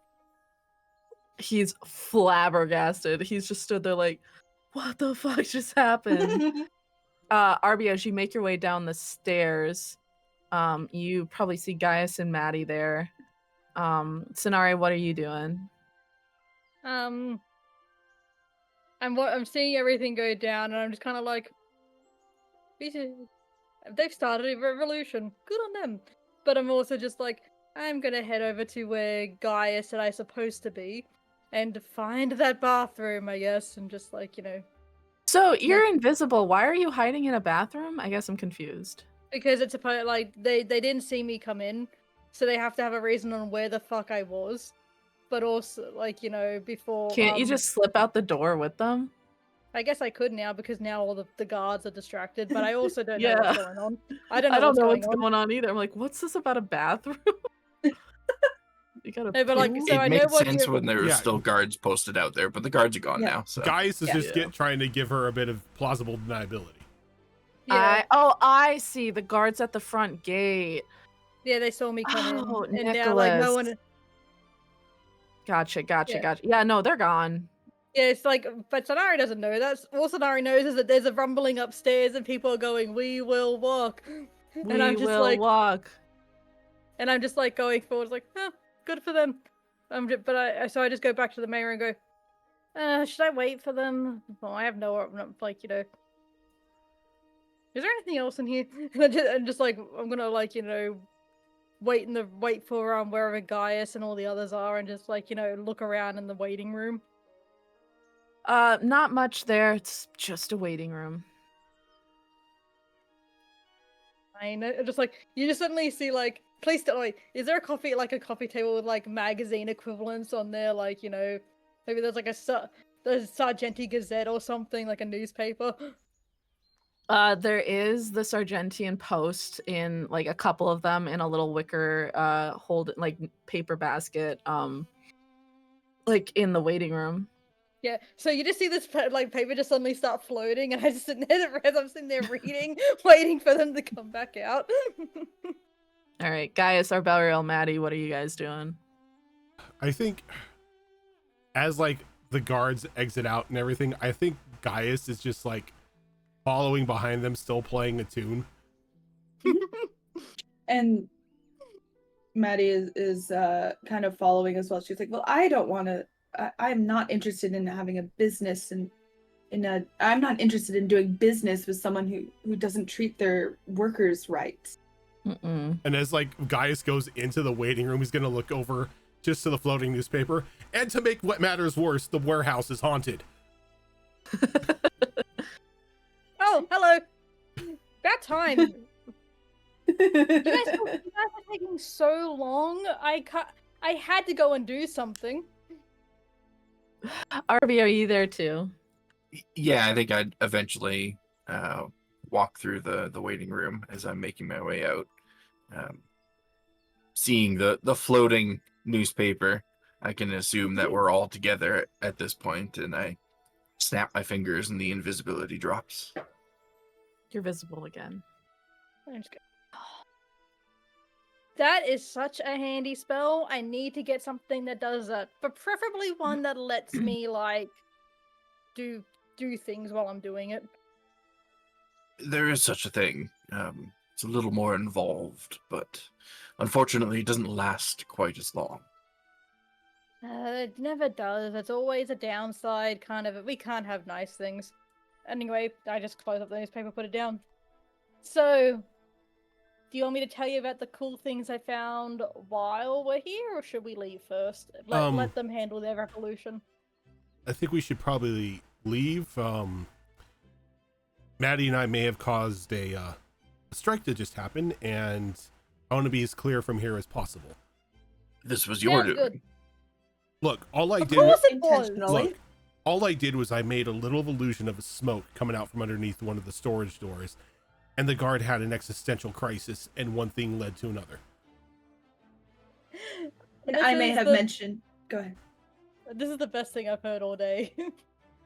A: He's flabbergasted. He's just stood there like, what the fuck just happened? Arby, as you make your way down the stairs, you probably see Gaius and Maddie there. Sonari, what are you doing?
E: I'm seeing everything go down, and I'm just kind of like, they've started a revolution. Good on them. But I'm also just like, I'm gonna head over to where Gaius said I'm supposed to be, and find that bathroom, I guess, and just like,
A: So you're invisible. Why are you hiding in a bathroom? I guess I'm confused.
E: Because it's like they didn't see me come in, so they have to have a reason on where the fuck I was. But also, like, before...
A: Can't you just slip out the door with them?
E: I guess I could now, because now all the guards are distracted, but I also don't know what's going on. I don't know what's going on
A: either. I'm like, what's this about a bathroom? You gotta
E: no, but like, so I
C: it
E: know
C: made
E: what
C: sense when there were still guards posted out there, but the guards are gone now. So.
B: Gaius is just trying to give her a bit of plausible deniability.
E: Yeah.
A: I see. The guards at the front gate.
E: Yeah, they saw me come in. And
A: Nicholas.
E: now, like, no one...
A: Gotcha. Yeah, no, they're gone.
E: Yeah, it's like, but Sonari doesn't know. That's all Sonari knows is that there's a rumbling upstairs and people are going, we will walk.
A: And I'm just like, walk.
E: And I'm just like going forward, like, good for them. So I just go back to the mayor and go, should I wait for them? Well, I have no, like, is there anything else in here? And I'm just like, I'm gonna like, wait for wherever Gaius and all the others are, and just like, look around in the waiting room.
A: Not much there. It's just a waiting room.
E: I know. Just like you just suddenly see like, please don't, like, is there a coffee table with like magazine equivalents on there? Like, maybe there's like the Sargenty Gazette or something, like a newspaper.
A: There is the Sargentian Post in like a couple of them in a little wicker paper basket like in the waiting room.
E: Yeah, so you just see this like paper just suddenly start floating, and I just sitting there, I'm sitting there reading, waiting for them to come back out.
A: All right, Gaius, Arbelriel, Maddie, what are you guys doing?
B: I think as like the guards exit out and everything, I think Gaius is just like following behind them, still playing a tune.
D: And Maddie is kind of following as well. She's like, well, I don't want to. I'm not interested in having a business and I'm not interested in doing business with someone who doesn't treat their workers right.
A: Mm-mm.
B: And as like Gaius goes into the waiting room, he's gonna look over just to the floating newspaper. And to make what matters worse, the warehouse is haunted.
E: Oh, hello. That time. You guys are taking so long. I had to go and do something.
A: Arby, are you there too?
C: Yeah, I think I'd eventually walk through the waiting room as I'm making my way out. Seeing the floating newspaper, I can assume that we're all together at this point, and I snap my fingers and the invisibility drops.
A: You're visible again.
E: I'm just That is such a handy spell. I need to get something that does that, but preferably one that lets me like do things while I'm doing it.
C: There is such a thing. It's a little more involved, but unfortunately it doesn't last quite as long.
E: It never does. It's always a downside, kind of. We can't have nice things. Anyway, I just close up the newspaper, put it down. So, do you want me to tell you about the cool things I found while we're here, or should we leave first? Let them handle their revolution.
B: I think we should probably leave. Maddie and I may have caused a strike to just happen, and I want to be as clear from here as possible.
C: This was your doing.
E: Good.
B: Look, all I
E: Of
B: did
E: course it was.
D: Intentionally.
B: look, all I did was I made a little illusion of smoke coming out from underneath one of the storage doors, and the guard had an existential crisis, and one thing led to another.
D: And
E: This
D: I may
E: is
D: have
E: the-
D: mentioned. Go ahead.
E: This is the best thing I've heard all day.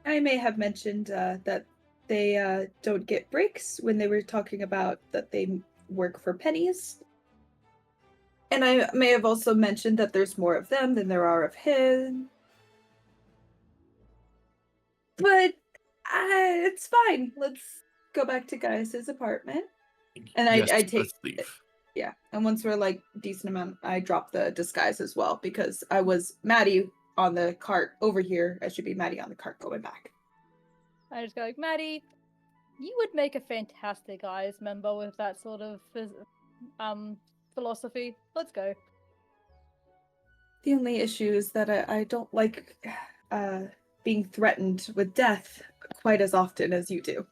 D: I may have mentioned that they don't get breaks when they were talking about that they work for pennies. And I may have also mentioned that there's more of them than there are of him. But it's fine. Let's go back to Gaius's apartment. And
C: Yes,
D: I take
C: let's leave.
D: Yeah, and once we're like decent amount, I drop the disguise as well because I was Maddie on the cart over here. I should be Maddie on the cart going back.
E: I just go like, Maddie, you would make a fantastic IS member with that sort of philosophy. Let's go.
D: The only issue is that I don't like being threatened with death quite as often as you do.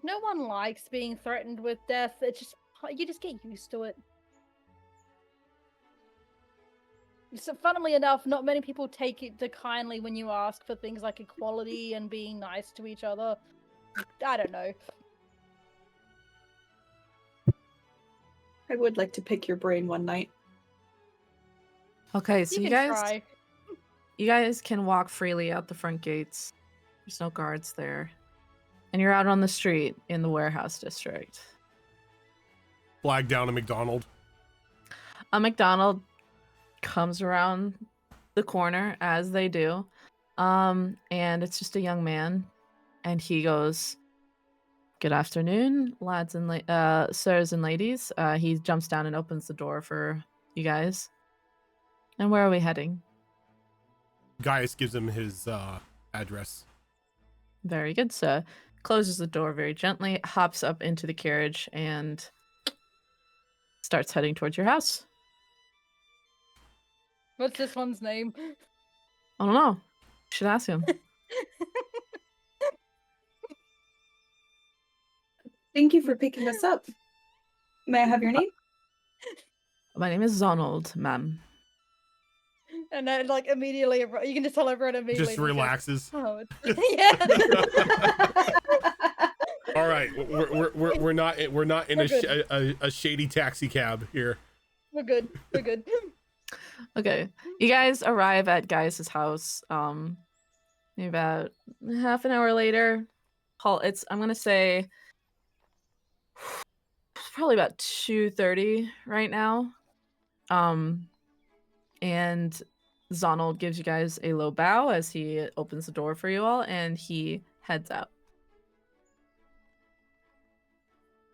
E: No one likes being threatened with death. You just get used to it. So, funnily enough, not many people take it to kindly when you ask for things like equality and being nice to each other. I don't know.
D: I would like to pick your brain one night.
A: Okay, so
E: You
A: you
E: can
A: guys
E: try.
A: you guys can walk freely out the front gates. There's no guards there. And you're out on the street in the warehouse district.
B: Flag down a McDonald.
A: A McDonald comes around the corner as they do. And it's just a young man. And he goes, "Good afternoon, lads and sirs and ladies." He jumps down and opens the door for you guys. And where are we heading?
B: Gaius gives him his address.
A: Very good, sir. Closes the door very gently, hops up into the carriage, and starts heading towards your house.
E: What's this one's name?
A: I don't know. You should ask him.
D: Thank you for picking us up. May I have your name?
A: My name is Zonald, ma'am.
E: And then, like, immediately, you can just tell everyone immediately.
B: Just relaxes.
E: Oh, yeah.
B: All right, we're not in
E: We're
B: a shady taxi cab here.
E: We're good. We're good.
A: Okay. You guys arrive at Gaius's house. Maybe about half an hour later. I'm gonna say probably about 2:30 right now. And Zonald gives you guys a low bow as he opens the door for you all, and he heads out.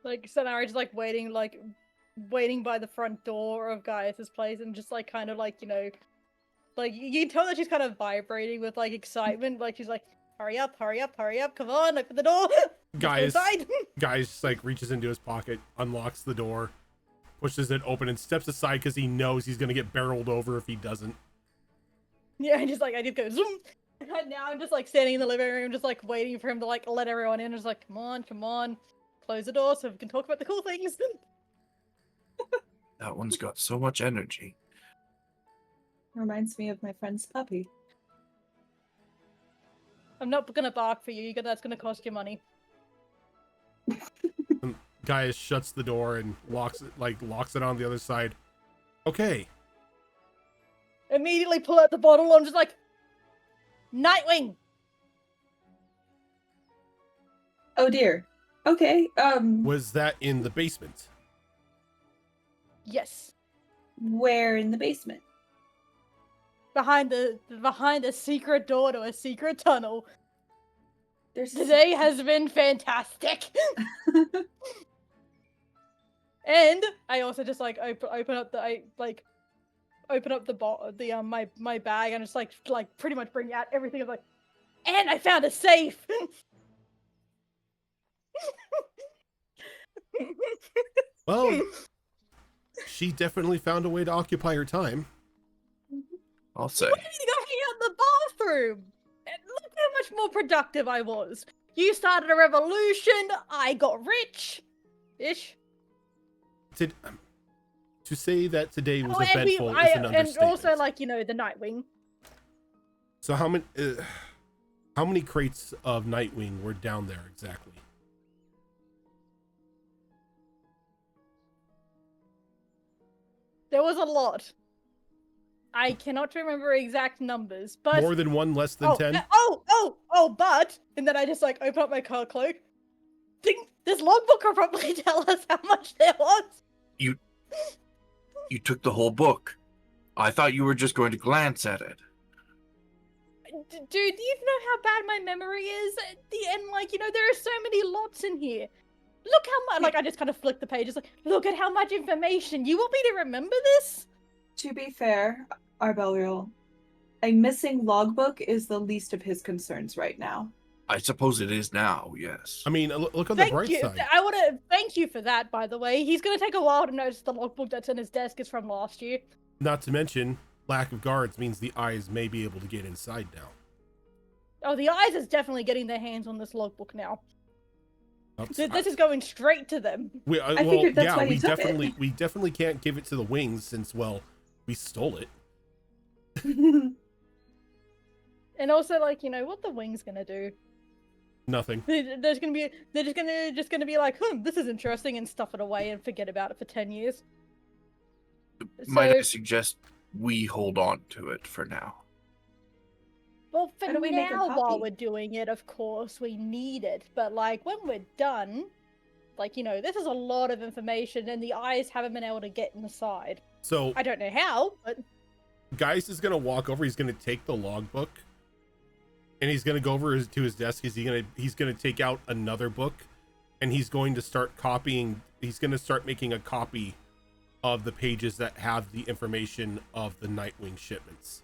E: Like Sonara just like waiting by the front door of Gaius's place, and just like kind of like like you can tell that she's kind of vibrating with like excitement. Like she's like, hurry up, hurry up, hurry up! Come on, open the door. Let's go
B: Guys,
E: inside.
B: guys just like reaches into his pocket, unlocks the door, pushes it open, and steps aside because he knows he's gonna get barreled over if he doesn't.
E: Yeah, and just like I just go zoom. And now I'm just like standing in the living room, just like waiting for him to like let everyone in. Just like, come on, come on, close the door so we can talk about the cool things.
C: That one's got so much energy.
D: Reminds me of my friend's puppy.
E: I'm not gonna bark for you. That's gonna cost you money.
B: Gaius shuts the door and locks it on the other side. Okay.
E: Immediately pull out the bottle. I'm just like, Nightwing.
D: Oh dear. Okay.
B: Was that in the basement?
E: Yes,
D: Where in the basement?
E: behind the secret door to a secret tunnel.
D: There's
E: Today has been fantastic. And I also just like open up my bag and just like pretty much bring out everything. I'm like, and I found a safe.
B: Well, she definitely found a way to occupy her time.
C: I'll say.
E: What did you go hang out in the bathroom? And look how much more productive I was. You started a revolution. I got rich. Ish.
B: To say that today was
E: Oh, and
B: eventful is an
E: and
B: understatement.
E: also like the Nightwing.
B: So how many crates of Nightwing were down there exactly?
E: There was a lot. I cannot remember exact numbers, but
B: More than one, less than 10?
E: But and then I just like open up my car cloak. Think this logbook will probably tell us how much there was.
C: You took the whole book. I thought you were just going to glance at it.
E: Dude, do you know how bad my memory is? And like, there are so many lots in here. Look how much, like, I just kind of flick the pages, like, look at how much information. You want me to remember this?
D: To be fair, Arbeliel, a missing logbook is the least of his concerns right now.
C: I suppose it is now, yes.
B: I mean, look on the
E: Thank
B: bright
E: you.
B: side.
E: I want to thank you for that, by the way. He's going to take a while to notice the logbook that's in his desk is from last year.
B: Not to mention, lack of guards means the eyes may be able to get inside now.
E: Oh, the eyes is definitely getting their hands on this logbook now.
B: Oops,
E: This is going straight to them.
D: I figured that's why you took it.
B: we definitely can't give it to the wings since, well, we stole it.
E: And also, like, what the wing's gonna do?
B: Nothing.
E: They're just gonna be like, this is interesting, and stuff it away and forget about it for 10 years.
C: Might I suggest we hold on to it for now?
E: Well, for
D: How do we make a
E: now, while
D: copy?
E: we're doing it, of course, we need it. But, like, when we're done, like, this is a lot of information, and the eyes haven't been able to get inside.
B: So,
E: I don't know how, but...
B: Geist is going to walk over. He's going to take the logbook. And he's going to go over to his desk. He's going to take out another book. And he's going to start copying. He's going to start making a copy of the pages that have the information of the Nightwing shipments.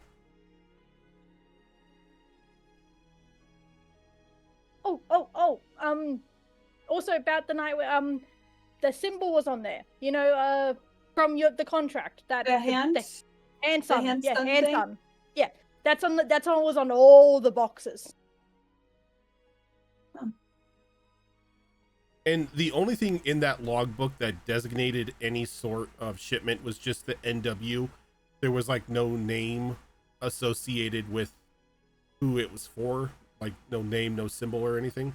E: Also about the night, the symbol was on there. From the contract that
D: The hand?
E: the hand sun.
D: hand
E: Yeah,
D: sun
E: hand
D: thing?
E: sun. Yeah, that's was on all the boxes.
B: And the only thing in that logbook that designated any sort of shipment was just the NW. There was like no name associated with who it was for. Like no name, no symbol or anything.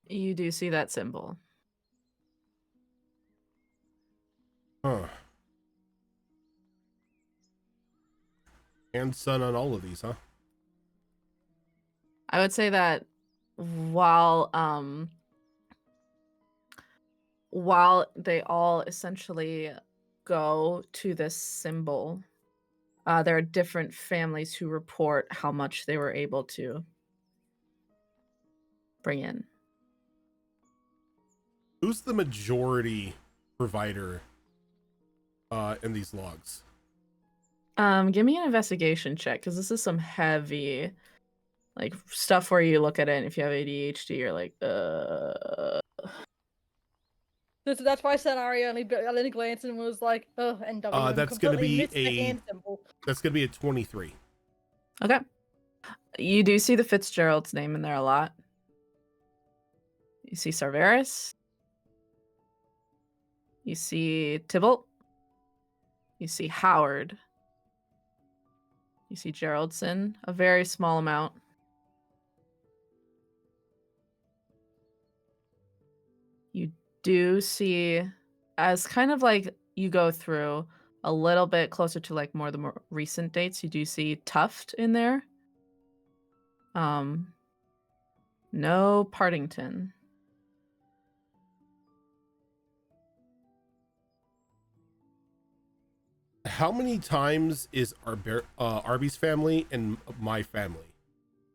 A: You do see that symbol.
B: Huh. And sun on all of these, huh?
A: I would say that while they all essentially go to this symbol, There are different families who report how much they were able to bring in.
B: Who's the majority provider in these logs?
A: Give me an investigation check, because this is some heavy, like, stuff where you look at it, and if you have ADHD, you're like,
E: That's why I said Ari only glanced and was like, "Oh, NW." And
B: That's gonna
E: completely
B: be
E: missed the hand symbol.
B: That's gonna be a 23.
A: Okay. You do see the Fitzgerald's name in there a lot. You see Sarveris. You see Tybalt. You see Howard. You see Geraldson, a very small amount. You do see, as kind of like you go through a little bit closer to like the more recent dates, you do see Tuft in there. No Partington.
B: How many times is Arby's family and my family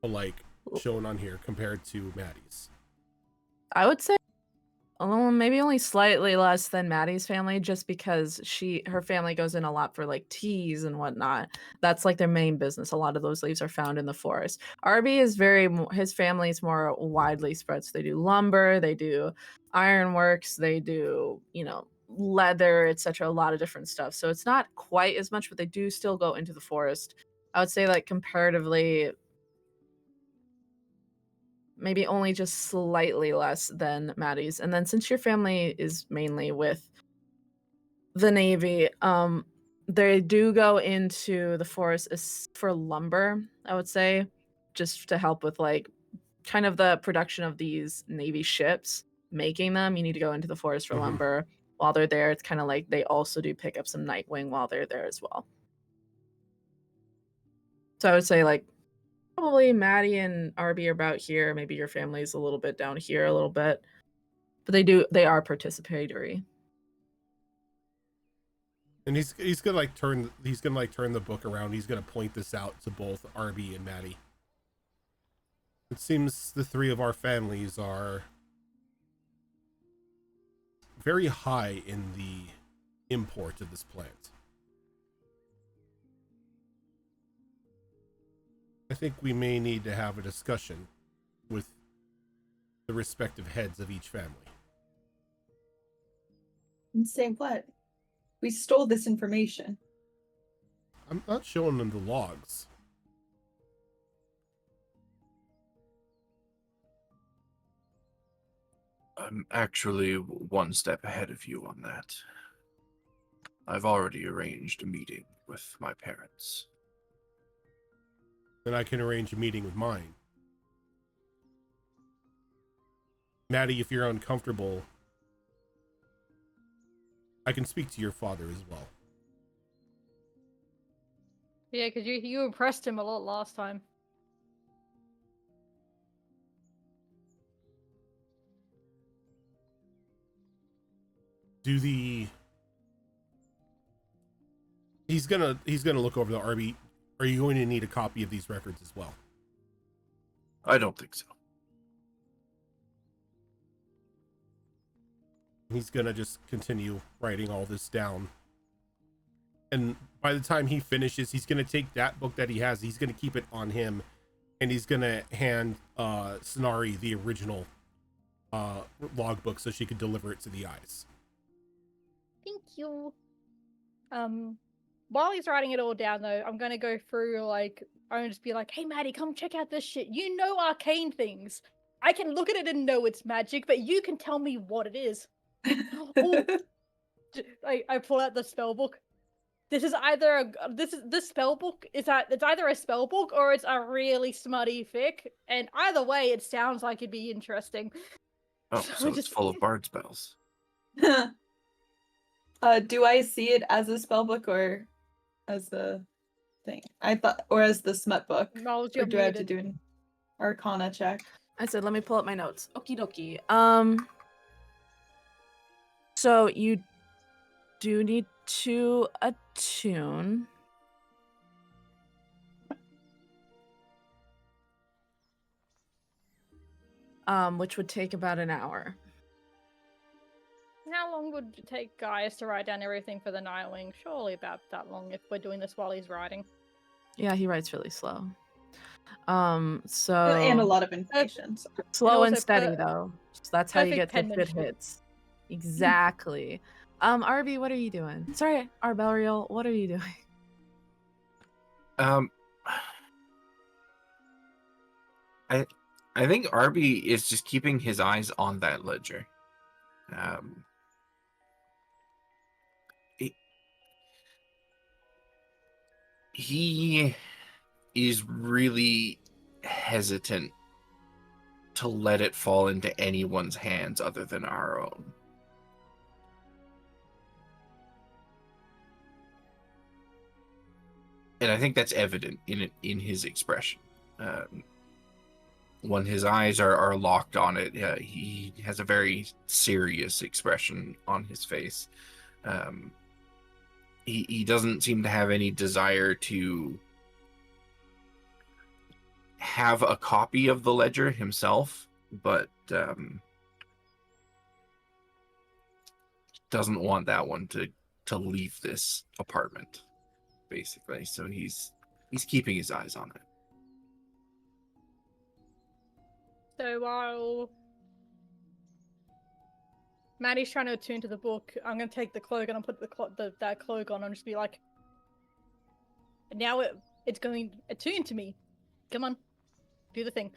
B: like shown on here compared to Maddie's?
A: I would say maybe only slightly less than Maddie's family, just because her family goes in a lot for like teas and whatnot. That's like their main business. A lot of those leaves are found in the forest. Arby is his family is more widely spread. So they do lumber, they do ironworks, they do, leather, etc. A lot of different stuff. So it's not quite as much, but they do still go into the forest. I would say like comparatively, maybe only just slightly less than Maddie's. And then since your family is mainly with the Navy, they do go into the forest for lumber, I would say, just to help with like kind of the production of these Navy ships, making them. You need to go into the forest for lumber. While they're there, it's kind of like they also do pick up some Nightwing while they're there as well. So I would say like probably Maddie and Arby are about here. Maybe your family's a little bit down here a little bit. But they are participatory.
B: And he's gonna turn the book around. He's gonna point this out to both Arby and Maddie. It seems the three of our families are very high in the import of this plant. I think we may need to have a discussion with the respective heads of each family.
D: And say what? We stole this information.
B: I'm not showing them the logs.
C: I'm actually one step ahead of you on that. I've already arranged a meeting with my parents.
B: Then I can arrange a meeting with mine. Maddie, if you're uncomfortable, I can speak to your father as well.
E: Yeah, because you impressed him a lot last time.
B: He's gonna look over the Arby. Are you going to need a copy of these records as well?
C: I don't think so.
B: He's gonna just continue writing all this down. And by the time he finishes, he's gonna take that book that he has, he's gonna keep it on him, and he's gonna hand Sonari the original logbook so she could deliver it to the eyes.
E: Thank you. While he's writing it all down, though, I'm gonna go through I'm gonna just be like, "Hey, Maddie, come check out this shit. You know arcane things. I can look at it and know it's magic, but you can tell me what it is." I pull out the spell book. This is either this spell book it's either a spell book or it's a really smutty fic, and either way, it sounds like it'd be interesting.
C: Oh, so it's full of bard spells.
D: Do I see it as a spell book or as the thing? Or as the smut book. Or do I have to do an Arcana check?
A: I said, let me pull up my notes. Okie dokie. So you do need to attune. which would take about an hour.
E: How long would it take Gaius to write down everything for the Nightwing? Surely about that long if we're doing this while he's writing.
A: Yeah, he writes really slow.
D: And a
A: So
D: lot of information. So.
A: slow and
E: also
A: steady though. So that's how you
E: perfect
A: get the good
E: penmanship.
A: hits. Exactly. Arby, what are you doing? Sorry, Arbelriel, what are you doing?
C: I think Arby is just keeping his eyes on that ledger. He is really hesitant to let it fall into anyone's hands other than our own. And I think that's evident in his expression. When his eyes are locked on it, he has a very serious expression on his face. He doesn't seem to have any desire to have a copy of the ledger himself, but doesn't want that one to leave this apartment, basically. So he's keeping his eyes on it.
E: So while Maddie's trying to attune to the book, I'm going to take the cloak and I'll put that cloak on and just be like, now it's going to attune to me. Come on, do the thing.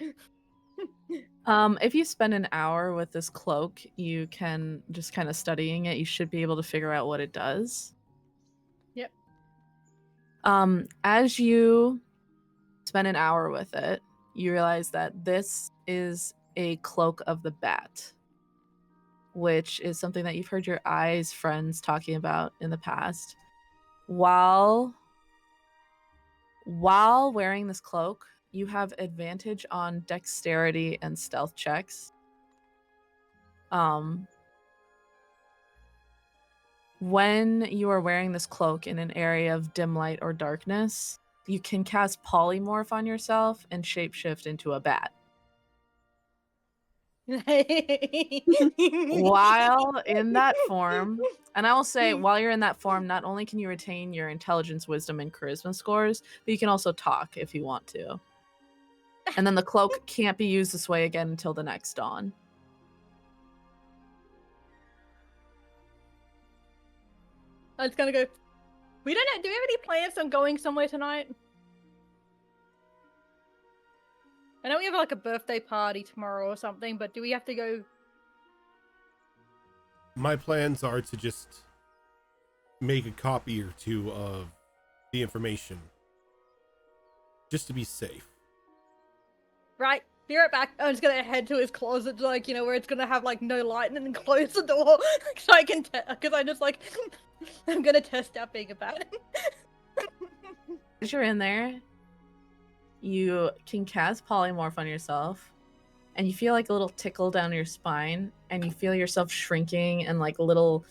A: If you spend an hour with this cloak, you can just kind of studying it. You should be able to figure out what it does.
E: Yep.
A: As you spend an hour with it, you realize that this is a cloak of the bat, which is something that you've heard your eyes friends talking about in the past. While wearing this cloak, you have advantage on dexterity and stealth checks. When you are wearing this cloak in an area of dim light or darkness, you can cast polymorph on yourself and shapeshift into a bat. While in that form, and I will say, while you're in that form, not only can you retain your intelligence, wisdom, and charisma scores, but you can also talk if you want to. And then the cloak can't be used this way again until the next dawn.
E: I was gonna go. We don't know. Do we have any plans on going somewhere tonight? I know we have like a birthday party tomorrow or something, but do we have to go?
B: My plans are to just make a copy or two of the information, just to be safe.
E: Right, be right back. I'm just gonna head to his closet, like, you know, where it's gonna have like no light, and then close the door so I can, because I just like, I'm gonna test out being a bat.
A: As you're in there, you can cast polymorph on yourself, and you feel like a little tickle down your spine, and you feel yourself shrinking and like little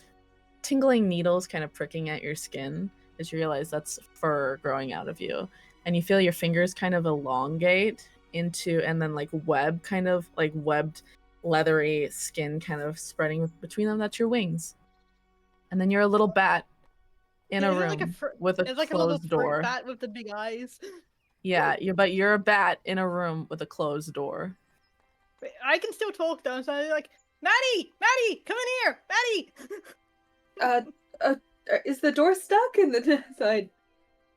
A: tingling needles kind of pricking at your skin as you realize that's fur growing out of you. And you feel your fingers kind of elongate into, and then like web kind of like webbed leathery skin kind of spreading between them. That's your wings. And then you're a little bat in a room with a
E: it's like a little
A: closed
E: fruit
A: door.
E: bat with the big eyes.
A: Yeah, you're a bat in a room with a closed door.
E: I can still talk though, so I'm like, Maddie, come in here, Maddie.
D: Is the door stuck? And the side.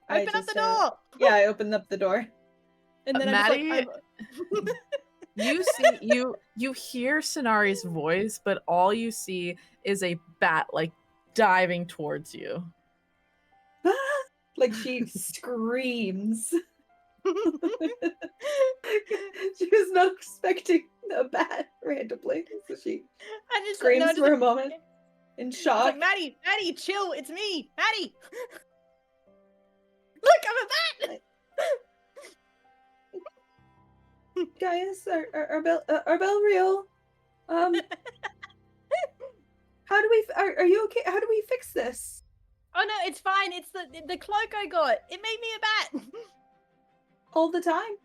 E: Open up the door.
D: Yeah, I opened up the door.
E: And then
A: Maddie, you see, you hear Sonari's voice, but all you see is a bat like diving towards you.
D: Like she screams. She was not expecting a bat randomly, so she screams for a moment in shock.
E: Like, Maddie, chill, it's me, Maddie. Look, I'm a bat.
D: Gaius, Arbelriel, how do we? Are you okay? How do we fix this?
E: Oh no, it's fine. It's the cloak I got. It made me a bat.
D: All the time?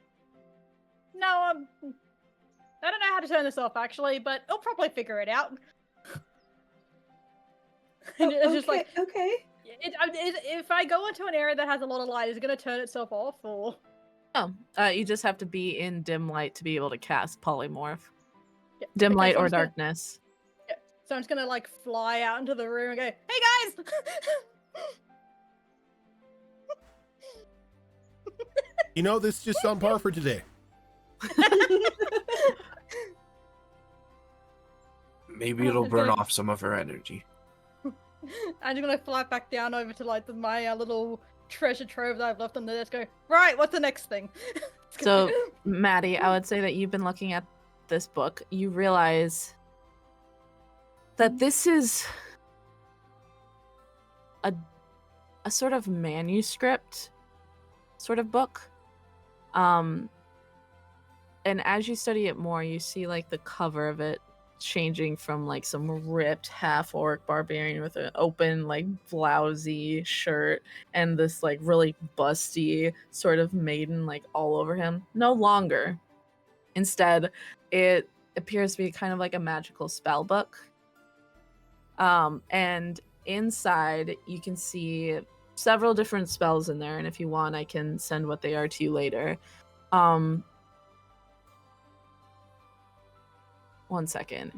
E: No, I don't know how to turn this off actually, but I'll probably figure it out. And it's just like,
D: okay.
E: if I go into an area that has a lot of light, is it going to turn itself off or?
A: Oh, you just have to be in dim light to be able to cast polymorph.
E: Yeah.
A: Dim
E: Okay,
A: light
E: so
A: or
E: I'm just gonna-
A: darkness.
E: yeah. So I'm just gonna like fly out into the room and go, "Hey guys!"
B: You know, this is just on par for today.
C: Maybe it'll burn off some of her energy.
E: I'm just gonna fly back down over to like my little treasure trove that I've left on the desk. Go right. What's the next thing?
A: So, Maddie, I would say that you've been looking at this book. You realize that this is a sort of manuscript sort of book. And as you study it more, you see like the cover of it changing from like some ripped half-orc barbarian with an open like blousy shirt and this like really busty sort of maiden like all over him. No longer. Instead, it appears to be kind of like a magical spell book. And inside you can see several different spells in there, and if you want I can send what they are to you later. One second.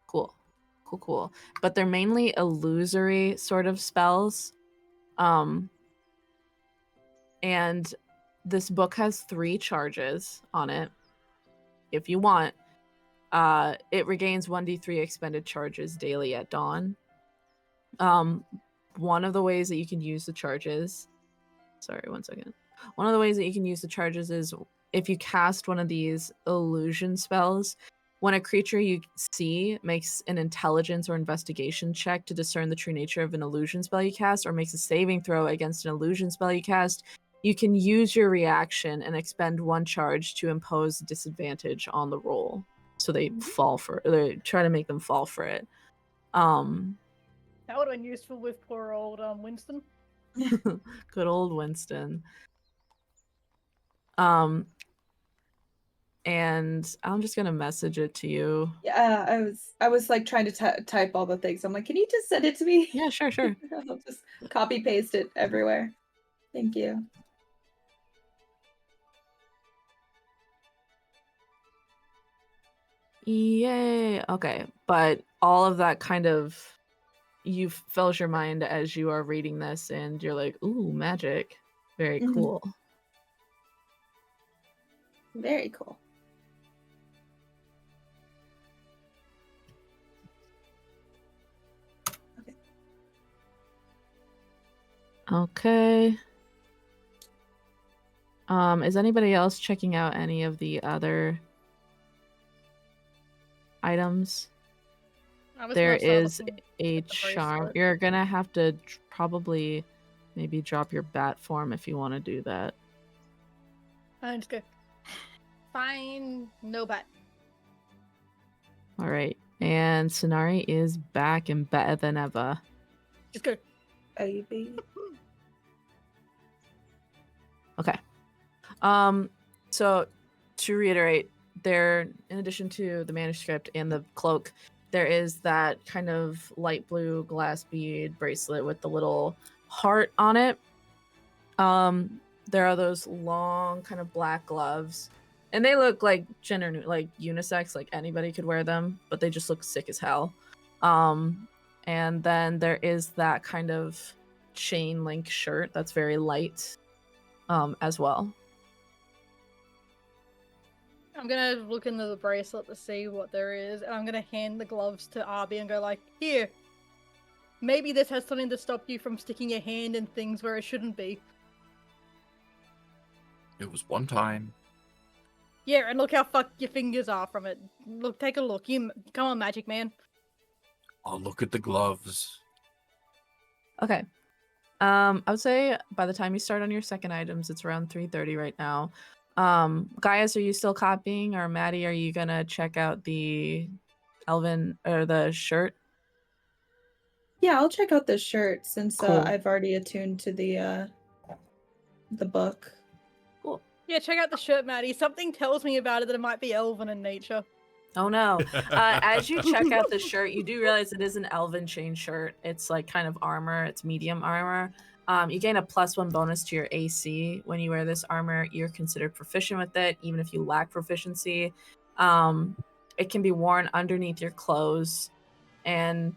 A: Cool. But they're mainly illusory sort of spells. And this book has 3 charges on it. If you want, it regains 1d3 expended charges daily at dawn. One of the ways that you can use the charges... Sorry, one second. One of the ways that you can use the charges is if you cast one of these illusion spells, when a creature you see makes an intelligence or investigation check to discern the true nature of an illusion spell you cast, or makes a saving throw against an illusion spell you cast, you can use your reaction and expend 1 charge to impose disadvantage on the roll. So they they try to make them fall for it.
E: That would have been useful with poor old Winston.
A: Good old Winston. And I'm just gonna message it to you.
D: Yeah, I was like trying to type all the things. I'm like, can you just send it to me?
A: Yeah, sure.
D: I'll just copy paste it everywhere. Thank you.
A: Yay. Okay, but all of that kind of fills your mind as you are reading this, and you're like, ooh, magic. Very cool.
D: Very cool.
A: Okay. Is anybody else checking out any of the other items? There is a charm. You're gonna have to probably maybe drop your bat form if you want to do that.
E: I just go, fine, no bat.
A: All right, and Sonari is back and better than ever.
E: Just go,
D: baby.
A: Okay. So to reiterate, there, in addition to the manuscript and the cloak, there is that kind of light blue glass bead bracelet with the little heart on it. There are those long kind of black gloves, and they look like like unisex, like anybody could wear them, but they just look sick as hell. And then there is that kind of chain link shirt that's very light, as well.
E: I'm gonna look into the bracelet to see what there is, and I'm gonna hand the gloves to Arby and go like, here, maybe this has something to stop you from sticking your hand in things where it shouldn't be.
C: It was one time.
E: Yeah, and look how fucked your fingers are from it. Look, take a look. Come on, Magic Man.
C: I'll look at the gloves.
A: Okay. I would say by the time you start on your second items, it's around 3:30 right now. Gaius, are you still copying, or Maddie, are you gonna check out the Elven or the shirt?
D: Yeah, I'll check out the shirt since
A: Cool.
D: I've already attuned to the book.
A: Cool.
E: Yeah, check out the shirt, Maddie. Something tells me about it that it might be elven in nature.
A: Oh no. As you check out the shirt, you do realize it is an elven chain shirt. It's like kind of armor. It's medium armor. You gain a +1 bonus to your AC. When you wear this armor, you're considered proficient with it, even if you lack proficiency. It can be worn underneath your clothes. And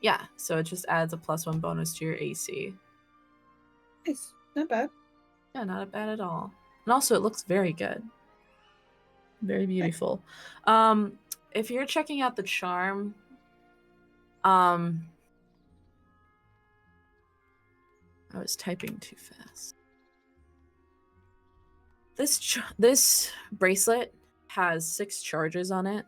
A: yeah, so it just adds a +1 bonus to your AC.
D: Nice. Not bad.
A: Yeah, not bad at all. And also, it looks very good. Very beautiful. If you're checking out the charm, I was typing too fast. This bracelet has 6 charges on it.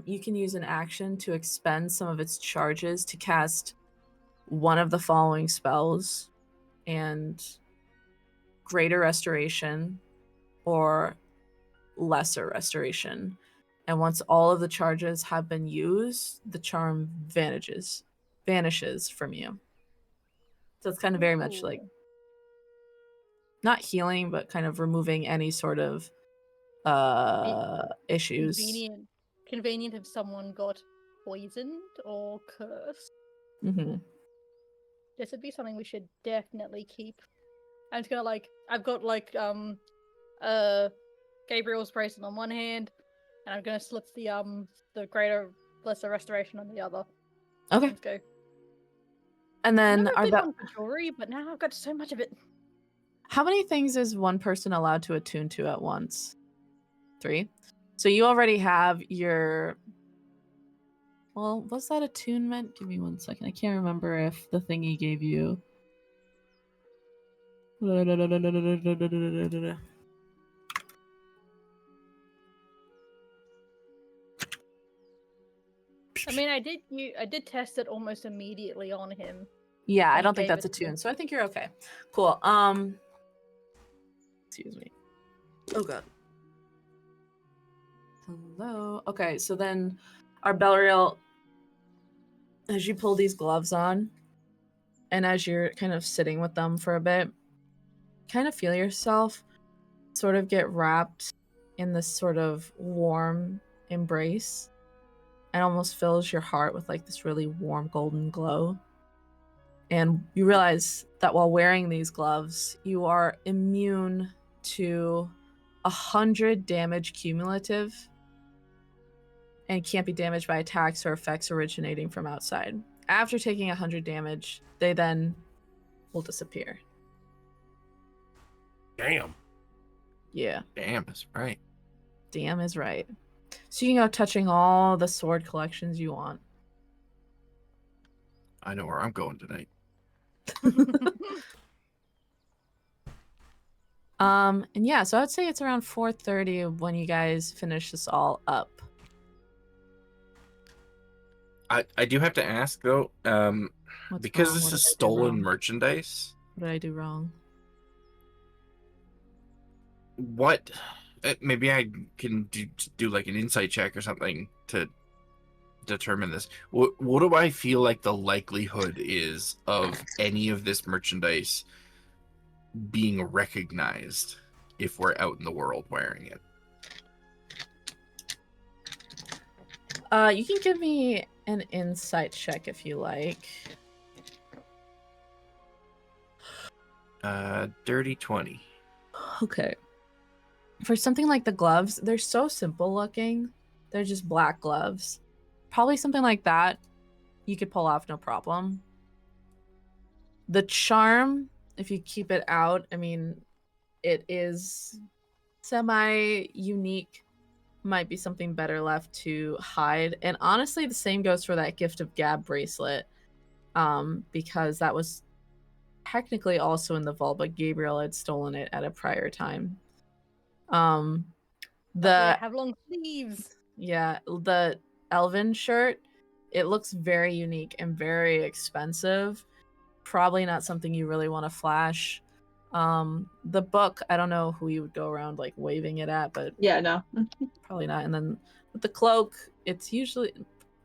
A: You can use an action to expend some of its charges to cast one of the following spells, and greater restoration or lesser restoration. And once all of the charges have been used, the charm vanishes from you. So it's kind of very much like not healing, but kind of removing any sort of issues.
E: Convenient if someone got poisoned or cursed.
A: Mm-hmm.
E: This would be something we should definitely keep. I'm just gonna I've got Gabriel's bracelet on one hand, and I'm gonna slip the greater lesser restoration on the other.
A: Okay.
E: Let's go.
A: And then
E: I've never been one for jewelry, but now I've got so much of it.
A: How many things is one person allowed to attune to at once? 3. So you already have your. Well, was that attunement? Give me 1 second. I can't remember if the thing he gave you.
E: I mean, I did test it almost immediately on him.
A: Yeah, I
E: He
A: don't think
E: gave
A: that's
E: it to
A: attuned,
E: me.
A: so I think you're okay. Cool. Excuse me. Oh god. Hello. Okay, so then our Belriel, as you pull these gloves on, and as you're kind of sitting with them for a bit, kind of feel yourself sort of get wrapped in this sort of warm embrace, and almost fills your heart with like this really warm golden glow. And you realize that while wearing these gloves, you are immune to 100 damage cumulative and can't be damaged by attacks or effects originating from outside. After taking 100 damage, they then will disappear.
B: Damn.
A: Yeah.
C: Damn is right.
A: Damn is right. So you can go touching all the sword collections you want.
C: I know where I'm going tonight.
A: And yeah, so I would say it's around 4:30 when you guys finish this all up.
C: I do have to ask though,
A: What's
C: because
A: wrong?
C: this
A: What
C: is
A: did I do
C: stolen
A: wrong?
C: merchandise.
A: What did I do wrong?
C: What? Maybe I can do like an insight check or something to determine this. What do I feel like the likelihood is of any of this merchandise being recognized if we're out in the world wearing it?
A: You can give me an insight check if you like.
C: Dirty 20.
A: Okay. For something like the gloves, they're so simple looking. They're just black gloves. Probably something like that you could pull off no problem. The charm, if you keep it out, I mean, it is semi-unique. Might be something better left to hide. And honestly, the same goes for that Gift of Gab bracelet. Because that was technically also in the vault, but Gabriel had stolen it at a prior time.
E: They have long sleeves.
A: Yeah, the Elven shirt, it looks very unique and very expensive. Probably not something you really want to flash. The book, I don't know who you would go around like waving it at, but
D: Yeah, no.
A: probably not. And then with the cloak, it's usually,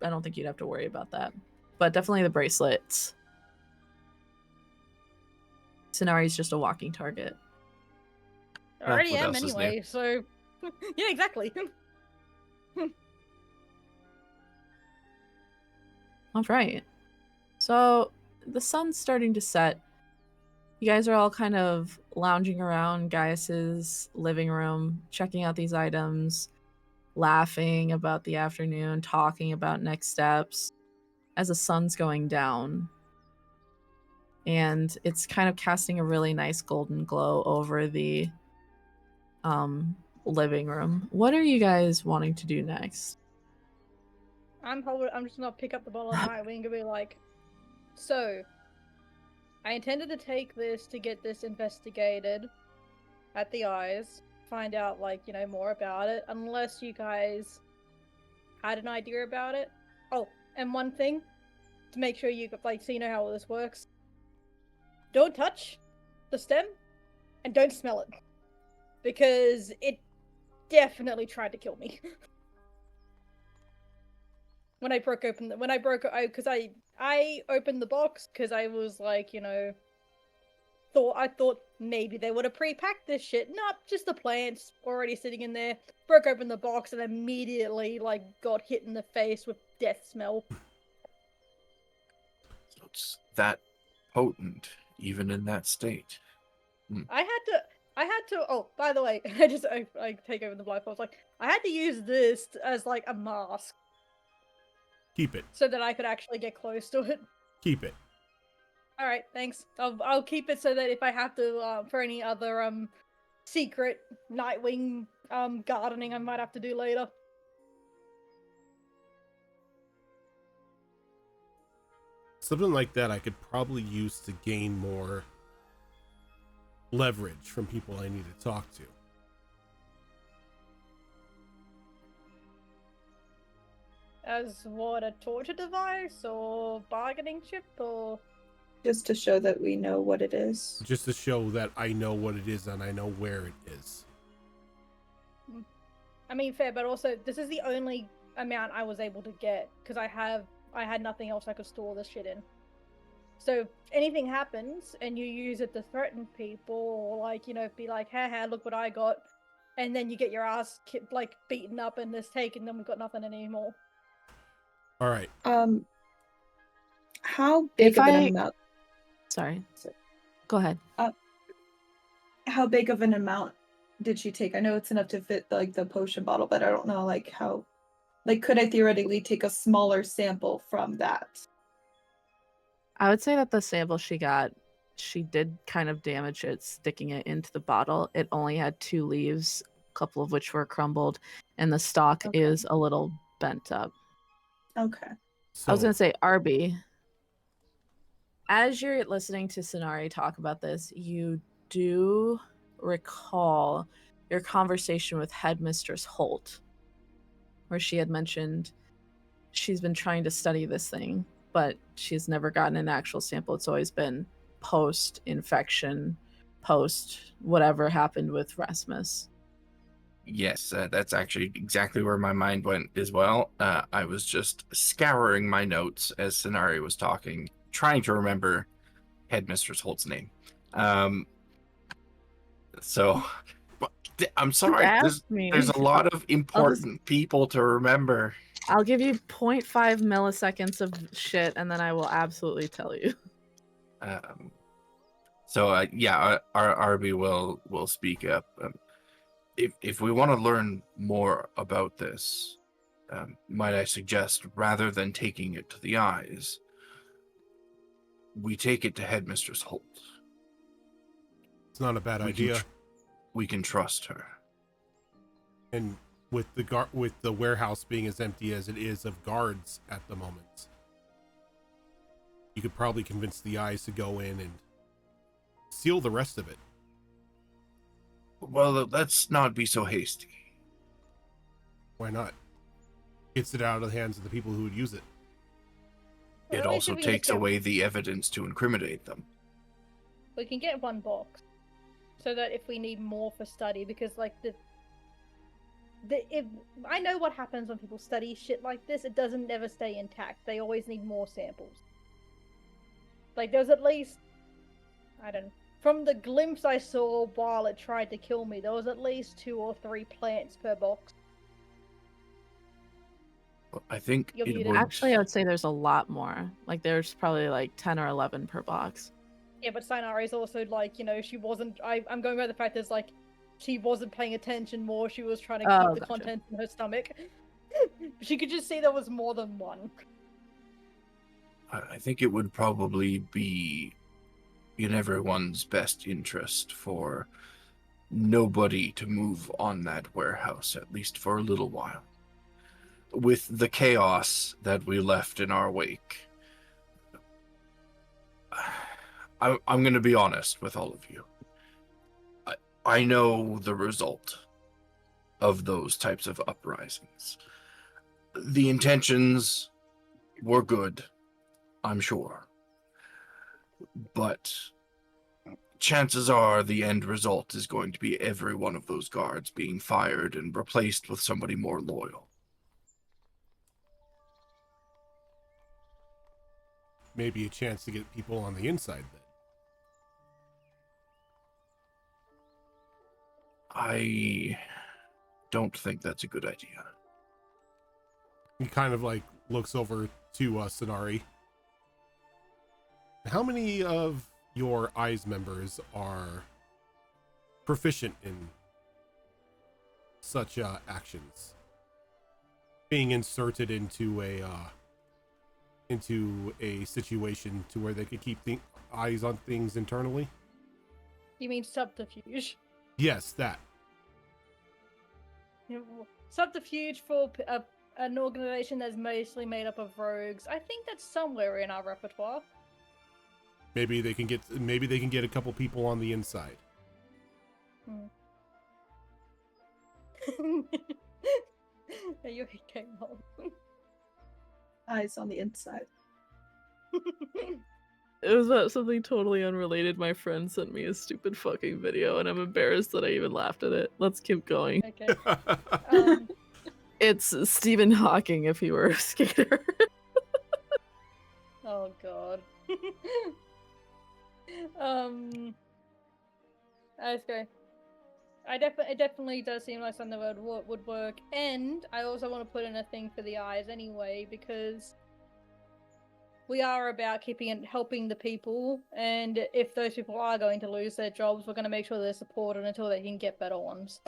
A: I don't think you'd have to worry about that. But definitely the bracelets. Sonari's just a walking target.
E: I already
C: what
E: am
C: else is new?
E: anyway, so yeah, exactly.
A: All right. So the sun's starting to set. You guys are all kind of lounging around Gaius's living room, checking out these items, laughing about the afternoon, talking about next steps as the sun's going down. And it's kind of casting a really nice golden glow over the living room. What are you guys wanting to do next?
E: I'm just gonna pick up the bottle of Nightwing and be like, so, I intended to take this to get this investigated at the eyes, find out, like, you know, more about it, unless you guys had an idea about it. Oh, and one thing, to make sure you, like, so you know how all this works. Don't touch the stem, and don't smell it. Because it definitely tried to kill me. When I broke open because I opened the box because I was like, you know, I thought maybe they would have pre-packed this shit. Nope, just the plants already sitting in there. Broke open the box and immediately like got hit in the face with death smell.
C: So it's that potent, even in that state.
E: I had to. Oh, by the way, I take over the blindfold. Like I had to use this as like a mask.
B: Keep it.
E: So that I could actually get close to it.
B: Keep it.
E: All right, thanks. I'll keep it so that if I have to for any other secret Nightwing gardening I might have to do later.
B: Something like that I could probably use to gain more leverage from people I need to talk to.
E: As what, a torture device or bargaining chip or
D: Just to show that we know what it is.
B: Just to show that I know what it is and I know where it is.
E: I mean fair, but also this is the only amount I was able to get because I had nothing else I could store this shit in. So if anything happens and you use it to threaten people or like, you know, be like, haha, look what I got, and then you get your ass like beaten up and this taken, then we've got nothing anymore.
B: All right.
D: How big of an amount?
A: Sorry. Go ahead.
D: How big of an amount did she take? I know it's enough to fit like the potion bottle, but I don't know like how. Like, could I theoretically take a smaller sample from that?
A: I would say that the sample she got, she did kind of damage it, sticking it into the bottle. It only had 2 leaves, a couple of which were crumbled, and the stalk is a little bent up.
D: Okay.
B: So,
A: I was going to say, Arby, as you're listening to Sonari talk about this, you do recall your conversation with Headmistress Holt, where she had mentioned she's been trying to study this thing, but she's never gotten an actual sample. It's always been post-infection, post whatever happened with Rasmus.
C: Yes, that's actually exactly where my mind went as well. I was just scouring my notes as Sonari was talking, trying to remember Headmistress Holt's name. So, I'm sorry, there's a lot of important people to remember.
A: I'll give you 0.5 milliseconds of shit, and then I will absolutely tell you.
C: Yeah, our RB will speak up. If we want to learn more about this, might I suggest, rather than taking it to the eyes, we take it to Headmistress Holt.
B: It's not a bad idea.
C: We can trust her.
B: And with the warehouse being as empty as it is of guards at the moment, you could probably convince the eyes to go in and seal the rest of it.
C: Well, let's not be so hasty.
B: Why not? Gets it out of the hands of the people who would use it.
E: Well,
C: It
E: at least
C: also
E: if we just
C: takes
E: get-
C: away the evidence to incriminate them.
E: We can get 1 box, so that if we need more for study, because like if I know what happens when people study shit like this, it doesn't never stay intact. They always need more samples. Like there's at least, I don't know, from the glimpse I saw while it tried to kill me, there was at least 2 or 3 plants per box.
C: I think
E: You're
C: it
E: muted.
C: would.
A: Actually, I would say there's a lot more. Like, there's probably like 10 or 11 per box.
E: Yeah, but Sainari's also like, she wasn't. I'm going by the fact that like, she wasn't paying attention more. She was trying to keep
A: Oh,
E: the
A: gotcha.
E: contents in her stomach. She could just see there was more than one.
C: I think it would probably be in everyone's best interest for nobody to move on that warehouse, at least for a little while. With the chaos that we left in our wake, I'm going to be honest with all of you. I know the result of those types of uprisings. The intentions were good, I'm sure. But chances are the end result is going to be every one of those guards being fired and replaced with somebody more loyal.
B: Maybe a chance to get people on the inside then.
C: I don't think that's a good idea.
B: He kind of like looks over to Sonari. How many of your eyes members are proficient in such actions? Being inserted into a situation to where they could keep eyes on things internally?
E: You mean subterfuge?
B: Yes, that.
E: Subterfuge for an organization that's mostly made up of rogues. I think that's somewhere in our repertoire.
B: Maybe they can get a couple people on the inside.
E: Are you okay, Mom?
D: Eyes on the inside.
A: It was about something totally unrelated. My friend sent me a stupid fucking video, and I'm embarrassed that I even laughed at it. Let's keep going.
E: Okay.
A: It's Stephen Hawking if he were a skater.
E: Oh god. Okay. It definitely does seem like something that would work, and I also want to put in a thing for the eyes anyway, because we are about keeping and helping the people, and if those people are going to lose their jobs, we're going to make sure they're supported until they can get better ones.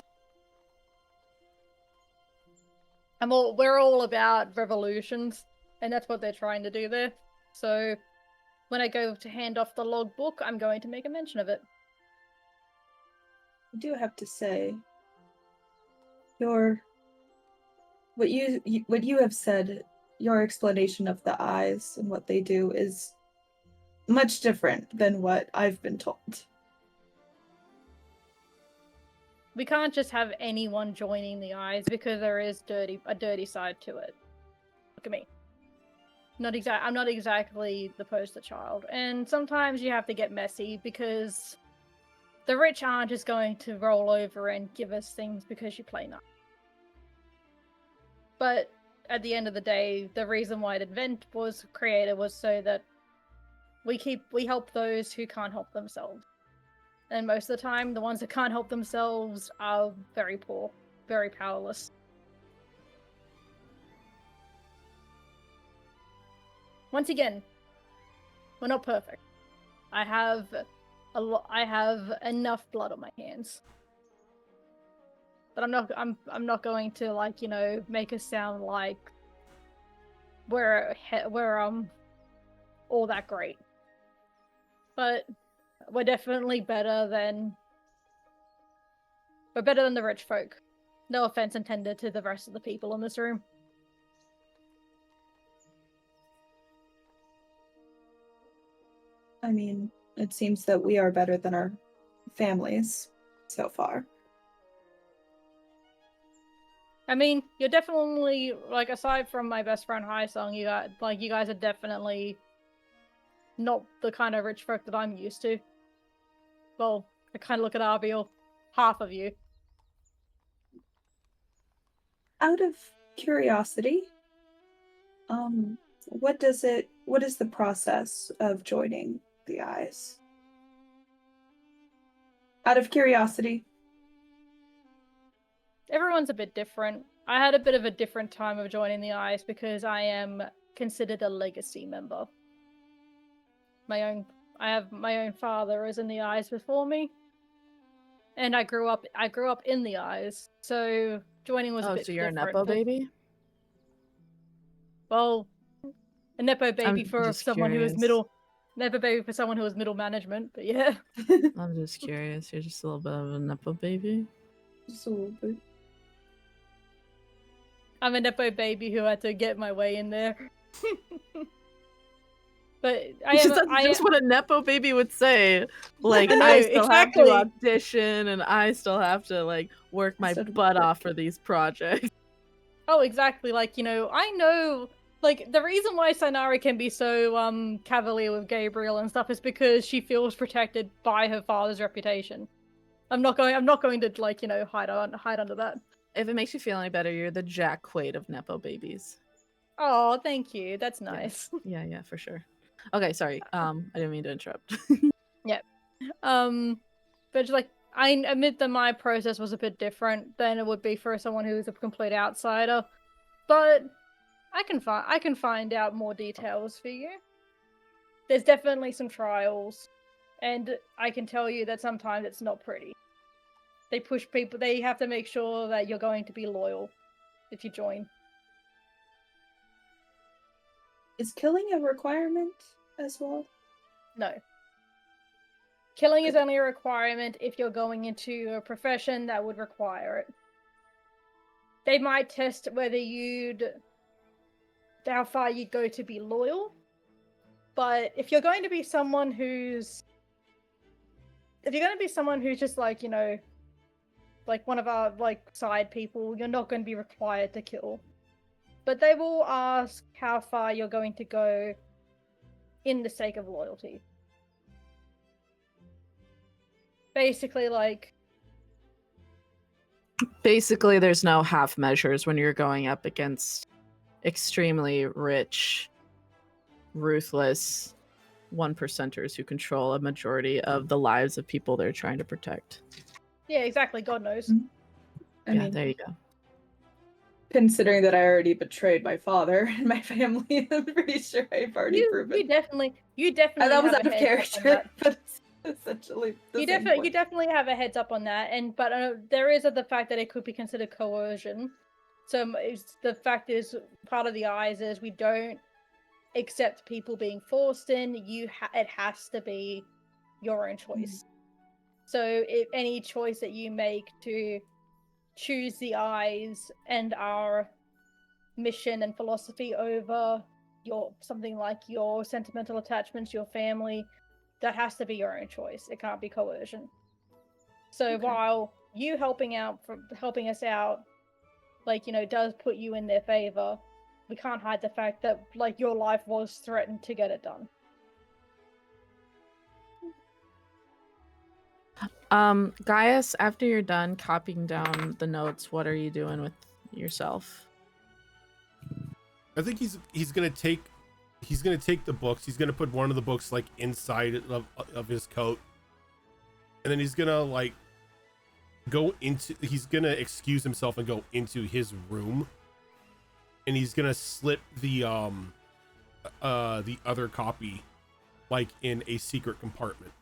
E: We're all about revolutions, and that's what they're trying to do there. So when I go to hand off the logbook, I'm going to make a mention of it.
D: I do have to say, what you have said, your explanation of the eyes and what they do is much different than what I've been told.
E: We can't just have anyone joining the eyes, because there is a dirty side to it. Look at me. I'm not exactly the poster child, and sometimes you have to get messy, because the rich aren't just going to roll over and give us things because you play nice. But at the end of the day, the reason why Advent was created was so that we help those who can't help themselves. And most of the time, the ones that can't help themselves are very poor, very powerless. Once again, we're not perfect. I have enough blood on my hands. But I'm not going to make us sound like we're all that great. But we're definitely better than the rich folk. No offense intended to the rest of the people in this room.
D: I mean, it seems that we are better than our families so far.
E: I mean, you're definitely, like, aside from my best friend High Song, you guys are definitely not the kind of rich folk that I'm used to. Well, I kind of look at Arbiel, half of you.
D: Out of curiosity, what is the process of joining the eyes? Out of curiosity.
E: Everyone's a bit different. I had a bit of a different time of joining the Eyes because I am considered a legacy member. I have my own father is in the Eyes before me. And I grew up in the Eyes. So joining was a bit
A: so you're
E: different.
A: a Nepo baby?
E: Well, a Nepo baby
A: I'm
E: for
A: just
E: someone who was
A: curious.
E: Nepo baby for someone who was middle management, but yeah.
A: I'm just curious. You're just a little bit of a Nepo baby?
D: Just a little bit.
E: I'm a Nepo baby who had to get my way in there. But
A: That's just what a Nepo baby would say. Like,
E: I know,
A: I still have
E: exactly.
A: to audition and I still have to, like, work my butt off for these projects.
E: Oh, exactly. Like, I know, like, the reason why Sainari can be so, cavalier with Gabriel and stuff is because she feels protected by her father's reputation. I'm not going to, like, hide under that.
A: If it makes you feel any better, you're the Jack Quaid of Nepo babies.
E: Oh, thank you. That's nice.
A: Yeah, for sure. Okay, sorry. I didn't mean to interrupt.
E: Yep. But just, like, I admit that my process was a bit different than it would be for someone who's a complete outsider. But I can find out more details for you. There's definitely some trials, and I can tell you that sometimes it's not pretty. They push people. They have to make sure that you're going to be loyal if you join.
D: Is killing a requirement as well?
E: No. Killing is only a requirement if you're going into a profession that would require it. They might test how far you'd go to be loyal. But if you're going to be someone who's just like, like one of our, like, side people, you're not going to be required to kill. But they will ask how far you're going to go in the sake of loyalty. Basically,
A: there's no half measures when you're going up against extremely rich, ruthless 1%ers who control a majority of the lives of people they're trying to protect.
E: Yeah, exactly. God knows.
D: I mean,
A: there you go.
D: Considering that I already betrayed my father and my family, I'm pretty sure I've already proven.
E: You definitely.
D: That was
E: have
D: out
E: a
D: of
E: heads up on
D: character,
E: that.
D: but it's essentially the
E: You
D: same
E: definitely have a heads up on that, but there is the fact that it could be considered coercion. So the fact is, part of the Eyes is we don't accept people being forced in. It has to be your own choice. So if any choice that you make to choose the Eyes and our mission and philosophy over something like your sentimental attachments, your family, that has to be your own choice. It can't be coercion. So while you helping us out, like, does put you in their favor, we can't hide the fact that, like, your life was threatened to get it done.
A: Gaius, after you're done copying down the notes, what are you doing with yourself?
B: I think he's gonna take the books. He's gonna put one of the books, like, inside of his coat, and then he's gonna, like, he's gonna excuse himself and go into his room, and he's gonna slip the other copy, like, in a secret compartment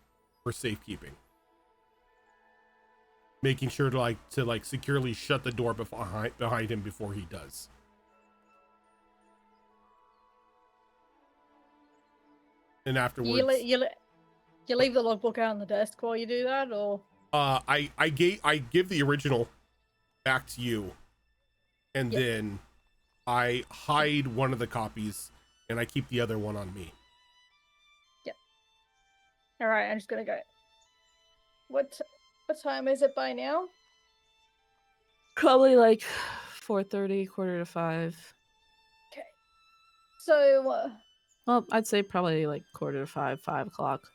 B: for safekeeping, making sure to securely shut the door behind him before he does. And afterwards,
E: you leave the logbook out on the desk while you do that, or
B: I give the original back to you, and then I hide one of the copies and I keep the other one on me.
E: Yep. All right, I'm just gonna go. What time is it by now?
A: Probably like 4:30, 4:45.
E: Okay. So.
A: Well, I'd say probably like 4:45, 5 o'clock.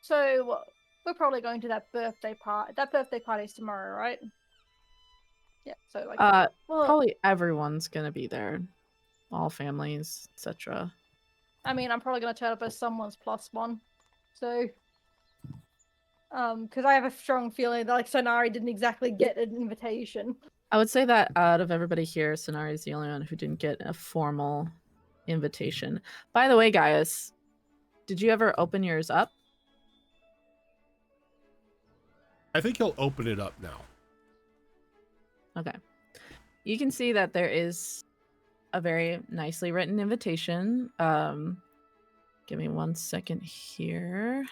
E: So we're probably going to that birthday party. That birthday party's tomorrow, right? Yeah. So like.
A: Probably everyone's gonna be there, all families, etc.
E: I mean, I'm probably gonna turn up as someone's +1. So. Because I have a strong feeling that like Sonari didn't exactly get an invitation.
A: I would say that out of everybody here, Sonari is the only one who didn't get a formal invitation. By the way, Gaius, did you ever open yours up?
B: I think he'll open it up now.
A: Okay. You can see that there is a very nicely written invitation. Give me 1 second here.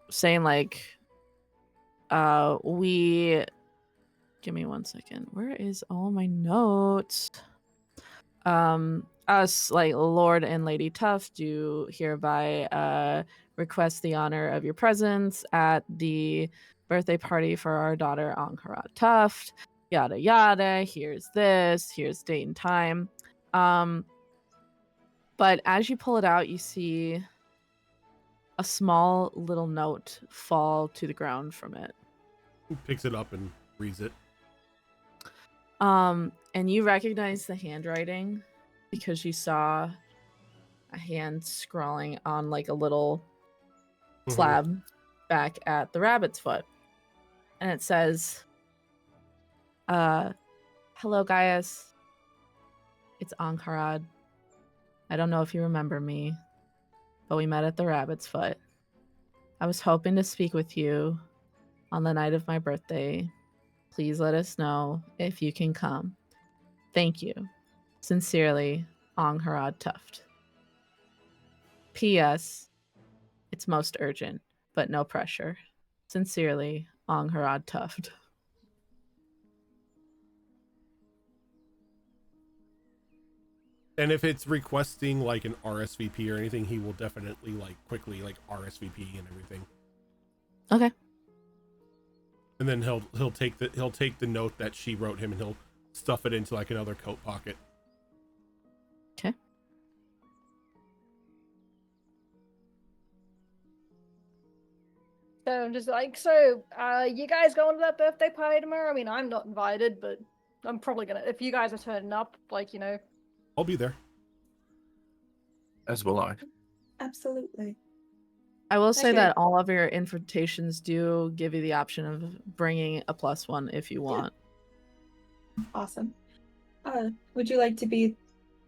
A: Saying like, give me 1 second. Where is all my notes? Us, like Lord and Lady Tuft, do hereby request the honor of your presence at the birthday party for our daughter Ankara Tuft. Yada yada. Here's this. Here's date and time. But as you pull it out, you see a small little note fall to the ground from it.
B: He picks it up and reads it.
A: And you recognize the handwriting because you saw a hand scrawling on like a little slab back at the rabbit's foot. And it says, hello, Gaius. It's Ankarad. I don't know if you remember me, but we met at the rabbit's foot. I was hoping to speak with you on the night of my birthday. Please let us know if you can come. Thank you. Sincerely, Angharad Tuft. P.S. It's most urgent, but no pressure. Sincerely, Angharad Tuft.
B: And if it's requesting like an RSVP or anything, he will definitely like quickly like RSVP and everything.
A: Okay.
B: And then he'll take the note that she wrote him and he'll stuff it into like another coat pocket.
A: Okay.
E: So I'm just like, you guys going to that birthday party tomorrow? I mean, I'm not invited, but I'm probably gonna, if you guys are turning up, like, you know.
B: I'll be there.
C: As will I.
D: Absolutely.
A: I will say
E: Okay.
A: that all of your invitations do give you the option of bringing a +1 if you want.
D: Awesome. Would you like to be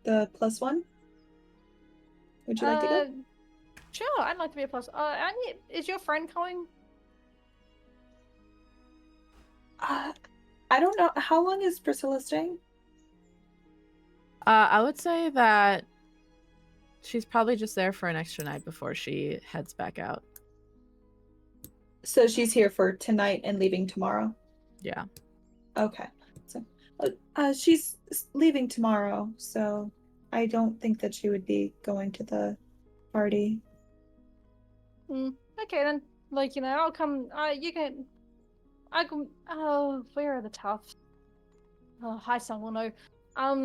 D: the +1? Would you like to go?
E: Sure, I'd like to be a plus. Is your friend going?
D: I don't know. How long is Priscilla staying?
A: I would say that she's probably just there for an extra night before she heads back out.
D: So she's here for tonight and leaving tomorrow?
A: Yeah.
D: Okay. So she's leaving tomorrow, so I don't think that she would be going to the party.
E: Okay then. Like, you know, I'll come. You can. I can. Oh, where are the Tufts? Oh, High Sun will know.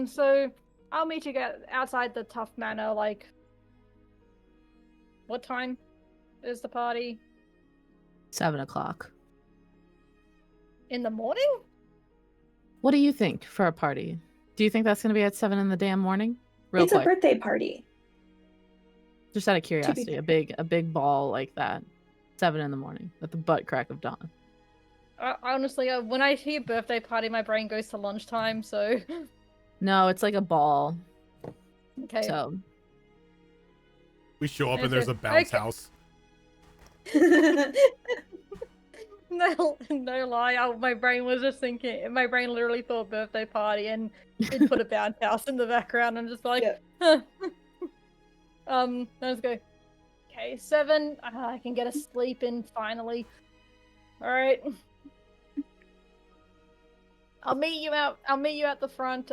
E: So I'll meet you outside the Tuft Manor. Like, what time is the party?
A: 7 o'clock.
E: In the morning?
A: What do you think for a party? Do you think that's going to be at 7 in the damn morning? Real
D: It's
A: quick.
D: a birthday party.
A: Just out of curiosity, a big ball like that, 7 in the morning at the butt crack of dawn.
E: Honestly, when I hear birthday party, my brain goes to lunchtime. So
A: No, it's like a ball.
E: okay.
A: So
B: We show up and
E: Okay.
B: there's a bounce
E: Okay.
B: house.
E: No lie. My brain was just thinking. My brain literally thought birthday party, and it put a bounce house in the background. I'm just like,
D: Yeah.
E: Let's go. Okay, 7. I can get a sleep in finally. All right. I'll meet you at the front.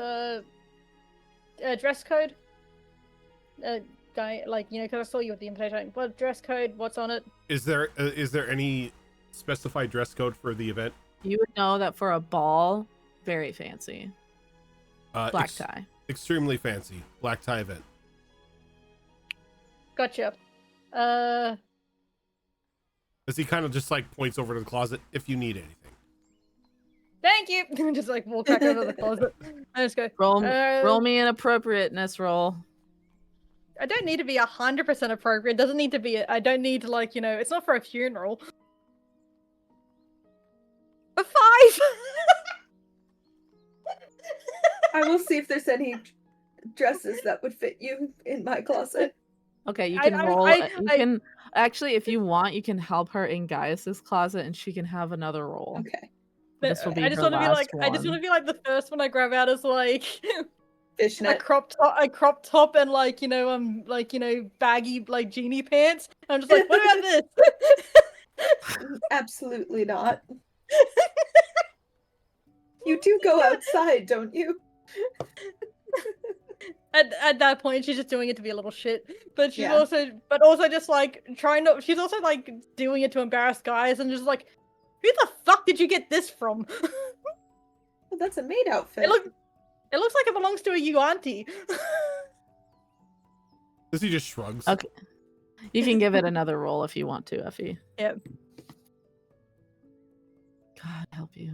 E: Dress code. Guy, like, you know, because I saw you with the invitation. What dress code? What's on it?
B: Is there any specified dress code for the event?
A: you would know that for a ball, very fancy. Black tie.
B: Extremely fancy black tie event.
E: Gotcha.
B: As he kind of just like points over to the closet if you need anything.
E: Thank you. Just like walk back over the closet. I just go.
A: Roll me an appropriateness roll.
E: I don't need to be 100% appropriate. It doesn't need to be. I don't need to like it's not for a funeral. A 5.
D: I will see if there's any dresses that would fit you in my closet.
A: Okay, you
E: I-
A: can
E: I-
A: roll.
E: I-
A: You
E: I-
A: can actually, if you want, you can help her in Gaius's closet, and she can have another roll.
D: Okay.
A: This will be
E: I just
A: her
E: want to be
A: last
E: like. I just want
A: one.
E: to be like the first one I grab out is like a
D: Fishnet.
E: crop top, and baggy like genie pants. I'm just like, what about this?
D: Absolutely not. You do go outside, don't you?
E: At that point, she's just doing it to be a little shit. But she's
D: Yeah.
E: also just like trying to. She's also like doing it to embarrass guys, and just like, who the fuck did you get this from?
D: Well, that's a maid outfit.
E: It looks like it belongs to a you auntie.
B: He just shrugs.
A: Okay. You can give it another roll if you want to, Effie.
E: Yeah.
A: God help you.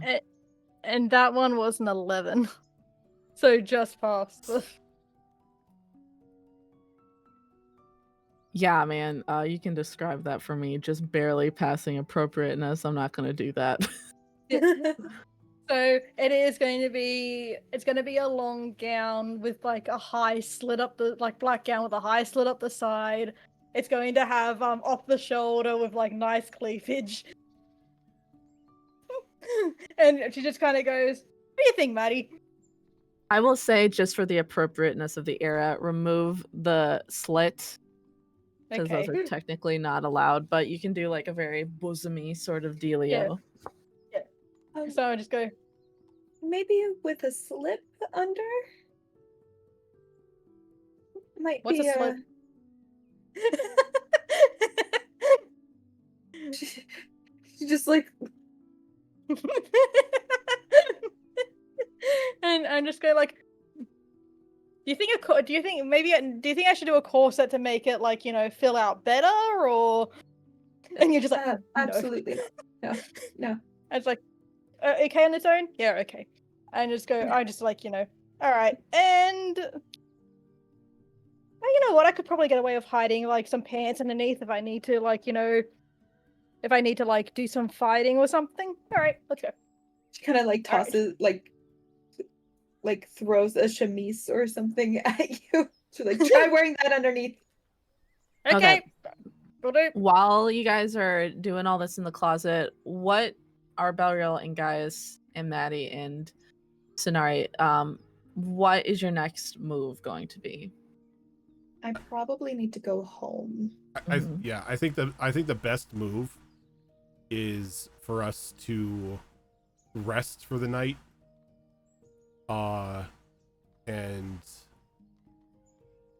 E: And that one was an 11. So just passed.
A: Yeah, man. You can describe that for me. Just barely passing appropriateness. I'm not gonna do that.
E: So it's going to be a long gown with like a high slit up the black gown with a high slit up the side. It's going to have off the shoulder with like nice cleavage. And she just kind of goes, "What do you think, Maddie?"
A: I will say, just for the appropriateness of the era, remove the slit, because those are technically not allowed, but you can do like a very bosomy sort of dealio.
E: So I just go,
D: maybe with a slip under? Might
E: "What's
D: be
E: a slip?"
D: She just like
E: And I'm just going like, do you think I should do a corset to make it like fill out better, or? And you're just like, "No."
D: absolutely not. No.
E: I was like, okay on its own? Yeah, okay. And I just like, all right. And you know what? I could probably get away with hiding like some pants underneath if I need to, like, if I need to like do some fighting or something. All right, let's go.
D: She kind of like tosses like throws a chemise or something at you. She's like, try wearing that underneath.
E: Okay. Will do.
A: While you guys are doing all this in the closet, what are Belriel and Gaius and Maddie and Sonari, what is your next move going to be?
D: I probably need to go home.
B: I think the best move is for us to rest for the night, and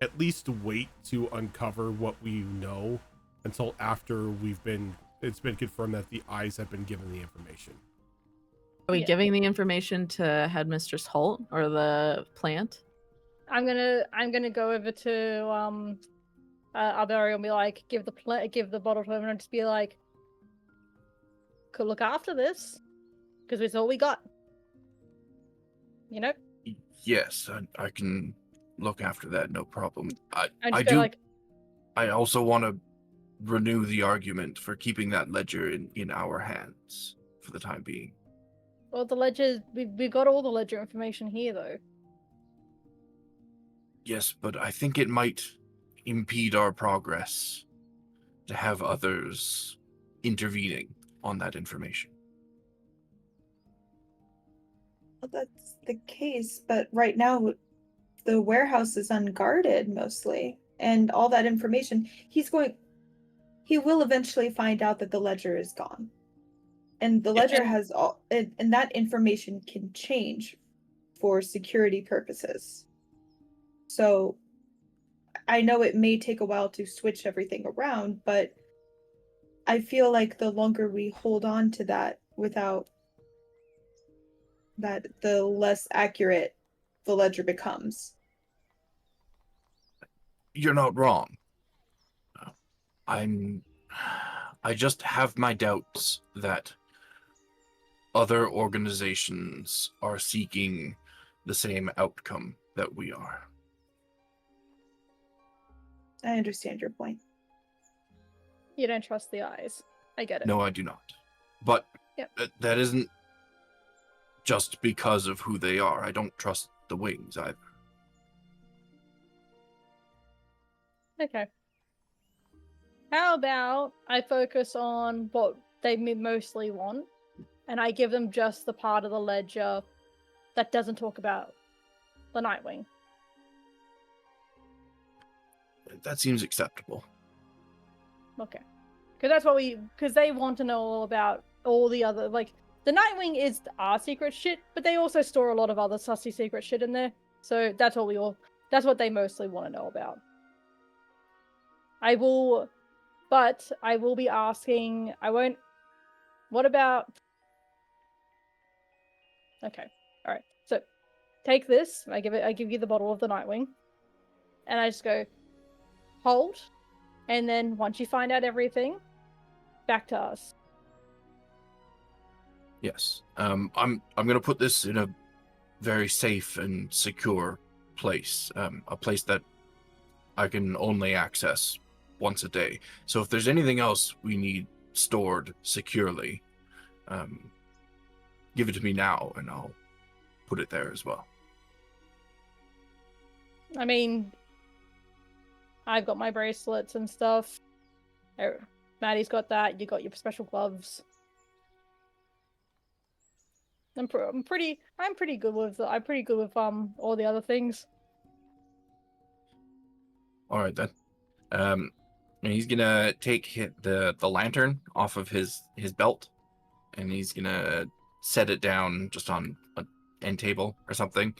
B: at least wait to uncover what we know until after it's been confirmed that the eyes have been given the information.
A: Are we giving the information to Headmistress Holt or the plant?
E: I'm gonna go over to Alberio and be like, give the bottle to him, and just be like, could look after this, because it's all we got.
C: Yes, I can look after that, no problem. I
E: just
C: do.
E: like,
C: I also want to renew the argument for keeping that ledger in our hands for the time being.
E: well, the ledger, we've got all the ledger information here, though.
C: Yes, but I think it might impede our progress to have others intervening on that information.
D: Well, that's the case, but right now the warehouse is unguarded mostly, and all that information he will eventually find out that the ledger is gone. And the ledger has all, and that information can change for security purposes. So I know it may take a while to switch everything around, but I feel like the longer we hold on to that without that, the less accurate the ledger becomes.
C: You're not wrong. I just have my doubts that other organizations are seeking the same outcome that we are.
D: I understand your point.
E: You don't trust the eyes. I get it.
C: No, I do not. But
E: Yep.
C: that isn't just because of who they are. I don't trust the wings either.
E: Okay. How about I focus on what they mostly want, and I give them just the part of the ledger that doesn't talk about the Nightwing.
C: That seems acceptable.
E: Okay. Because they want to know all about all the other, like, the Nightwing is our secret shit, but they also store a lot of other sussy secret shit in there. So that's what they mostly want to know about. I will be asking, what about, okay, alright, so, take this, I give you the bottle of the Nightwing, and I just go, hold, and then once you find out everything, back to us.
C: Yes. I'm gonna put this in a very safe and secure place. A place that I can only access once a day. So if there's anything else we need stored securely, give it to me now and I'll put it there as well.
E: I mean, I've got my bracelets and stuff. Maddie's got that. You got your special gloves. I'm pretty good with all the other things.
C: All right then. And he's gonna take the lantern off of his belt, and he's gonna set it down just on an end table or something.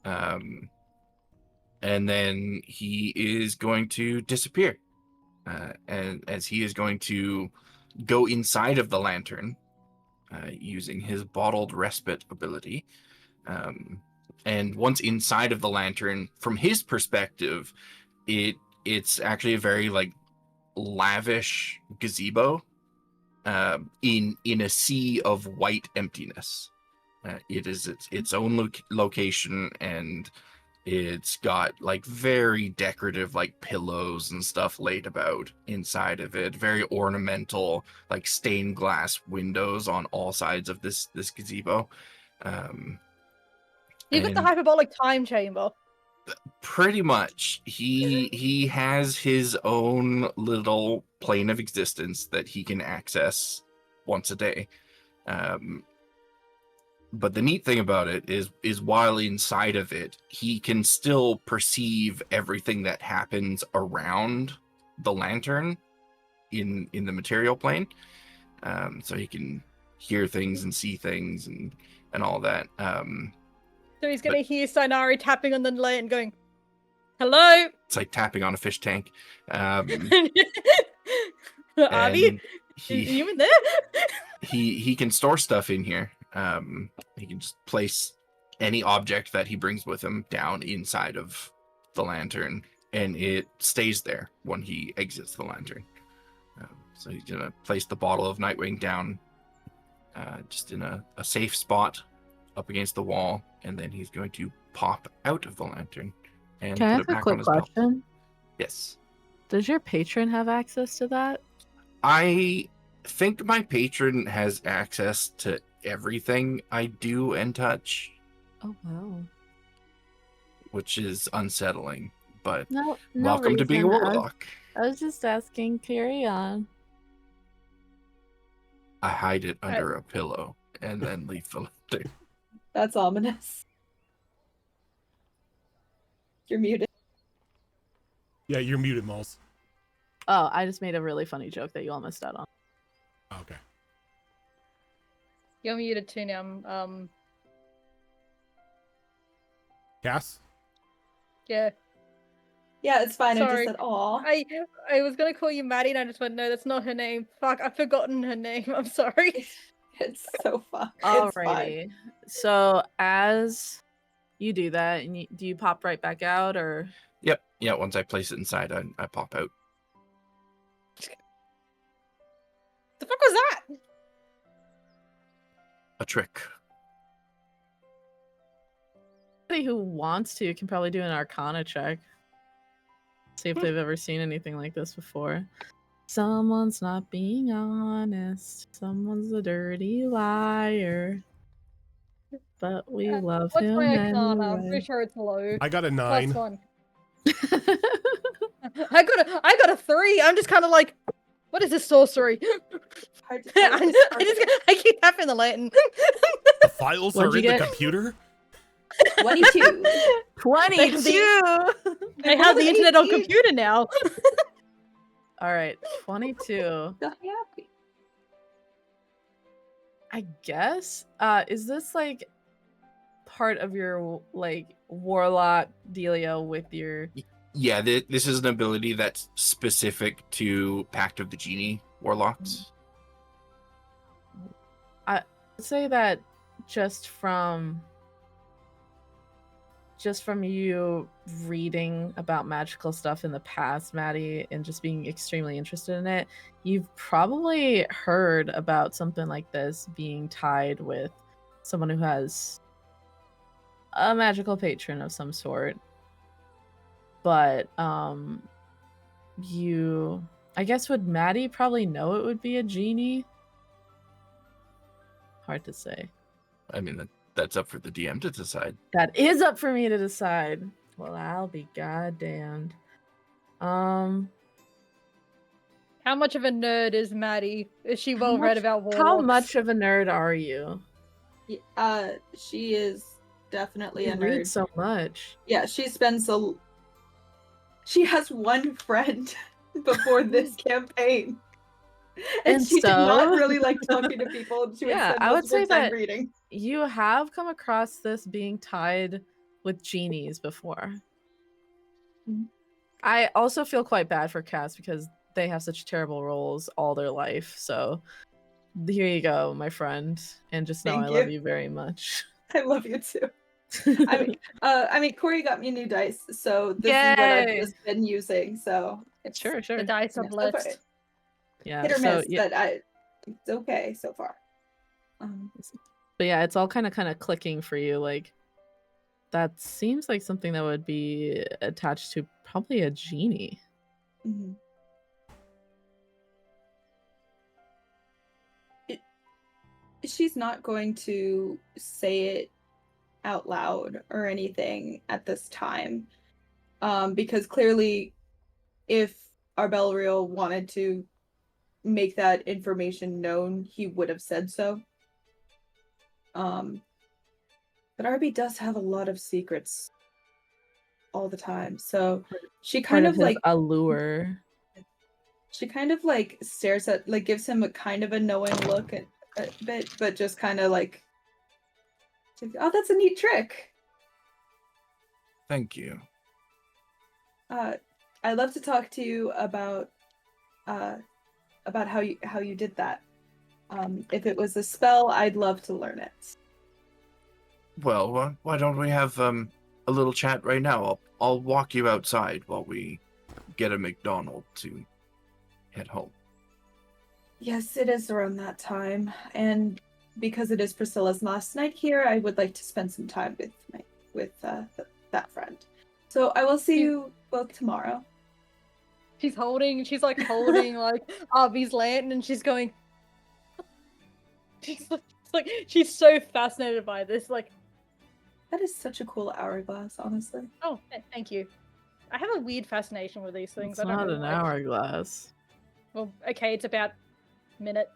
C: And then he is going to disappear. And as he is going to go inside of the lantern, using his bottled respite ability. And once inside of the lantern, from his perspective, it's actually a very like lavish gazebo in a sea of white emptiness. It is its own location, and it's got like very decorative like pillows and stuff laid about inside of it. Very ornamental, like stained glass windows on all sides of this gazebo.
E: You've got the
C: And
E: hyperbolic time chamber.
C: pretty much, he has his own little plane of existence that he can access once a day. But the neat thing about it is while inside of it, he can still perceive everything that happens around the lantern in the material plane. So he can hear things and see things and all that.
E: So he's gonna hear Sinari tapping on the lantern going, hello?
C: It's like tapping on a fish tank.
E: Avi?
C: And
E: You in there?
C: he can store stuff in here. He can just place any object that he brings with him down inside of the lantern, and it stays there when he exits the lantern. So he's gonna place the bottle of Nightwing down just in a safe spot up against the wall, and then he's going to pop out of the lantern and
A: Can I
C: put
A: ask
C: it
A: a
C: back
A: quick
C: on his belt.
A: question?
C: Yes.
A: Does your patron have access to that?
C: I think my patron has access to everything I do and touch,
A: Oh wow.
C: which is unsettling, but
A: No
C: welcome to being a
A: reason.
C: warlock.
A: I was just asking. Carry on.
C: I hide it under a pillow and then leave the lantern.
D: That's ominous. You're muted.
B: Yeah, you're muted, Moles.
A: Oh, I just made a really funny joke that you all missed out on.
B: Okay.
E: You're muted too now.
B: Cass?
E: Yeah.
D: Yeah, it's fine. I
E: Sorry.
D: just said, aw.
E: I was gonna call you Maddie, and I just went, no, that's not her name. Fuck, I've forgotten her name. I'm sorry.
D: It's so fun. It's fine.
A: Alrighty. So as you do that, and do you pop right back out, or?
C: Yep. Yeah, once I place it inside, I pop out.
E: The fuck was that?
C: A trick.
A: Anybody who wants to can probably do an Arcana check. See if they've ever seen anything like this before. Someone's not being honest. Someone's a dirty liar. But we love
E: What's
A: him
E: my arcana? I'm
A: anyway.
E: pretty sure it's low.
B: I got a 9.
E: +1. I got a 3. I'm just kind of like, what is this sorcery?
D: Hard to tell what this
E: I keep tapping the Latin.
B: The files
A: What'd
B: are
A: you
B: in the
A: get?
B: computer?
D: 22.
A: 22!
E: I have the internet on computer now.
A: Alright, 22.
D: Got me happy.
A: I guess. Is this like part of your like warlock dealio with your
C: Yeah, this is an ability that's specific to Pact of the Genie warlocks.
A: I'd say that just from you reading about magical stuff in the past, Maddie, and just being extremely interested in it, you've probably heard about something like this being tied with someone who has a magical patron of some sort. But I guess would Maddie probably know it would be a genie? Hard to say.
C: I mean, that's up for the DM to decide.
A: That is up for me to decide. Well, I'll be goddamned.
E: How much of a nerd is Maddie? Is she well read about warlocks?
A: How much of a nerd are you?
D: She is definitely
A: You
D: a
A: read
D: nerd.
A: so much.
D: Yeah, she has one friend before this campaign. And she did not
A: so-
D: really like talking to people. And she would
A: Yeah,
D: spend
A: I
D: most
A: would
D: of her
A: say
D: time
A: that-
D: reading.
A: You have come across this being tied with genies before.
D: Mhm.
A: I also feel quite bad for cats because they have such terrible roles all their life. So here you go, my friend. And just know
D: Thank
A: I
D: you.
A: love you very much.
D: I love you too. I mean, Corey got me new dice, so this is what I've
A: Yay!
D: just been using. So it's
A: Sure.
E: The dice
D: Yeah,
E: are
D: so far,
E: blessed.
A: Yeah.
D: hit or
A: so
D: miss,
A: yeah,
D: but it's okay so far.
A: but yeah, it's all kind of clicking for you. Like that seems like something that would be attached to probably a genie.
D: Mhm. She's not going to say it out loud or anything at this time, because clearly, if Arbelriel wanted to make that information known, he would have said so. But Arby does have a lot of secrets all the time, so she
A: Part
D: kind
A: of
D: of
A: his
D: like
A: allure.
D: she kind of like stares at, like, gives him a kind of a knowing look a bit, but just kind of like, oh, that's a neat trick.
C: Thank you.
D: I'd love to talk to you about how you did that. If it was a spell, I'd love to learn it.
C: Well, why don't we have a little chat right now? I'll walk you outside while we get a McDonald to head home.
D: Yes, it is around that time, and because it is Priscilla's last night here, I would like to spend some time with that friend. So I will see you both tomorrow.
E: She's holding like Arby's lantern, and she's going. She's so fascinated by this. Like,
D: That is such a cool hourglass, honestly.
E: oh, thank you. I have a weird fascination with these things.
A: It's
E: I don't
A: not
E: know
A: an
E: why.
A: hourglass.
E: Well, okay, it's about a minute.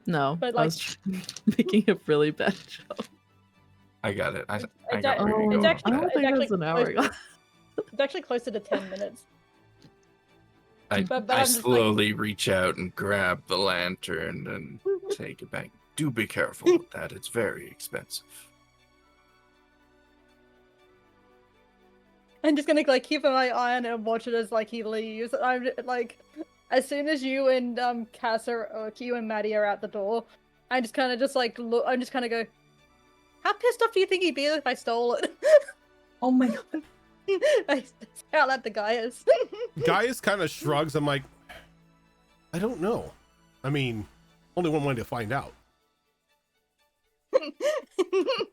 A: No,
E: But,
A: I was making a really bad joke.
C: I got it. I
E: It's
C: got
E: a-
C: where you're
A: Oh,
C: going
E: it's
C: with
A: I
E: actually-
A: don't
C: that.
A: think
E: actually
A: that's an
E: close to-
A: hourglass.
E: It's actually closer to 10 minutes.
C: I
E: but I'm just like-
C: slowly reach out and grab the lantern and take it back. Do be careful with that. It's very expensive.
E: I'm just gonna like keep my eye on it and watch it as like he leaves. I'm like, as soon as you and you and Maddie are out the door, I just kind of just like look. I'm just kind of go. How pissed off do you think he'd be if I stole it?
D: Oh my god.
E: I shout at the Gaius.
B: Gaius kind of shrugs. I'm like, I don't know. I mean, only one way to find out.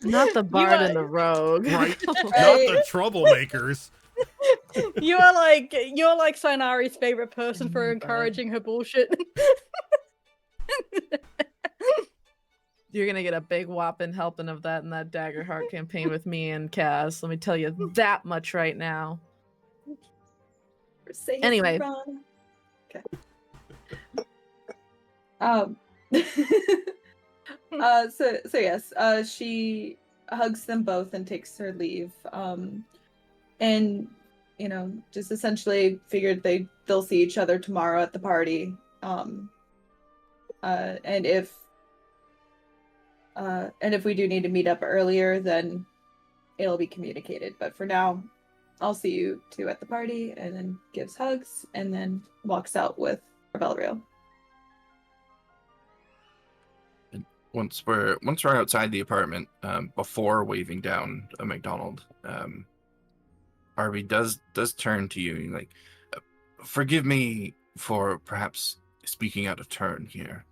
A: Not the bard and the rogue.
B: Right? Not
D: Right.
B: the troublemakers.
E: You're like Sinari's favorite person for
A: God.
E: encouraging her bullshit.
A: You're gonna get a big whopping helping of that in that Daggerheart campaign with me and Cass. Let me tell you that much right now.
D: Say yes,
A: Anyway.
D: Ron. Okay. Um. So yes. She hugs them both and takes her leave. And just essentially figured they'll see each other tomorrow at the party. And if we do need to meet up earlier, then it'll be communicated. But for now, I'll see you two at the party, and then gives hugs, and then walks out with Belriel.
C: Once we're outside the apartment, before waving down a McDonald, Arby does turn to you, like, forgive me for perhaps speaking out of turn here,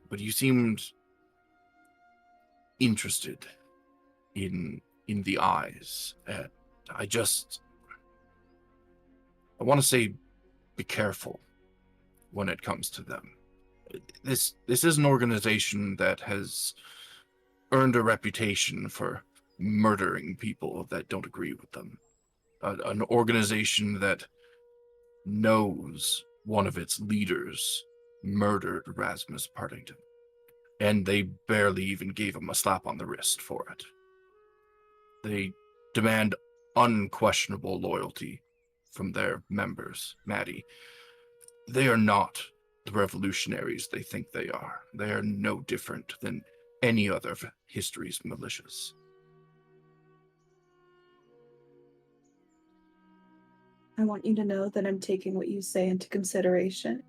C: but you seemed interested in the eyes. I want to say, be careful when it comes to them. This is an organization that has earned a reputation for murdering people that don't agree with them. An organization that knows one of its leaders murdered Rasmus Partington, and they barely even gave him a slap on the wrist for it. They demand unquestionable loyalty from their members, Maddie. They are not the revolutionaries they think they are. They are no different than any other of history's militias.
D: I want you to know that I'm taking what you say into consideration.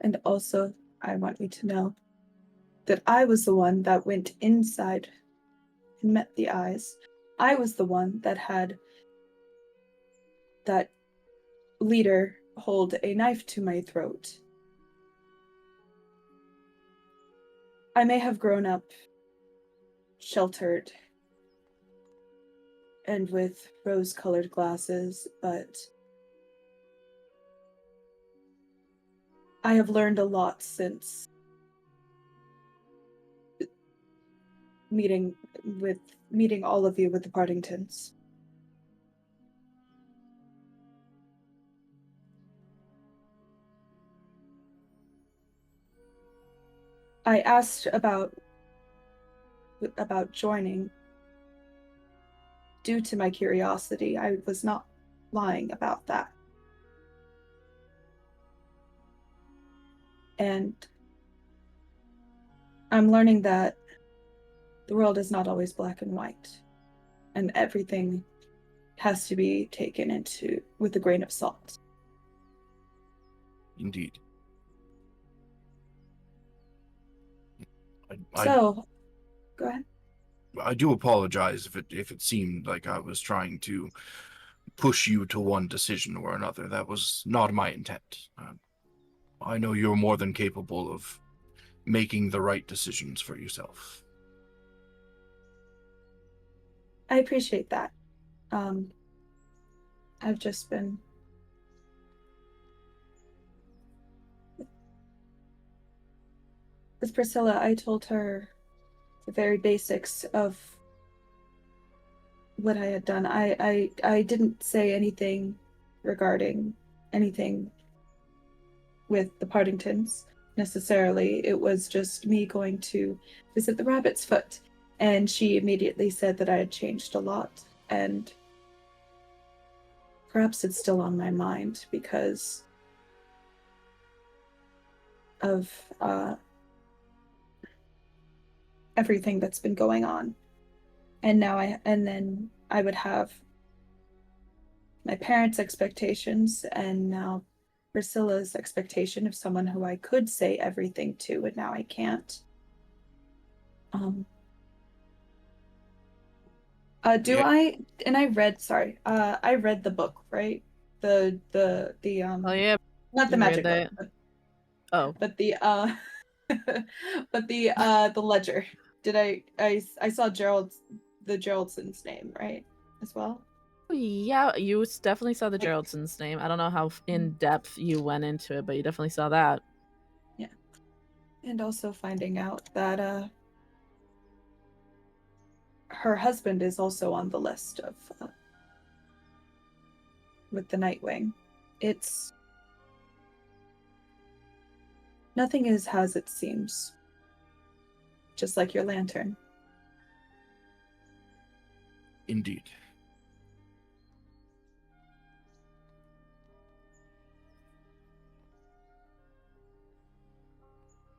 D: And also, I want you to know that I was the one that went inside and met the eyes. I was the one that had that leader hold a knife to my throat. I may have grown up sheltered and with rose-colored glasses, but I have learned a lot since meeting all of you with the Partingtons. I asked about joining due to my curiosity. I was not lying about that. And I'm learning that the world is not always black and white, and everything has to be taken with a grain of salt.
C: Indeed.
D: So, go ahead.
C: I do apologize if it seemed like I was trying to push you to one decision or another. That was not my intent. I know you're more than capable of making the right decisions for yourself.
D: I appreciate that. I've just been... With Priscilla, I told her the very basics of what I had done. I didn't say anything regarding anything with the Partingtons necessarily. It was just me going to visit the Rabbit's Foot, and she immediately said that I had changed a lot, and perhaps it's still on my mind because of everything that's been going on. And then I would have my parents' expectations, and now Priscilla's expectation of someone who I could say everything to, and now I can't. I read the book, right? The
A: Oh yeah.
D: not the
A: you
D: magic
A: read
D: book,
A: Oh.
D: but the but the ledger. I saw the Geraldson's name, right? As well?
A: Yeah, you definitely saw the
D: Like-
A: Geraldson's name. I don't know how in depth you went into it, but you definitely saw that.
D: Yeah. And also finding out that her husband is also on the list of with the Nightwing. It's nothing is as it seems. Just like your lantern.
C: Indeed.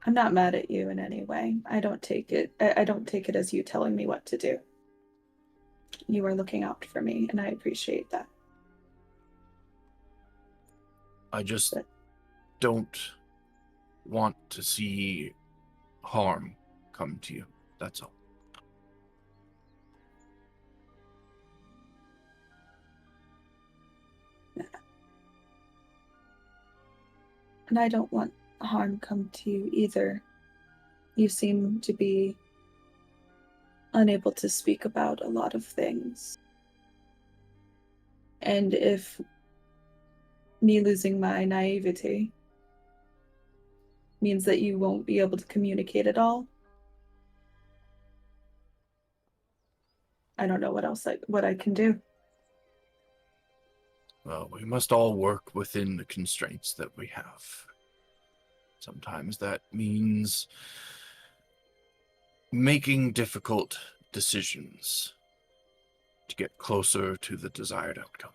D: I'm not mad at you in any way. I don't take it as you telling me what to do. You are looking out for me, and I appreciate that.
C: I just
D: But
C: don't want to see harm come to you. That's all.
D: and I don't want harm come to you either. You seem to be unable to speak about a lot of things. And if me losing my naivety means that you won't be able to communicate at all, I don't know what I can do.
C: Well, we must all work within the constraints that we have. Sometimes that means making difficult decisions to get closer to the desired outcome.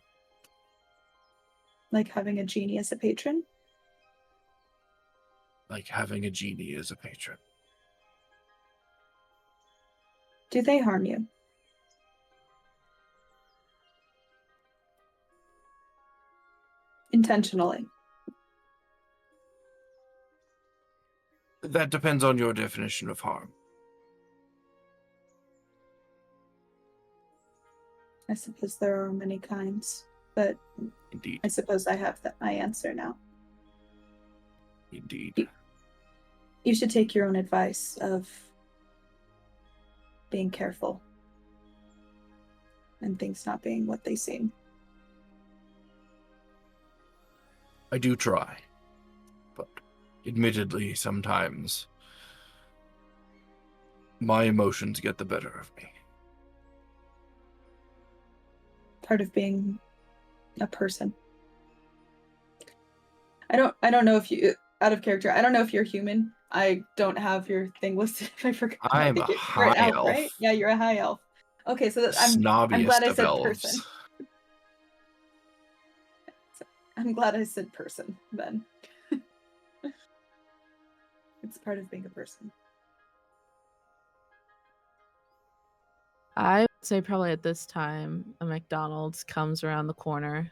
D: Like having a genie as a patron?
C: Like having a genie as a patron.
D: Do they harm you? Intentionally?
C: That depends on your definition of harm.
D: I suppose there are many kinds, but
C: Indeed.
D: I suppose I have my answer now.
C: Indeed.
D: You should take your own advice of being careful and things not being what they seem.
C: I do try, but admittedly, sometimes my emotions get the better of me.
D: Part of being a person. I don't know if you out of character. I don't know if you're human. I don't have your thing listed. I forgot.
C: I'm
D: I
C: a
D: think you're an
C: high
D: elf, right?
C: elf.
D: Yeah, you're a high elf. Okay, so I'm
C: Snobbiest
D: glad I
C: of
D: said
C: elves.
D: person. I'm glad I said person then. It's part of being a person.
A: I would say probably at this time, a McDonald's comes around the corner.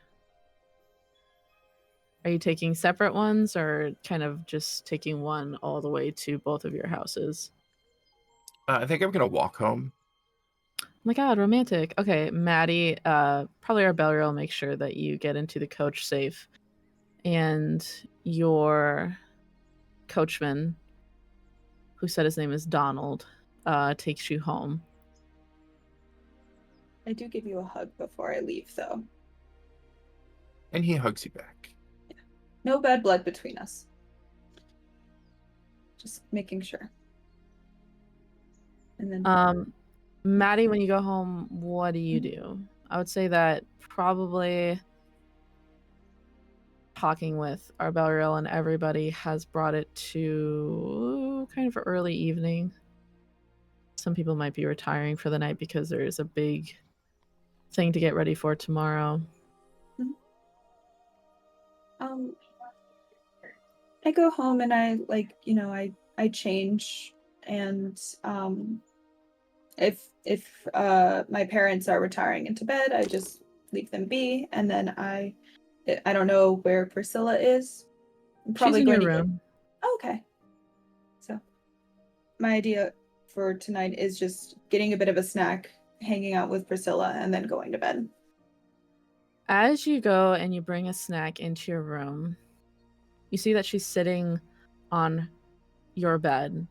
A: Are you taking separate ones or kind of just taking one all the way to both of your houses?
C: I think I'm going to walk home.
A: Oh my god, romantic. Okay, Maddie, probably our bell will make sure that you get into the coach safe. And your coachman, who said his name is Donald, takes you home.
D: I do give you a hug before I leave, though.
C: And he hugs you back.
D: No bad blood between us. Just making sure. And then
A: Maddie, when you go home, what do you do? I would say that probably talking with our Belriel and everybody has brought it to kind of early evening. Some people might be retiring for the night because there is a big thing to get ready for tomorrow.
D: I go home and I I change, and if my parents are retiring into bed, I just leave them be, and then I don't know where Priscilla is. I'm probably
A: She's in
D: going
A: your
D: to
A: room.
D: okay. So my idea for tonight is just getting a bit of a snack, hanging out with Priscilla, and then going to bed.
A: As you go and you bring a snack into your room, you see that she's sitting on your bed.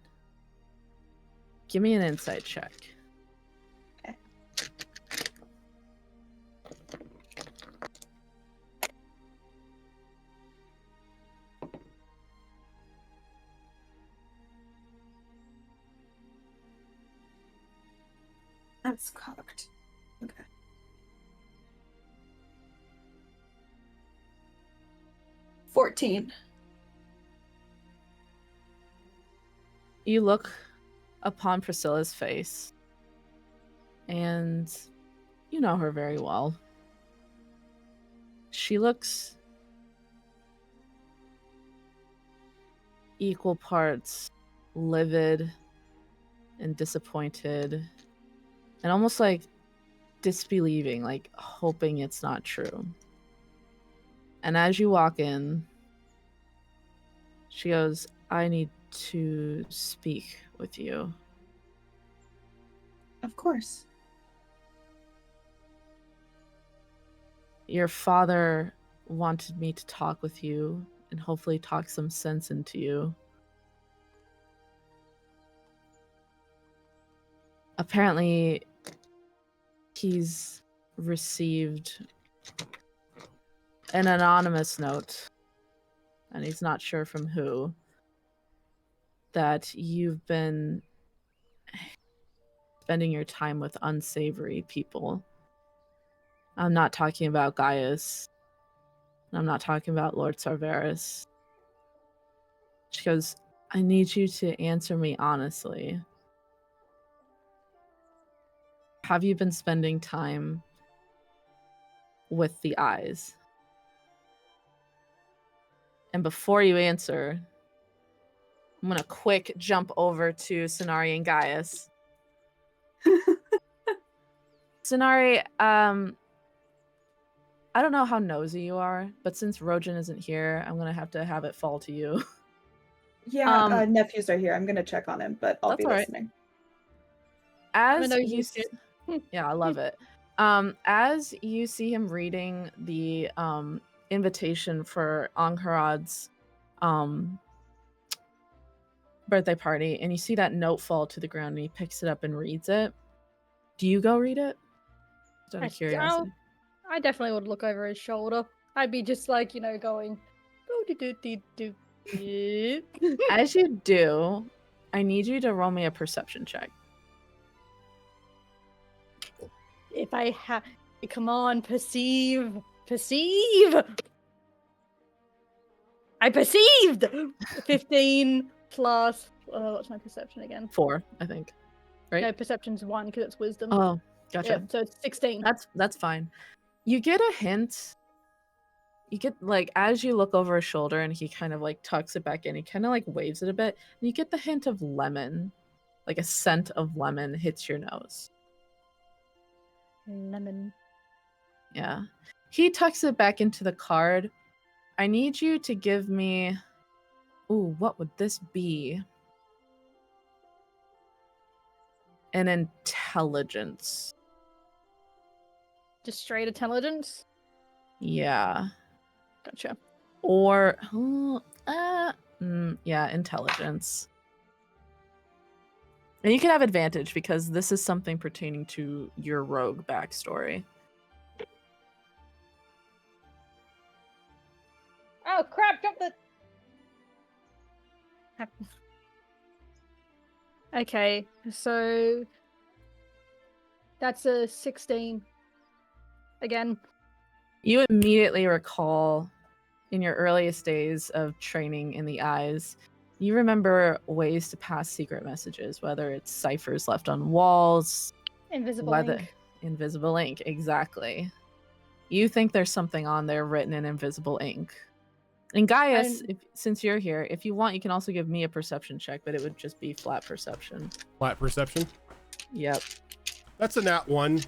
A: Give me an insight check.
D: Okay. That's cocked. Okay. $14.
A: You look upon Priscilla's face, and you know her very well. She looks equal parts livid and disappointed, and almost like disbelieving, like hoping it's not true. And as you walk in, she goes, I need to speak with you.
D: Of course.
A: Your father wanted me to talk with you and hopefully talk some sense into you. Apparently, he's received an anonymous note, and he's not sure from who, that you've been spending your time with unsavory people. I'm not talking about Gaius. I'm not talking about Lord Sarveris. She goes, I need you to answer me honestly. Have you been spending time with the eyes? And before you answer, I'm gonna quick jump over to Sonari and Gaius. Sonari, I don't know how nosy you are, but since Rojan isn't here, I'm gonna have it fall to you.
D: Yeah, nephews are here. I'm gonna check on him, but I'll
A: That's
D: be
A: all right.
D: listening.
A: As
E: nosy
A: you,
E: kid.
A: yeah, I love it. As you see him reading the invitation for Angharad's birthday party, and you see that note fall to the ground, and he picks it up and reads it. Do you go read it? Just out of curiosity.
E: I definitely would look over his shoulder. I'd be just like, going.
A: As you do, I need you to roll me a perception check.
E: If I have, come on, perceive. I perceived. 15 plus. What's my perception again?
A: 4, I think. Right?
E: No, perception's 1 because it's wisdom.
A: Oh, gotcha.
E: Yeah, so it's 16.
A: That's fine. You get a hint. You get, like, as you look over his shoulder and he kind of like tucks it back in, he kind of like waves it a bit, and you get the hint of lemon, like a scent of lemon hits your nose.
E: Lemon.
A: Yeah. He tucks it back into the card. I need you to give me, ooh, what would this be? An intelligence.
E: Just straight intelligence?
A: Yeah.
E: Gotcha.
A: Or, yeah, intelligence. And you can have advantage because this is something pertaining to your rogue backstory.
E: Oh crap! Drop the. Okay, so that's a 16. Again.
A: You immediately recall in your earliest days of training in the eyes, you remember ways to pass secret messages, whether it's ciphers left on walls,
E: Invisible ink.
A: Invisible ink, exactly. You think there's something on there written in invisible ink. And Gaius, since you're here, if you want, you can also give me a perception check, but it would just be flat perception.
B: Flat perception?
A: Yep.
B: That's a nat 1.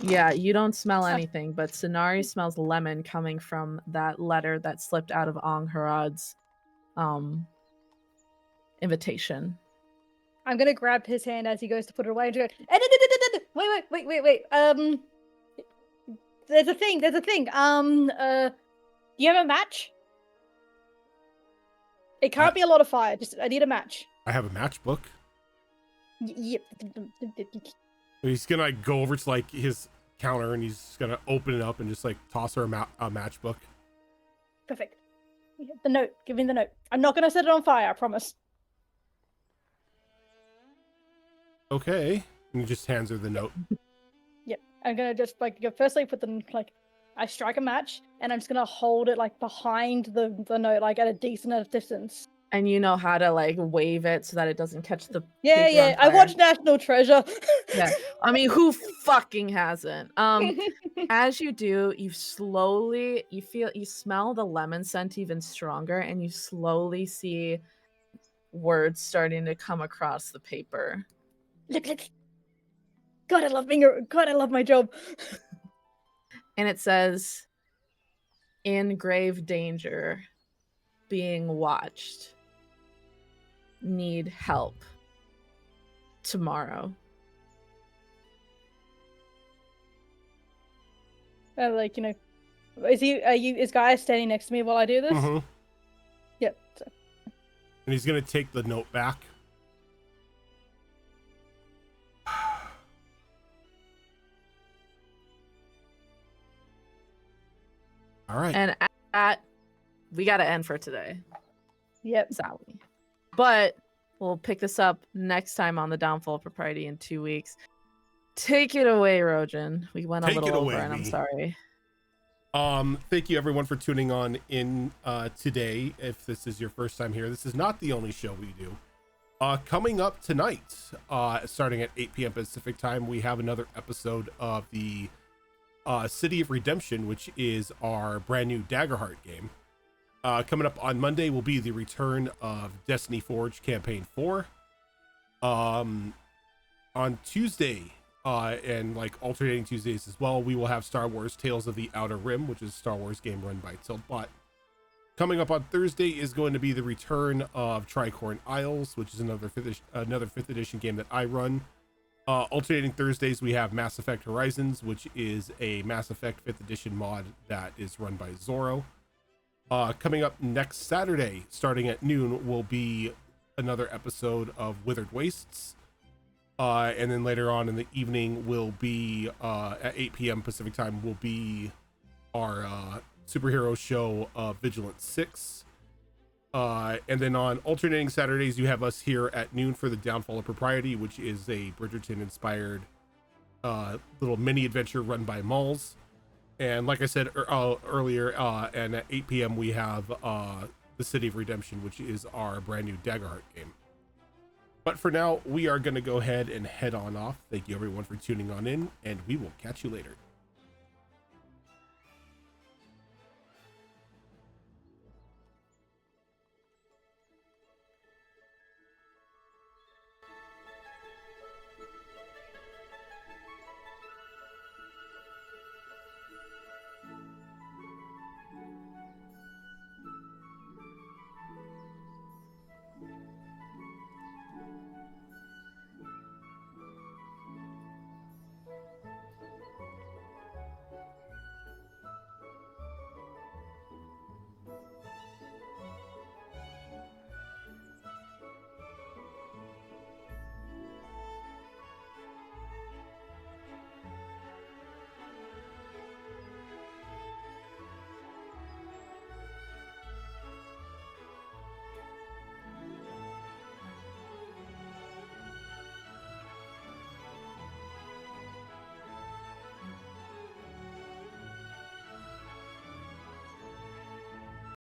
A: Yeah, you don't smell anything, but Sonari smells lemon coming from that letter that slipped out of Angharad's invitation.
E: I'm gonna grab his hand as he goes to put it away and go, wait. There's a thing. Do you have a match? It can't be a lot of fire. I need a match.
B: I have a matchbook.
E: Yep.
B: He's gonna like go over to like his counter and he's gonna open it up and just like toss her a matchbook.
E: Perfect. The note. Give me the note. I'm not gonna set it on fire. I promise.
B: Okay. And he just hands her the note.
E: Yep. I'm gonna just firstly put the I strike a match and I'm just gonna hold it behind the note, at a decent enough distance.
A: And you know how to wave it so that it doesn't catch the
E: Yeah,
A: paper on
E: yeah. I
A: fire.
E: watched National Treasure.
A: Yeah. I mean, who fucking hasn't? As you do, you smell the lemon scent even stronger, and you slowly see words starting to come across the paper.
E: Look. God, I love my job.
A: And it says, in grave danger, being watched, need help tomorrow.
E: Is Gaia standing next to me while I do this?
B: Mm-hmm.
E: Yep.
B: And he's gonna take the note back. All right.
A: And we got to end for today.
E: Yep.
A: Sally. But we'll pick this up next time on the Downfall of Propriety in 2 weeks. Take it away, Rojan. We went a little over, and I'm sorry.
B: Thank you everyone for tuning on in today. If this is your first time here, this is not the only show we do. Coming up tonight, starting at 8 p.m. Pacific time, we have another episode of the City of Redemption, which is our brand new Daggerheart game. Coming up on Monday will be the return of Destiny Forge Campaign 4. On Tuesday, and alternating Tuesdays as well, we will have Star Wars Tales of the Outer Rim, which is a Star Wars game run by Tiltbot. Coming up on Thursday is going to be the return of Tricorn Isles, which is another 5th edition game that I run. Alternating Thursdays, we have Mass Effect Horizons, which is a Mass Effect 5th edition mod that is run by Zorro. Coming up next Saturday, starting at noon, will be another episode of Withered Wastes. And then later on in the evening will be, at 8 p.m. Pacific time, will be our superhero show, Vigilant 6. And then on alternating Saturdays, you have us here at noon for the Downfall of Propriety, which is a Bridgerton-inspired little mini adventure run by Malls. And like I said earlier, and at 8 p.m. we have the City of Redemption, which is our brand new Daggerheart game. But for now, we are going to go ahead and head on off. Thank you everyone for tuning on in, and we will catch you later.